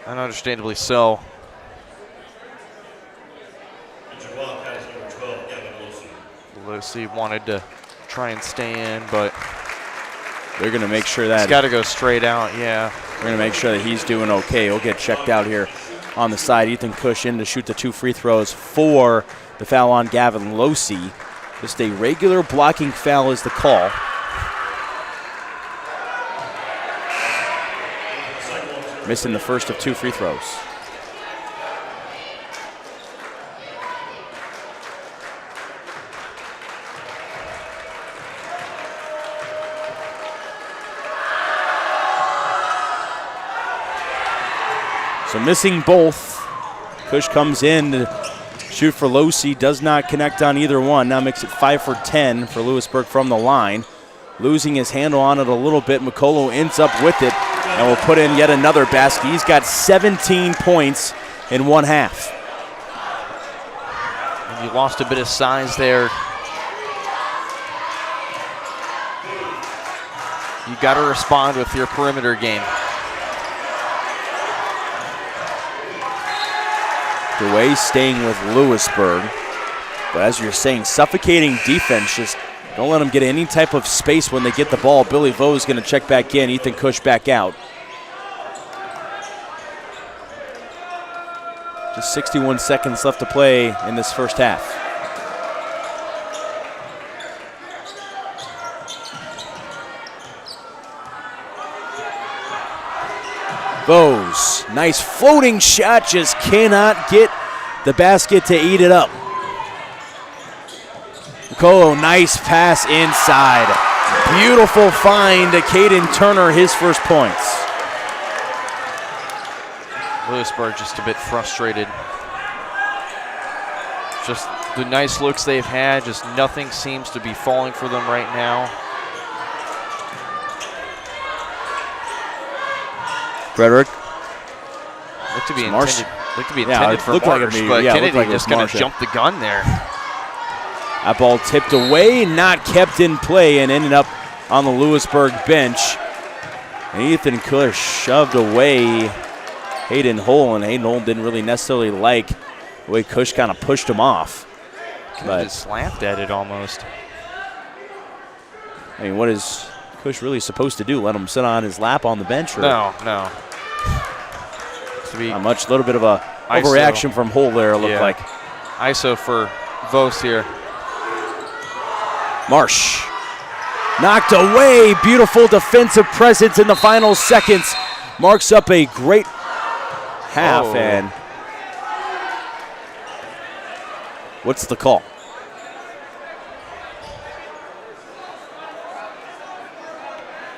And understandably so. Losi wanted to try and stay in, but they're going to make sure that he's got to go straight out, yeah. They're going to make sure that he's doing okay. He'll get checked out here on the side. Ethan Cush in to shoot the 2 free throws for the foul on Gavin Losi. Just a regular blocking foul is the call. Missing the first of 2 free throws. So missing both. Cush comes in to shoot for Losi, does not connect on either one. Now makes it 5 for 10 for Louisburg from the line. Losing his handle on it a little bit. McCullough ends up with it and will put in yet another basket. He's got 17 points in one half. And you lost a bit of size there. You got to respond with your perimeter game. DeWay staying with Louisburg. But as you're saying, suffocating defense. Just don't let them get any type of space when they get the ball. Billy Vaux is going to check back in. Ethan Cush back out. Just 61 seconds left to play in this first half. Vaux, nice floating shot, just cannot get the basket to eat it up. Nicolo, nice pass inside. Beautiful find to Caden Turner, his first points. Louisburg just a bit frustrated. Just the nice looks they've had, just nothing seems to be falling for them right now. Frederick. Looked to be Marsh. intended for Marsh, but Kennedy just kind of jumped the gun there. That ball tipped away, not kept in play, and ended up on the Louisburg bench. And Ethan Cush shoved away Hayden Hull, and Hayden Hull didn't really necessarily like the way Cush kind of pushed him off. Could have just slapped at it almost. I mean, what is Cush really supposed to do? Let him sit on his lap on the bench? Or No. not much. A little bit of a overreaction from Hull there, it looked like. ISO for Vos here. Marsh knocked away. Beautiful defensive presence in the final seconds. Marks up a great half. And what's the call?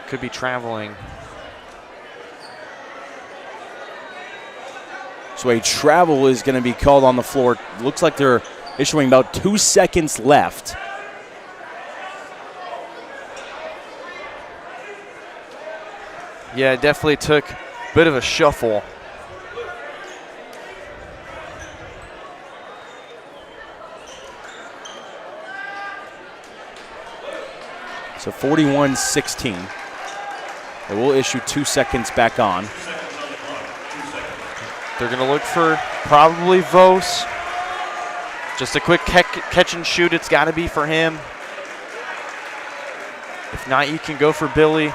Could be traveling. So a travel is going to be called on the floor. Looks like they're issuing about 2 seconds left. Yeah, it definitely took a bit of a shuffle. So 41-16. They will issue 2 seconds back on. They're going to look for probably Vos. Just a quick catch and shoot. It's got to be for him. If not, you can go for Billy.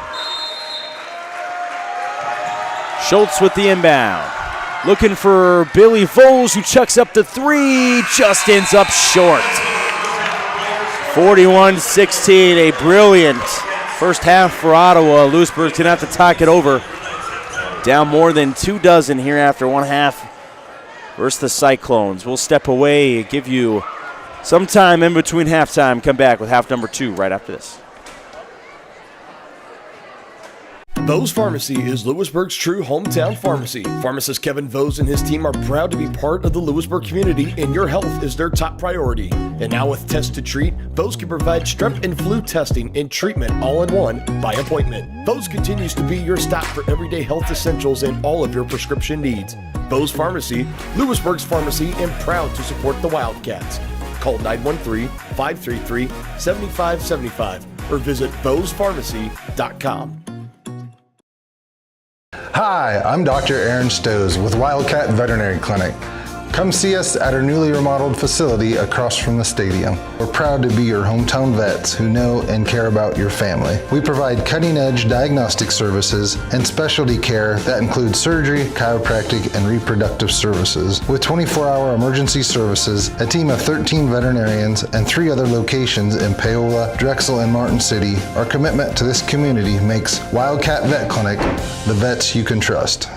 Schultz with the inbound. Looking for Billy Voles, who chucks up the three. Just ends up short. 41-16, a brilliant first half for Ottawa. Louisburg's going to have to talk it over. Down more than 2 dozen here after one half versus the Cyclones. We'll step away, give you some time in between halftime. Come back with half number 2 right after this. Vos Pharmacy is Louisburg's true hometown pharmacy. Pharmacist Kevin Vos and his team are proud to be part of the Louisburg community, and your health is their top priority. And now with Test to Treat, Vos can provide strep and flu testing and treatment all in one by appointment. Vos continues to be your stop for everyday health essentials and all of your prescription needs. Vos Pharmacy, Louisburg's pharmacy, and proud to support the Wildcats. Call 913-533-7575 or visit vospharmacy.com. Hi, I'm Dr. Aaron Stowe with Wildcat Veterinary Clinic. Come see us at our newly remodeled facility across from the stadium. We're proud to be your hometown vets who know and care about your family. We provide cutting-edge diagnostic services and specialty care that includes surgery, chiropractic, and reproductive services. With 24-hour emergency services, a team of 13 veterinarians, and 3 other locations in Paola, Drexel, and Martin City, our commitment to this community makes Wildcat Vet Clinic the vets you can trust.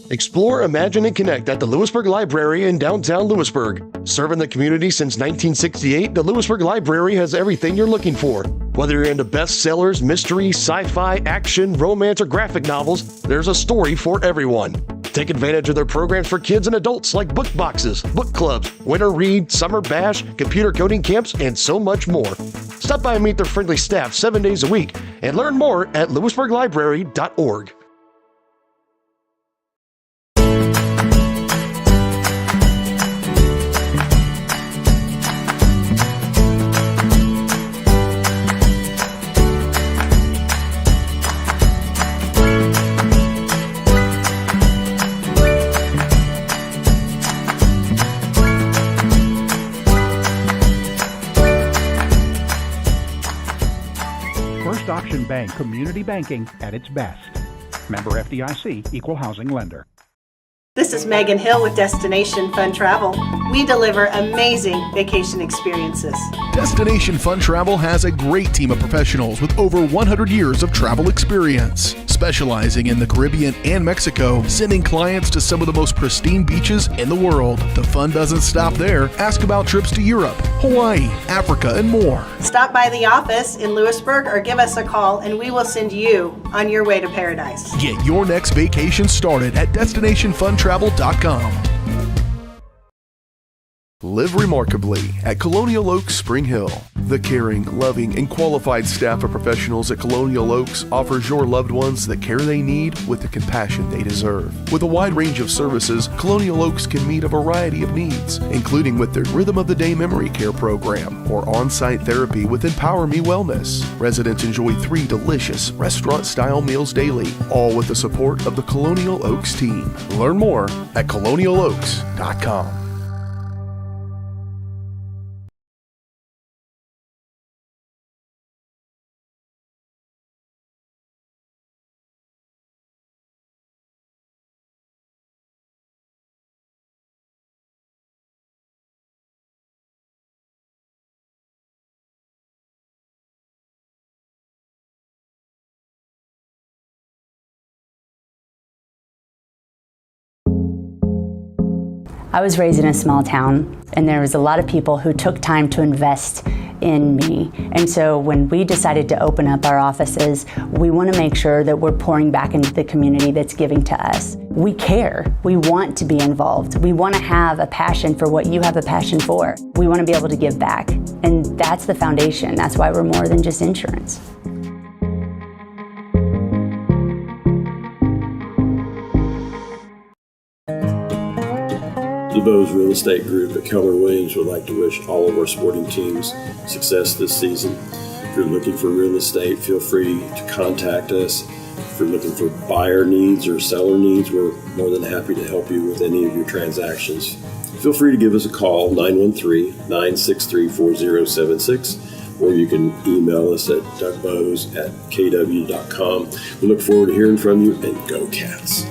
Explore, imagine, and connect at the Louisburg Library in downtown Louisburg. Serving the community since 1968, the Louisburg Library has everything you're looking for. Whether you're into bestsellers, mystery, sci-fi, action, romance, or graphic novels, there's a story for everyone. Take advantage of their programs for kids and adults like book boxes, book clubs, winter read, summer bash, computer coding camps, and so much more. Stop by and meet their friendly staff 7 days a week and learn more at louisburglibrary.org. First Auction Bank community banking at its best. Member FDIC, equal housing lender. This is Megan Hill with Destination Fun Travel. We deliver amazing vacation experiences. Destination Fun Travel has a great team of professionals with over 100 years of travel experience, specializing in the Caribbean and Mexico, sending clients to some of the most pristine beaches in the world. The fun doesn't stop there. Ask about trips to Europe, Hawaii, Africa, and more. Stop by the office in Louisburg or give us a call and we will send you on your way to paradise. Get your next vacation started at destinationfuntravel.com. Live remarkably at Colonial Oaks Spring Hill. The caring, loving, and qualified staff of professionals at Colonial Oaks offers your loved ones the care they need with the compassion they deserve. With a wide range of services, Colonial Oaks can meet a variety of needs, including with their Rhythm of the Day Memory Care program or on-site therapy with Empower Me Wellness. Residents enjoy 3 delicious restaurant-style meals daily, all with the support of the Colonial Oaks team. Learn more at colonialoaks.com. I was raised in a small town, and there was a lot of people who took time to invest in me. And so when we decided to open up our offices, we want to make sure that we're pouring back into the community that's giving to us. We care. We want to be involved. We want to have a passion for what you have a passion for. We want to be able to give back. And that's the foundation. That's why we're more than just insurance. The Bose Real Estate Group at Keller Williams would like to wish all of our sporting teams success this season. If you're looking for real estate, feel free to contact us. If you're looking for buyer needs or seller needs, we're more than happy to help you with any of your transactions. Feel free to give us a call, 913-963-4076, or you can email us at dougbose@kw.com. We look forward to hearing from you, and go Cats.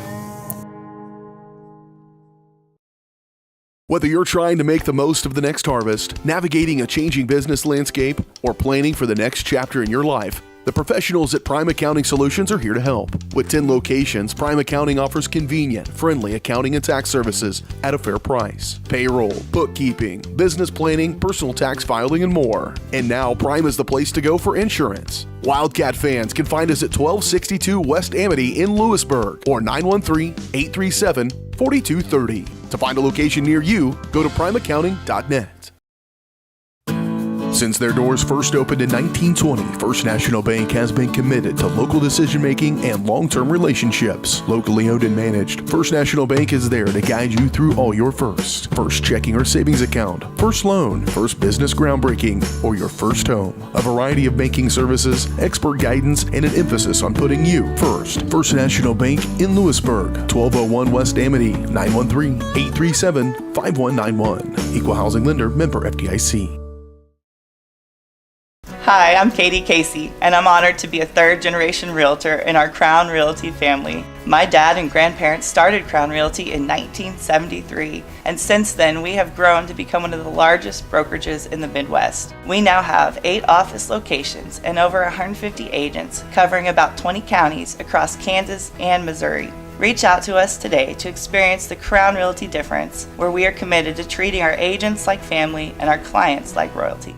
Whether you're trying to make the most of the next harvest, navigating a changing business landscape, or planning for the next chapter in your life, the professionals at Prime Accounting Solutions are here to help. With 10 locations, Prime Accounting offers convenient, friendly accounting and tax services at a fair price. Payroll, bookkeeping, business planning, personal tax filing, and more. And now Prime is the place to go for insurance. Wildcat fans can find us at 1262 West Amity in Louisburg or 913-837-4230. To find a location near you, go to primeaccounting.net. Since their doors first opened in 1920, First National Bank has been committed to local decision-making and long-term relationships. Locally owned and managed, First National Bank is there to guide you through all your firsts. First checking or savings account, first loan, first business groundbreaking, or your first home. A variety of banking services, expert guidance, and an emphasis on putting you first. First National Bank in Louisburg, 1201 West Amity, 913-837-5191. Equal housing lender, member FDIC. Hi, I'm Katie Casey, and I'm honored to be a third-generation realtor in our Crown Realty family. My dad and grandparents started Crown Realty in 1973, and since then we have grown to become one of the largest brokerages in the Midwest. We now have 8 office locations and over 150 agents covering about 20 counties across Kansas and Missouri. Reach out to us today to experience the Crown Realty difference, where we are committed to treating our agents like family and our clients like royalty.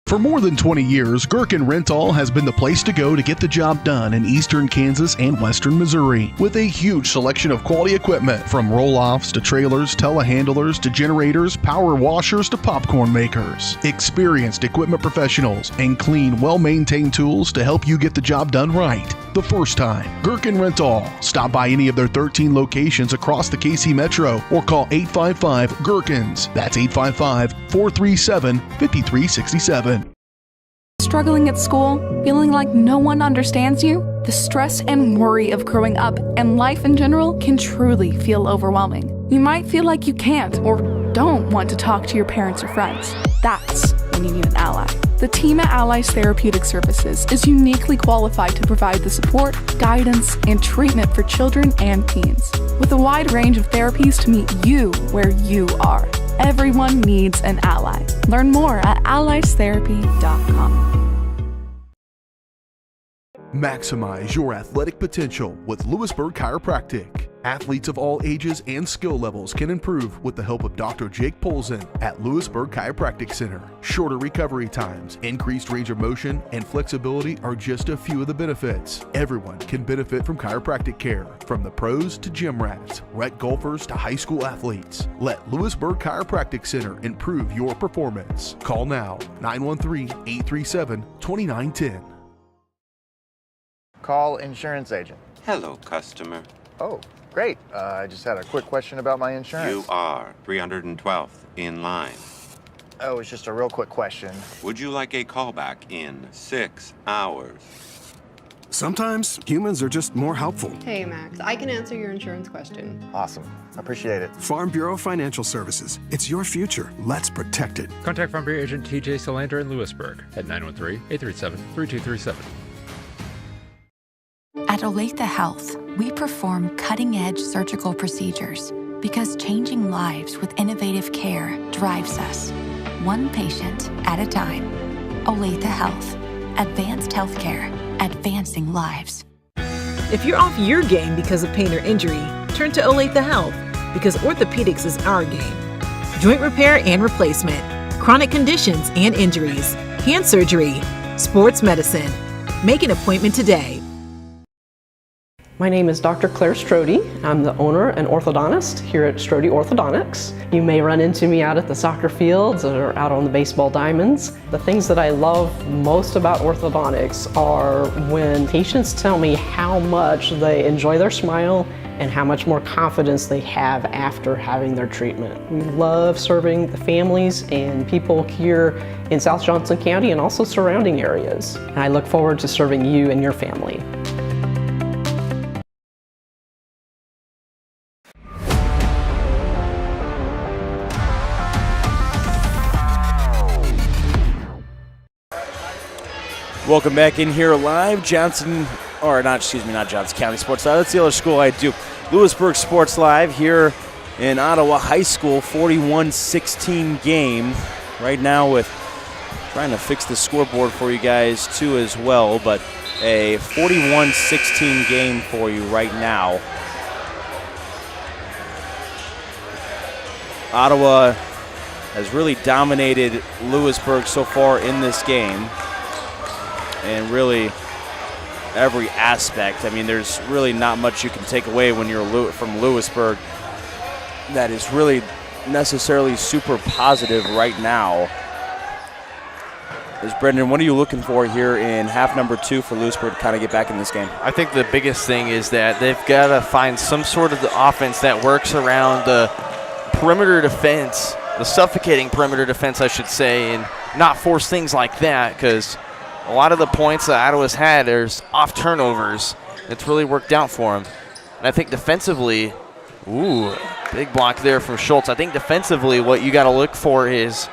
For more than 20 years, Gherkin Rental has been the place to go to get the job done in eastern Kansas and western Missouri. With a huge selection of quality equipment, from roll-offs to trailers, telehandlers to generators, power washers to popcorn makers. Experienced equipment professionals and clean, well-maintained tools to help you get the job done right the first time. Gherkin Rental. Stop by any of their 13 locations across the KC Metro or call 855-GHERKINS. That's 855-437-5367. Struggling at school? Feeling like no one understands you? The stress and worry of growing up and life in general can truly feel overwhelming. You might feel like you can't or don't want to talk to your parents or friends. That's when you need an ally. The team at Allies Therapeutic Services is uniquely qualified to provide the support, guidance, and treatment for children and teens. With a wide range of therapies to meet you where you are. Everyone needs an ally. Learn more at alliestherapy.com. Maximize your athletic potential with Louisburg Chiropractic. Athletes of all ages and skill levels can improve with the help of Dr. Jake Polzin at Louisburg Chiropractic Center. Shorter recovery times, increased range of motion, and flexibility are just a few of the benefits. Everyone can benefit from chiropractic care, from the pros to gym rats, rec golfers to high school athletes. Let Louisburg Chiropractic Center improve your performance. Call now, 913-837-2910. Call insurance agent. Hello, customer. Oh, great. I just had a quick question about my insurance. You are 312th in line. Oh, it's just a real quick question. Would you like a callback in 6 hours? Sometimes humans are just more helpful. Hey, Max, I can answer your insurance question. Awesome. Appreciate it. Farm Bureau Financial Services. It's your future. Let's protect it. Contact Farm Bureau agent TJ Solander in Louisburg at 913-837-3237. At Olathe Health, we perform cutting-edge surgical procedures because changing lives with innovative care drives us, one patient at a time. Olathe Health. Advanced healthcare. Advancing lives. If you're off your game because of pain or injury, turn to Olathe Health because orthopedics is our game. Joint repair and replacement, chronic conditions and injuries, hand surgery, sports medicine. Make an appointment today. My name is Dr. Claire Strode. I'm the owner and orthodontist here at Strode Orthodontics. You may run into me out at the soccer fields or out on the baseball diamonds. The things that I love most about orthodontics are when patients tell me how much they enjoy their smile and how much more confidence they have after having their treatment. We love serving the families and people here in South Johnson County and also surrounding areas. And I look forward to serving you and your family. Welcome back in here live, not Johnson County Sports Live. That's the other school I do. Louisburg Sports Live here in Ottawa High School, 41-16 game. Right now with trying to fix the scoreboard for you guys too as well, but a 41-16 game for you right now. Ottawa has really dominated Louisburg so far in this game. And really every aspect. I mean, there's really not much you can take away when you're from Louisburg that is really necessarily super positive right now. Brendan, what are you looking for here in half number 2 for Louisburg to kind of get back in this game? I think the biggest thing is that they've got to find some sort of the offense that works around the perimeter defense, the suffocating perimeter defense, I should say, and not force things like that, because a lot of the points that Ottawa's had, there's off turnovers. It's really worked out for them. And I think defensively, big block there from Schultz. I think defensively what you got to look for is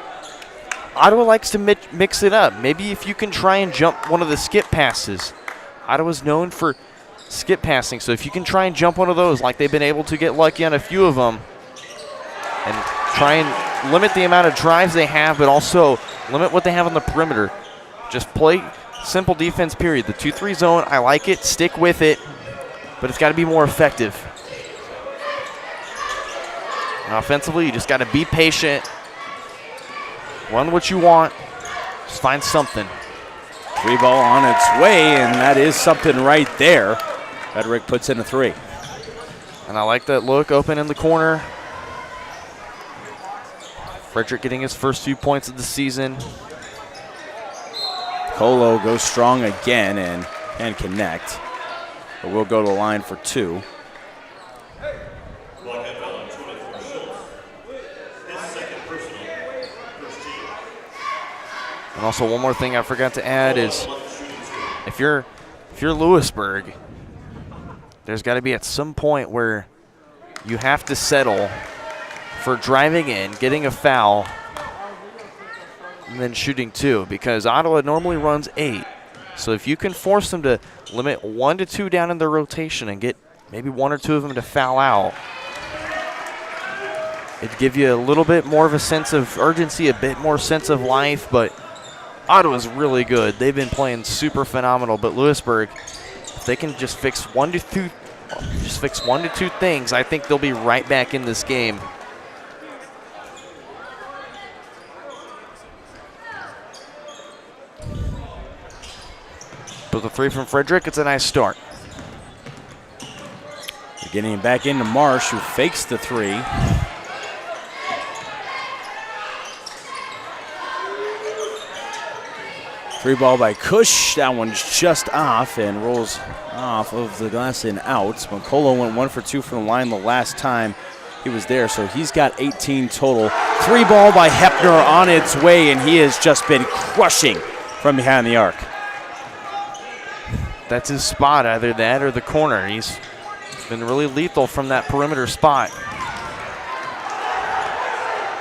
Ottawa likes to mix it up. Maybe if you can try and jump one of the skip passes. Ottawa's known for skip passing, so if you can try and jump one of those like they've been able to get lucky on a few of them and try and limit the amount of drives they have, but also limit what they have on the perimeter. Just play simple defense, period. The 2-3 zone, I like it. Stick with it, but it's got to be more effective. And offensively, you just got to be patient. Run what you want. Just find something. 3 ball on its way, and that is something right there. Frederick puts in a 3. And I like that look, open in the corner. Frederick getting his first few points of the season. Colo goes strong again and can connect. But we'll go to the line for 2. And also one more thing I forgot to add is if you're Louisburg, there's got to be at some point where you have to settle for driving in, getting a foul, and then shooting 2, because Ottawa normally runs 8. So if you can force them to limit 1 to 2 down in their rotation and get maybe 1 or 2 of them to foul out, it'd give you a little bit more of a sense of urgency, a bit more sense of life, but Ottawa's really good. They've been playing super phenomenal, but Louisburg, if they can just fix one to two things, I think they'll be right back in this game. But the three from Frederick, it's a nice start. Getting back into Marsh, who fakes the three. Free ball by Cush. That one's just off and rolls off of the glass and out. McCullough went 1 for 2 from the line the last time he was there, so he's got 18 total. Three ball by Hepner on its way, and he has just been crushing from behind the arc. That's his spot, either that or the corner. He's been really lethal from that perimeter spot.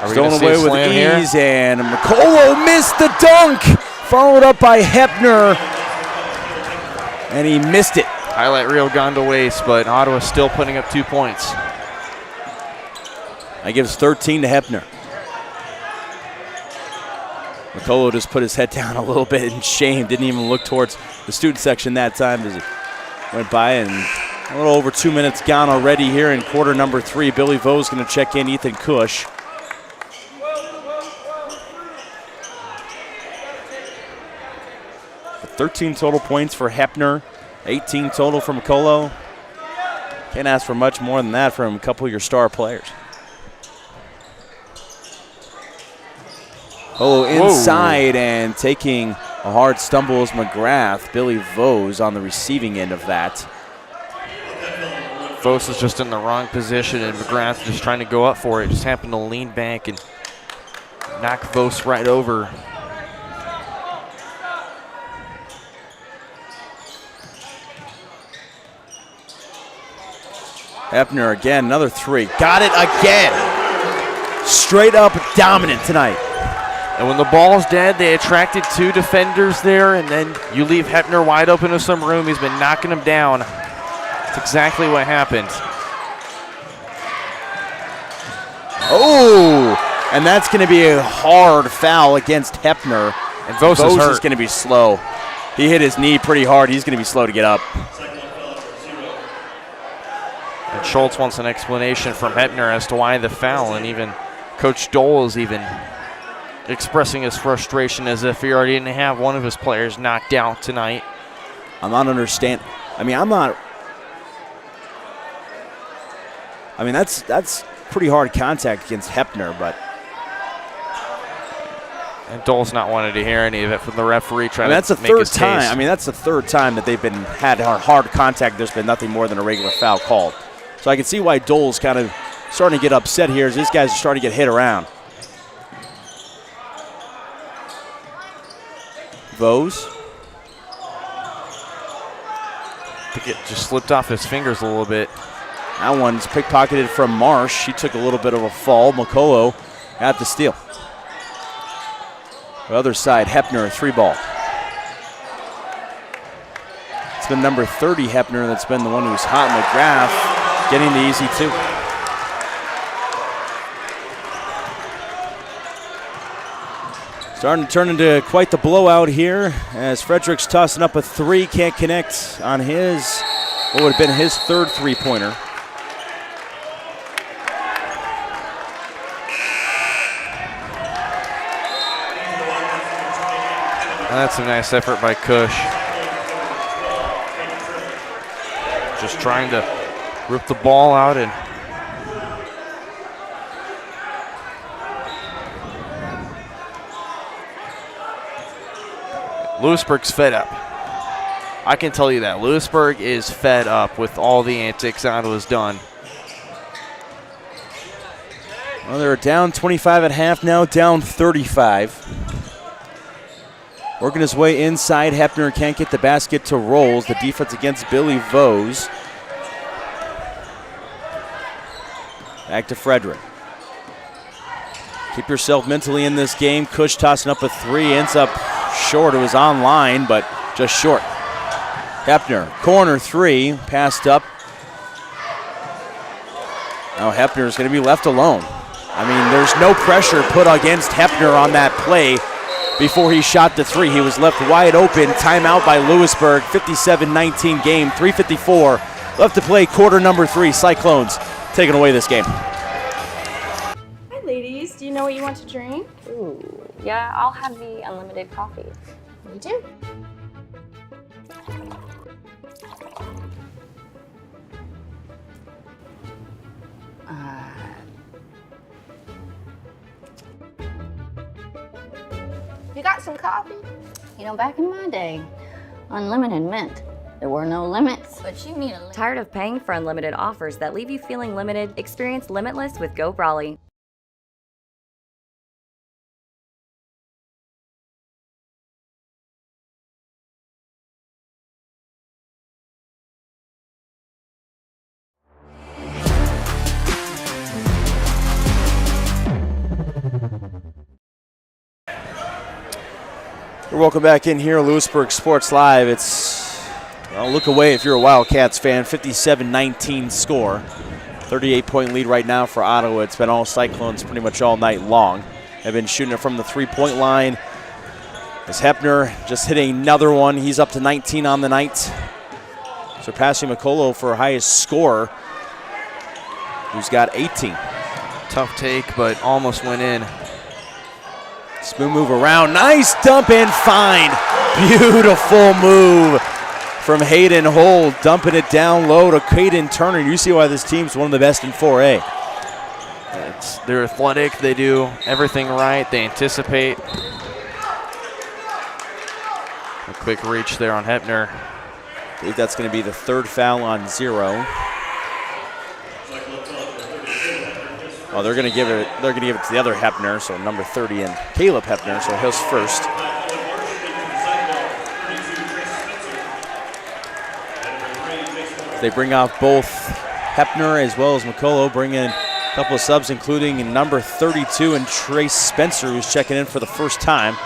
Stolen away with ease, and McCullough missed the dunk. Followed up by Hepner, and he missed it. Highlight reel gone to waste, but Ottawa's still putting up 2 points. That gives 13 to Hepner. McCullough just put his head down a little bit in shame. Didn't even look towards the student section that time as it went by. And a little over 2 minutes gone already here in quarter number 3. Billy Vo's going to check in Ethan Cush. But 13 total points for Hepner, 18 total from McCullough. Can't ask for much more than that from a couple of your star players. Inside and taking a hard stumble is McGrath. Billy Vose on the receiving end of that. Vose is just in the wrong position, and McGrath just trying to go up for it. Just happened to lean back and knock Vose right over. Hepner again, another three. Got it again. Straight up dominant tonight. And when the ball's dead, they attracted 2 defenders there, and then you leave Hepner wide open to some room. He's been knocking them down. That's exactly what happened. Oh, and that's going to be a hard foul against Hepner. And Vose is going to be slow. He hit his knee pretty hard. He's going to be slow to get up. And Schultz wants an explanation from Hepner as to why the foul, and even Coach Dole is even expressing his frustration as if he already didn't have one of his players knocked out tonight. I'm not understanding. That's pretty hard contact against Hepner, but. And Dole's not wanted to hear any of it from the referee trying that's to the make third his time. case. That's the third time that they've had hard contact. There's been nothing more than a regular foul called. So I can see why Dole's kind of starting to get upset here as these guys are starting to get hit around. Vose. I think it just slipped off his fingers a little bit. That one's pickpocketed from Marsh. He took a little bit of a fall. McCullough at the steal. The other side, Hepner, a 3 ball. It's been number 30, Hepner, that's been the one who's hot. McGrath getting the easy 2. Starting to turn into quite the blowout here as Frederick's tossing up a 3, can't connect on his, what would have been his 3rd three-pointer. That's a nice effort by Cush. Just trying to rip the ball out and Louisburg's fed up. I can tell you that. Louisburg is fed up with all the antics Ottawa's done. Well, they're down 25 at half, now down 35. Working his way inside. Hepner can't get the basket to roll. The defense against Billy Vose. Back to Frederick. Keep yourself mentally in this game. Cush tossing up a 3, ends up short. It was online, but just short. Hepner, corner 3, passed up. Now Hepner is going to be left alone. There's no pressure put against Hepner on that play before he shot the three. He was left wide open. Timeout by Louisburg. 57-19 game. 3:54 left to play. Quarter number 3. Cyclones taking away this game. Hi, ladies. Do you know what you want to drink? Ooh, yeah, I'll have the unlimited coffee. Me too. You got some coffee? You know, back in my day, unlimited meant there were no limits. But you need a limit. Tired of paying for unlimited offers that leave you feeling limited? Experience Limitless with Go Brawley. Welcome back in here, Louisburg Sports Live. It's, well, look away if you're a Wildcats fan. 57-19 score. 38-point lead right now for Ottawa. It's been all Cyclones pretty much all night long. They've been shooting it from the three-point line. As Hepner just hitting another one. He's up to 19 on the night, surpassing McCullough for highest scorer, who's got 18. Tough take, but almost went in. Smooth move around, nice dump and find. Beautiful move from Hayden Holt, dumping it down low to Caden Turner. You see why this team's one of the best in 4A. They're athletic, they do everything right, they anticipate. A quick reach there on Hepner. I believe that's going to be the third foul on 0. Oh, they're going to give it. They're going to give it to the other Hepner, so number 30 and Caleb Hepner. So his first. They bring off both Hepner as well as McCullough. Bring in a couple of subs, including number 32 and Trace Spencer, who's checking in for the first time.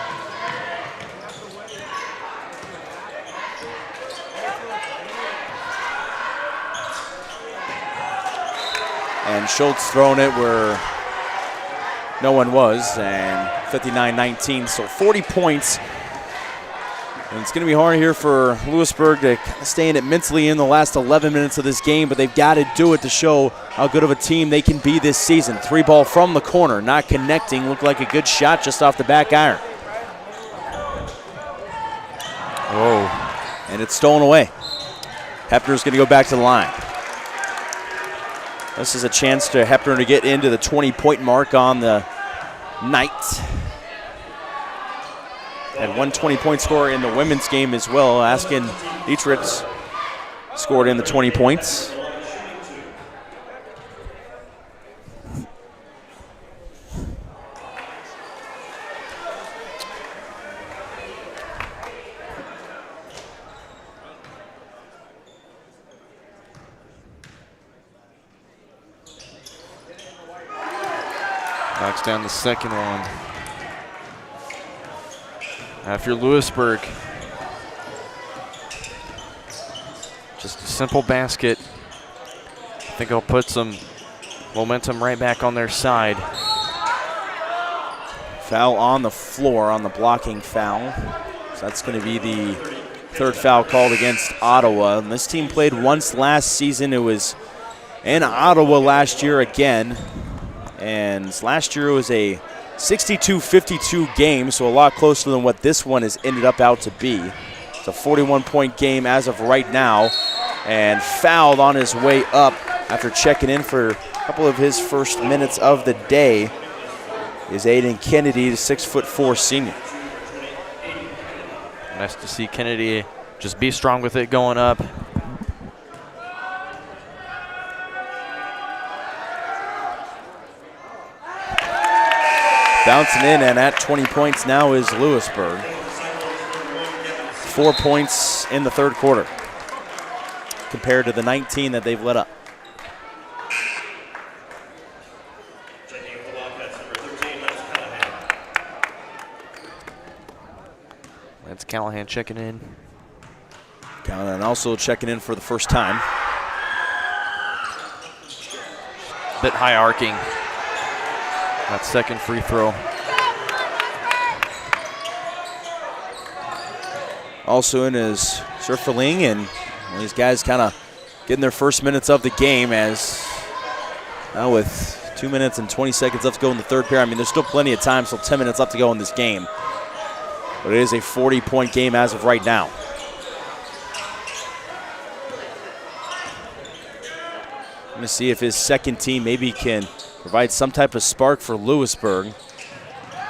And Schultz throwing it where no one was, and 59-19, so 40 points. And it's going to be hard here for Louisburg to stay in it mentally in the last 11 minutes of this game, but they've got to do it to show how good of a team they can be this season. 3-ball from the corner, not connecting. Looked like a good shot just off the back iron. Oh, and it's stolen away. Hepner's going to go back to the line. This is a chance to Hepner to get into the 20-point mark on the night. And one 20-point scorer in the women's game as well. Askin Dietrich scored in the 20 points. Knocks down the second one. After Louisburg, just a simple basket. I think it'll put some momentum right back on their side. Foul on the floor on the blocking foul. So that's going to be the third foul called against Ottawa. And this team played once last season. It was in Ottawa last year again. And last year it was a 62-52 game, so a lot closer than what this one has ended up out to be. It's a 41-point game as of right now, and fouled on his way up after checking in for a couple of his first minutes of the day is Aiden Kennedy, the 6'4" senior. Nice to see Kennedy just be strong with it going up. Bouncing in, and at 20 points now is Louisburg. 4 points in the third quarter compared to the 19 that they've let up. That's Callahan checking in. Callahan also checking in for the first time. Bit high arcing. That second free throw. Also in is Surferling, and these guys kind of getting their first minutes of the game as now with 2 minutes and 20 seconds left to go in the third period. I mean, there's still plenty of time, still 10 minutes left to go in this game. But it is a 40-point game as of right now. I'm going to see if his second team maybe can provide some type of spark for Louisburg.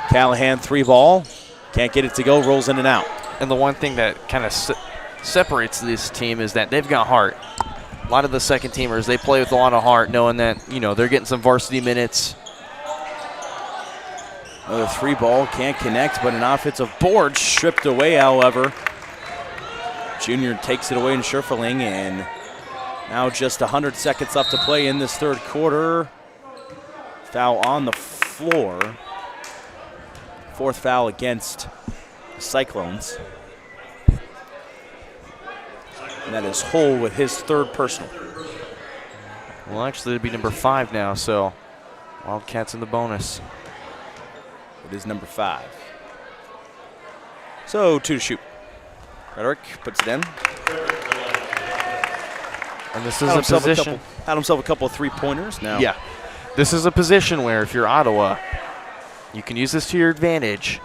Callahan, 3-ball. Can't get it to go, rolls in and out. And the one thing that kind of separates this team is that they've got heart. A lot of the second teamers, they play with a lot of heart, knowing that, they're getting some varsity minutes. Another 3-ball, can't connect, but an offensive board stripped away, however. Junior takes it away in Scherferling, and now just 100 seconds left to play in this third quarter. Foul on the floor. Fourth foul against the Cyclones. And that is Hull with his third personal. Well, actually, it'd be number 5 now, so Wildcats in the bonus. It is number 5. So 2 to shoot. Rhetoric puts it in. And this is a position. Had himself a couple of 3-pointers now. Yeah. This is a position where if you're Ottawa, you can use this to your advantage.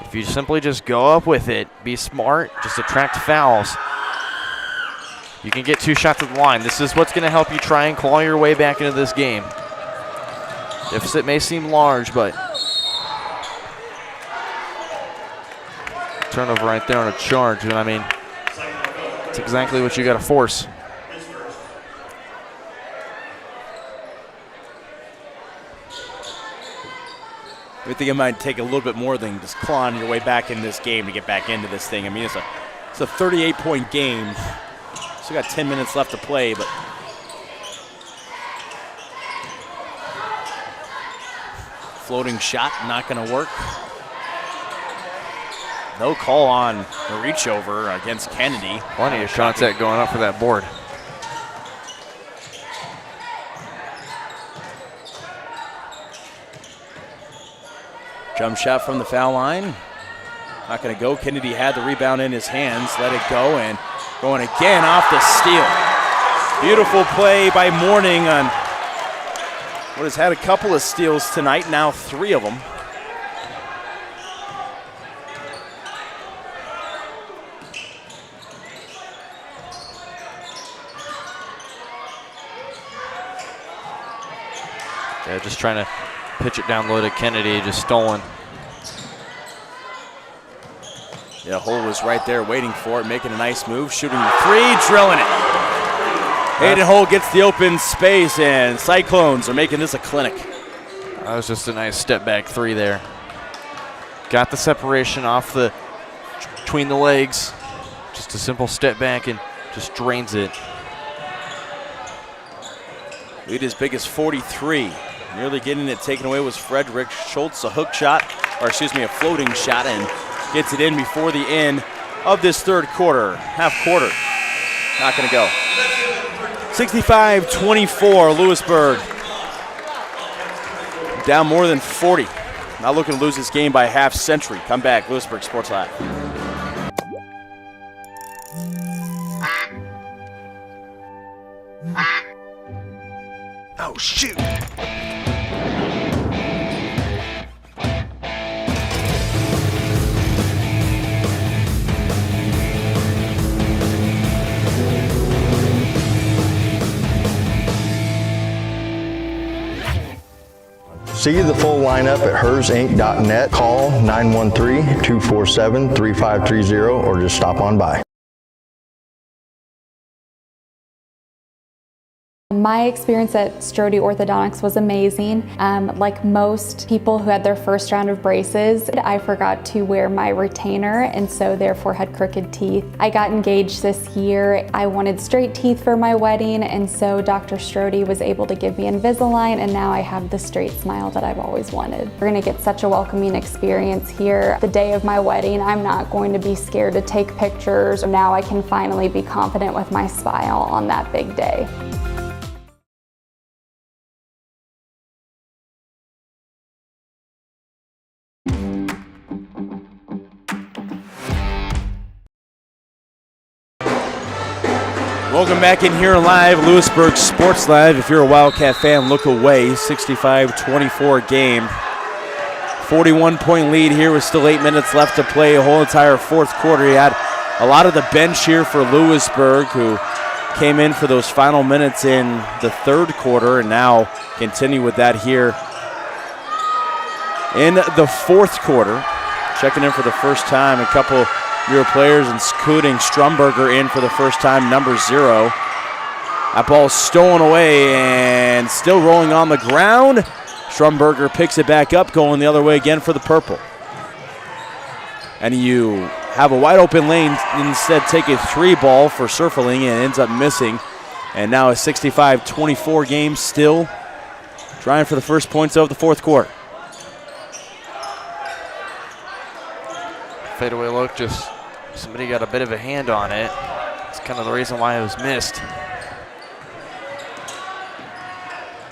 If you simply just go up with it, be smart, just attract fouls. You can get 2 shots at the line. This is what's going to help you try and claw your way back into this game. Deficit may seem large, but turnover right there on a charge. And I mean, it's exactly what you got to force. I think it might take a little bit more than just clawing your way back in this game to get back into this thing. I mean, it's a 38-point game. Still got 10 minutes left to play, but floating shot not going to work. No call on the reach over against Kennedy. Plenty of contact going up for that board. Jump shot from the foul line. Not going to go. Kennedy had the rebound in his hands. Let it go, and going again off the steal. Beautiful play by Mourning on what has had a couple of steals tonight, now 3 of them. Yeah, just trying to pitch it down low to Kennedy, just stolen. Yeah, Hull was right there waiting for it, making a nice move, shooting the 3, drilling it. Hayden Hull gets the open space, and Cyclones are making this a clinic. That was just a nice step back 3 there. Got the separation off between the legs. Just a simple step back and just drains it. Lead as big as 43. Nearly getting it taken away was Frederick Schultz, a hook shot, or excuse me, a floating shot, and gets it in before the end of this third quarter. Half quarter. Not going to go. 65-24, Louisburg. Down more than 40. Not looking to lose this game by a half century. Come back, Louisburg Sports Live. Oh, shoot. See the full lineup at hersinc.net. Call 913-247-3530 or just stop on by. My experience at Strode Orthodontics was amazing. Like most people who had their first round of braces, I forgot to wear my retainer and so therefore had crooked teeth. I got engaged this year. I wanted straight teeth for my wedding, and so Dr. Strode was able to give me Invisalign, and now I have the straight smile that I've always wanted. We're gonna get such a welcoming experience here. The day of my wedding, I'm not going to be scared to take pictures. Now I can finally be confident with my smile on that big day. Welcome back in here live, Louisburg Sports Live. If you're a Wildcat fan, look away. 65-24 game. 41-point lead here with still 8 minutes left to play. A whole entire fourth quarter. You had a lot of the bench here for Louisburg, who came in for those final minutes in the third quarter, and now continue with that here in the fourth quarter. Checking in for the first time, a couple newer players, including Stromberger in for the first time, number 0. That ball stolen away and still rolling on the ground. Stromberger picks it back up, going the other way again for the purple. And you have a wide open lane, instead take a 3 ball for Surferling and ends up missing. And now a 65-24 game, still trying for the first points of the fourth quarter. Fadeaway look, just somebody got a bit of a hand on it. It's kind of the reason why it was missed.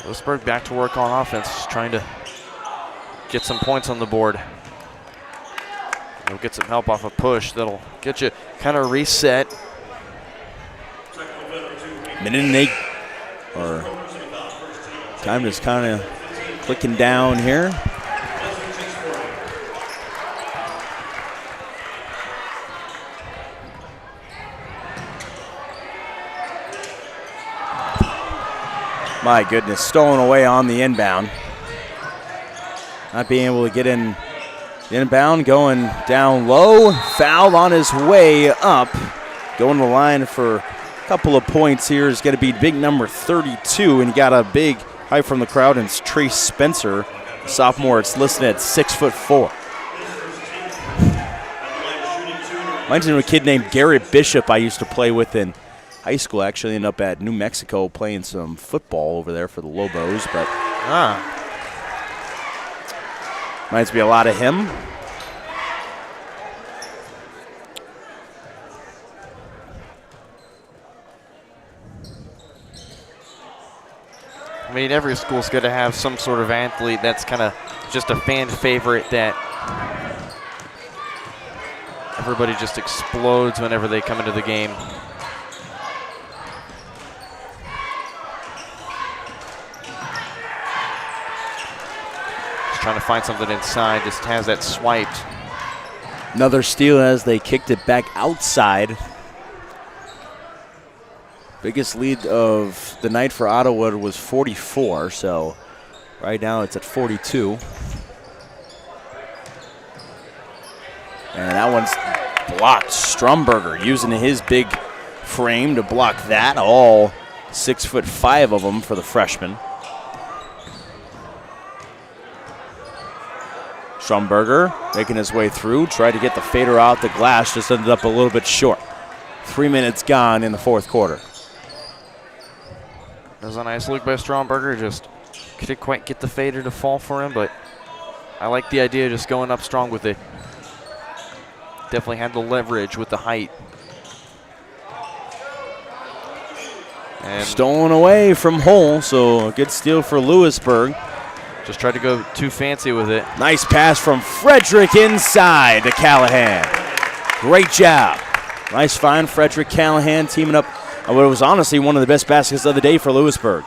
Louisburg back to work on offense, just trying to get some points on the board. You'll get some help off a push that'll get you kind of reset. Minute and 8, or time is kind of clicking down here. My goodness, stolen away on the inbound. Not being able to get in the inbound, going down low. Foul on his way up. Going to the line for a couple of points here is going to be big number 32, and he got a big hype from the crowd, and it's Trace Spencer, sophomore. It's listed at 6'4". Reminds me of a kid named Garrett Bishop I used to play with in high school. Actually ended up at New Mexico playing some football over there for the Lobos, but reminds me a lot of him. I mean, every school's got to have some sort of athlete that's kind of just a fan favorite that everybody just explodes whenever they come into the game. Trying to find something inside, just has that swiped. Another steal as they kicked it back outside. Biggest lead of the night for Ottawa was 44, so right now it's at 42. And that one's blocked. Stromberger using his big frame to block that. All 6'5" of them for the freshman. Stromberger making his way through, tried to get the fader out the glass, just ended up a little bit short. 3 minutes gone in the fourth quarter. That was a nice look by Stromberger, just couldn't quite get the fader to fall for him, but I like the idea of just going up strong with it. Definitely had the leverage with the height. And stolen away from Hull, so a good steal for Louisburg. Just tried to go too fancy with it. Nice pass from Frederick inside to Callahan. Great job. Nice find, Frederick Callahan teaming up on what was honestly one of the best baskets of the day for Louisburg.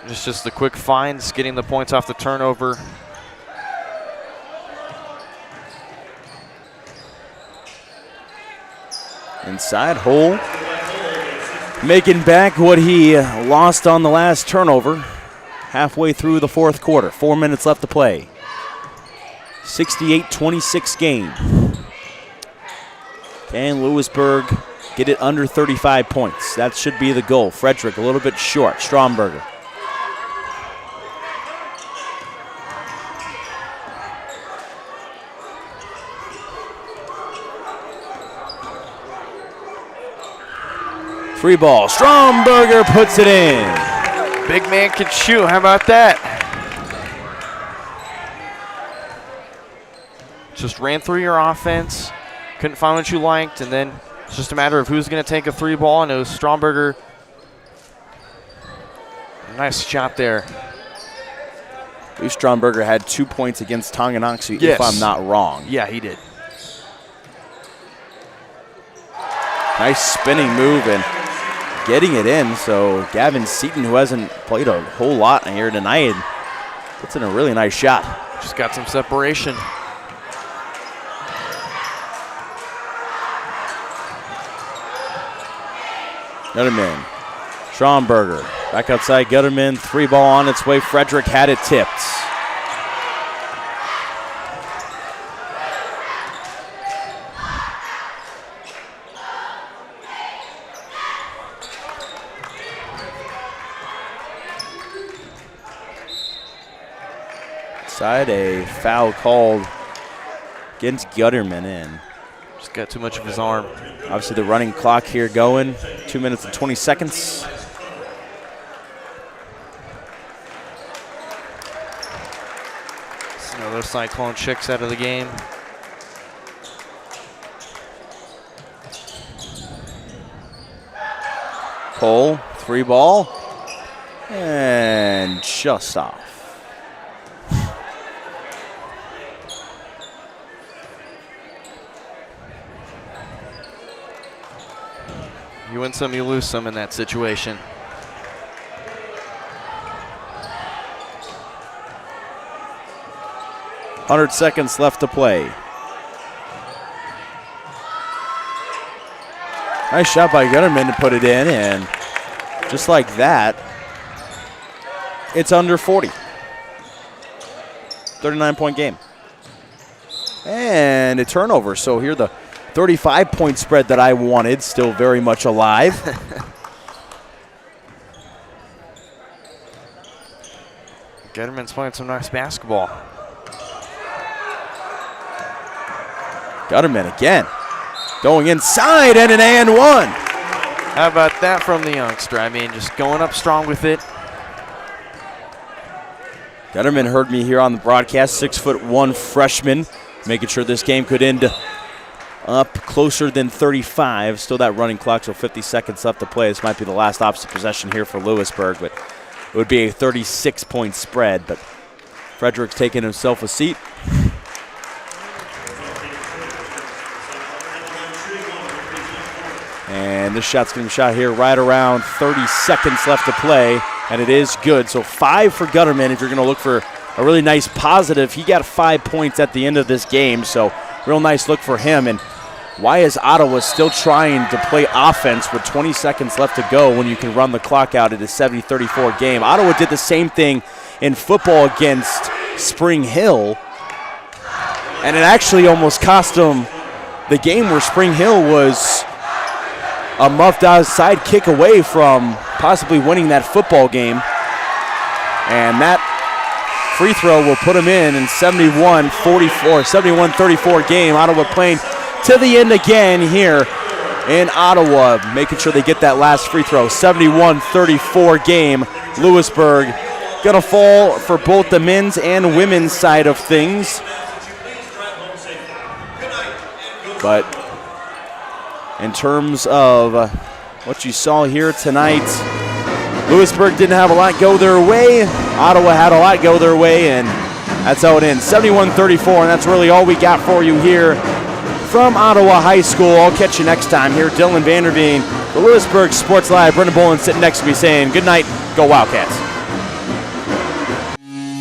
Just the quick finds, getting the points off the turnover. Inside, Hull making back what he lost on the last turnover. Halfway through the fourth quarter, 4 minutes left to play. 68-26 game. Can Louisburg get it under 35 points? That should be the goal. Frederick a little bit short. Stromberger. Free ball. Stromberger puts it in. Big man can shoot. How about that? Just ran through your offense. Couldn't find what you liked, and then it's just a matter of who's going to take a 3 ball, and it was Stromberger. Nice shot there. I believe Stromberger had 2 points against Tonganoxie, if I'm not wrong. Yeah, he did. Nice spinning move and getting it in. So Gavin Seaton, who hasn't played a whole lot here tonight, puts in a really nice shot. Just got some separation. Gutterman, Schomburger, back outside Gutterman, 3 ball on its way. Frederick had it tipped. A foul called against Gutterman in. Just got too much of his arm. Obviously the running clock here going, 2 minutes and 20 seconds. It's another Cyclone chicks out of the game. Cole, 3 ball, and just off. You win some, you lose some in that situation. $100 seconds left to play. Nice shot by Gutterman to put it in, and just like that, it's under 40. 39-point game. And a turnover, so here the 35-point spread that I wanted, still very much alive. Gutterman's playing some nice basketball. Gutterman again, going inside and an and one. How about that from the youngster? I mean, just going up strong with it. Gutterman heard me here on the broadcast, 6'1" freshman, making sure this game could end up closer than 35. Still that running clock, so 50 seconds left to play. This might be the last opposite possession here for Louisburg, but it would be a 36-point spread. But Frederick's taking himself a seat. And this shot's going to be shot here right around 30 seconds left to play, and it is good. So 5 for Gutterman if you're going to look for a really nice positive. He got 5 points at the end of this game, so real nice look for him. And why is Ottawa still trying to play offense with 20 seconds left to go when you can run the clock out at a 70-34 game? Ottawa did the same thing in football against Spring Hill, and it actually almost cost them the game, where Spring Hill was a muffed outside kick away from possibly winning that football game. And that free throw will put them in 71-44, 71-34 game. Ottawa playing to the end again here in Ottawa, making sure they get that last free throw. 71-34 game. Louisburg gonna fall for both the men's and women's side of things. But in terms of what you saw here tonight, Louisburg didn't have a lot go their way. Ottawa had a lot go their way, and that's how it ends. 71-34, and that's really all we got for you here from Ottawa High School. I'll catch you next time here. Dylan Vanderveen, the Louisburg Sports Live. Brendan Bolin sitting next to me saying good night, go Wildcats.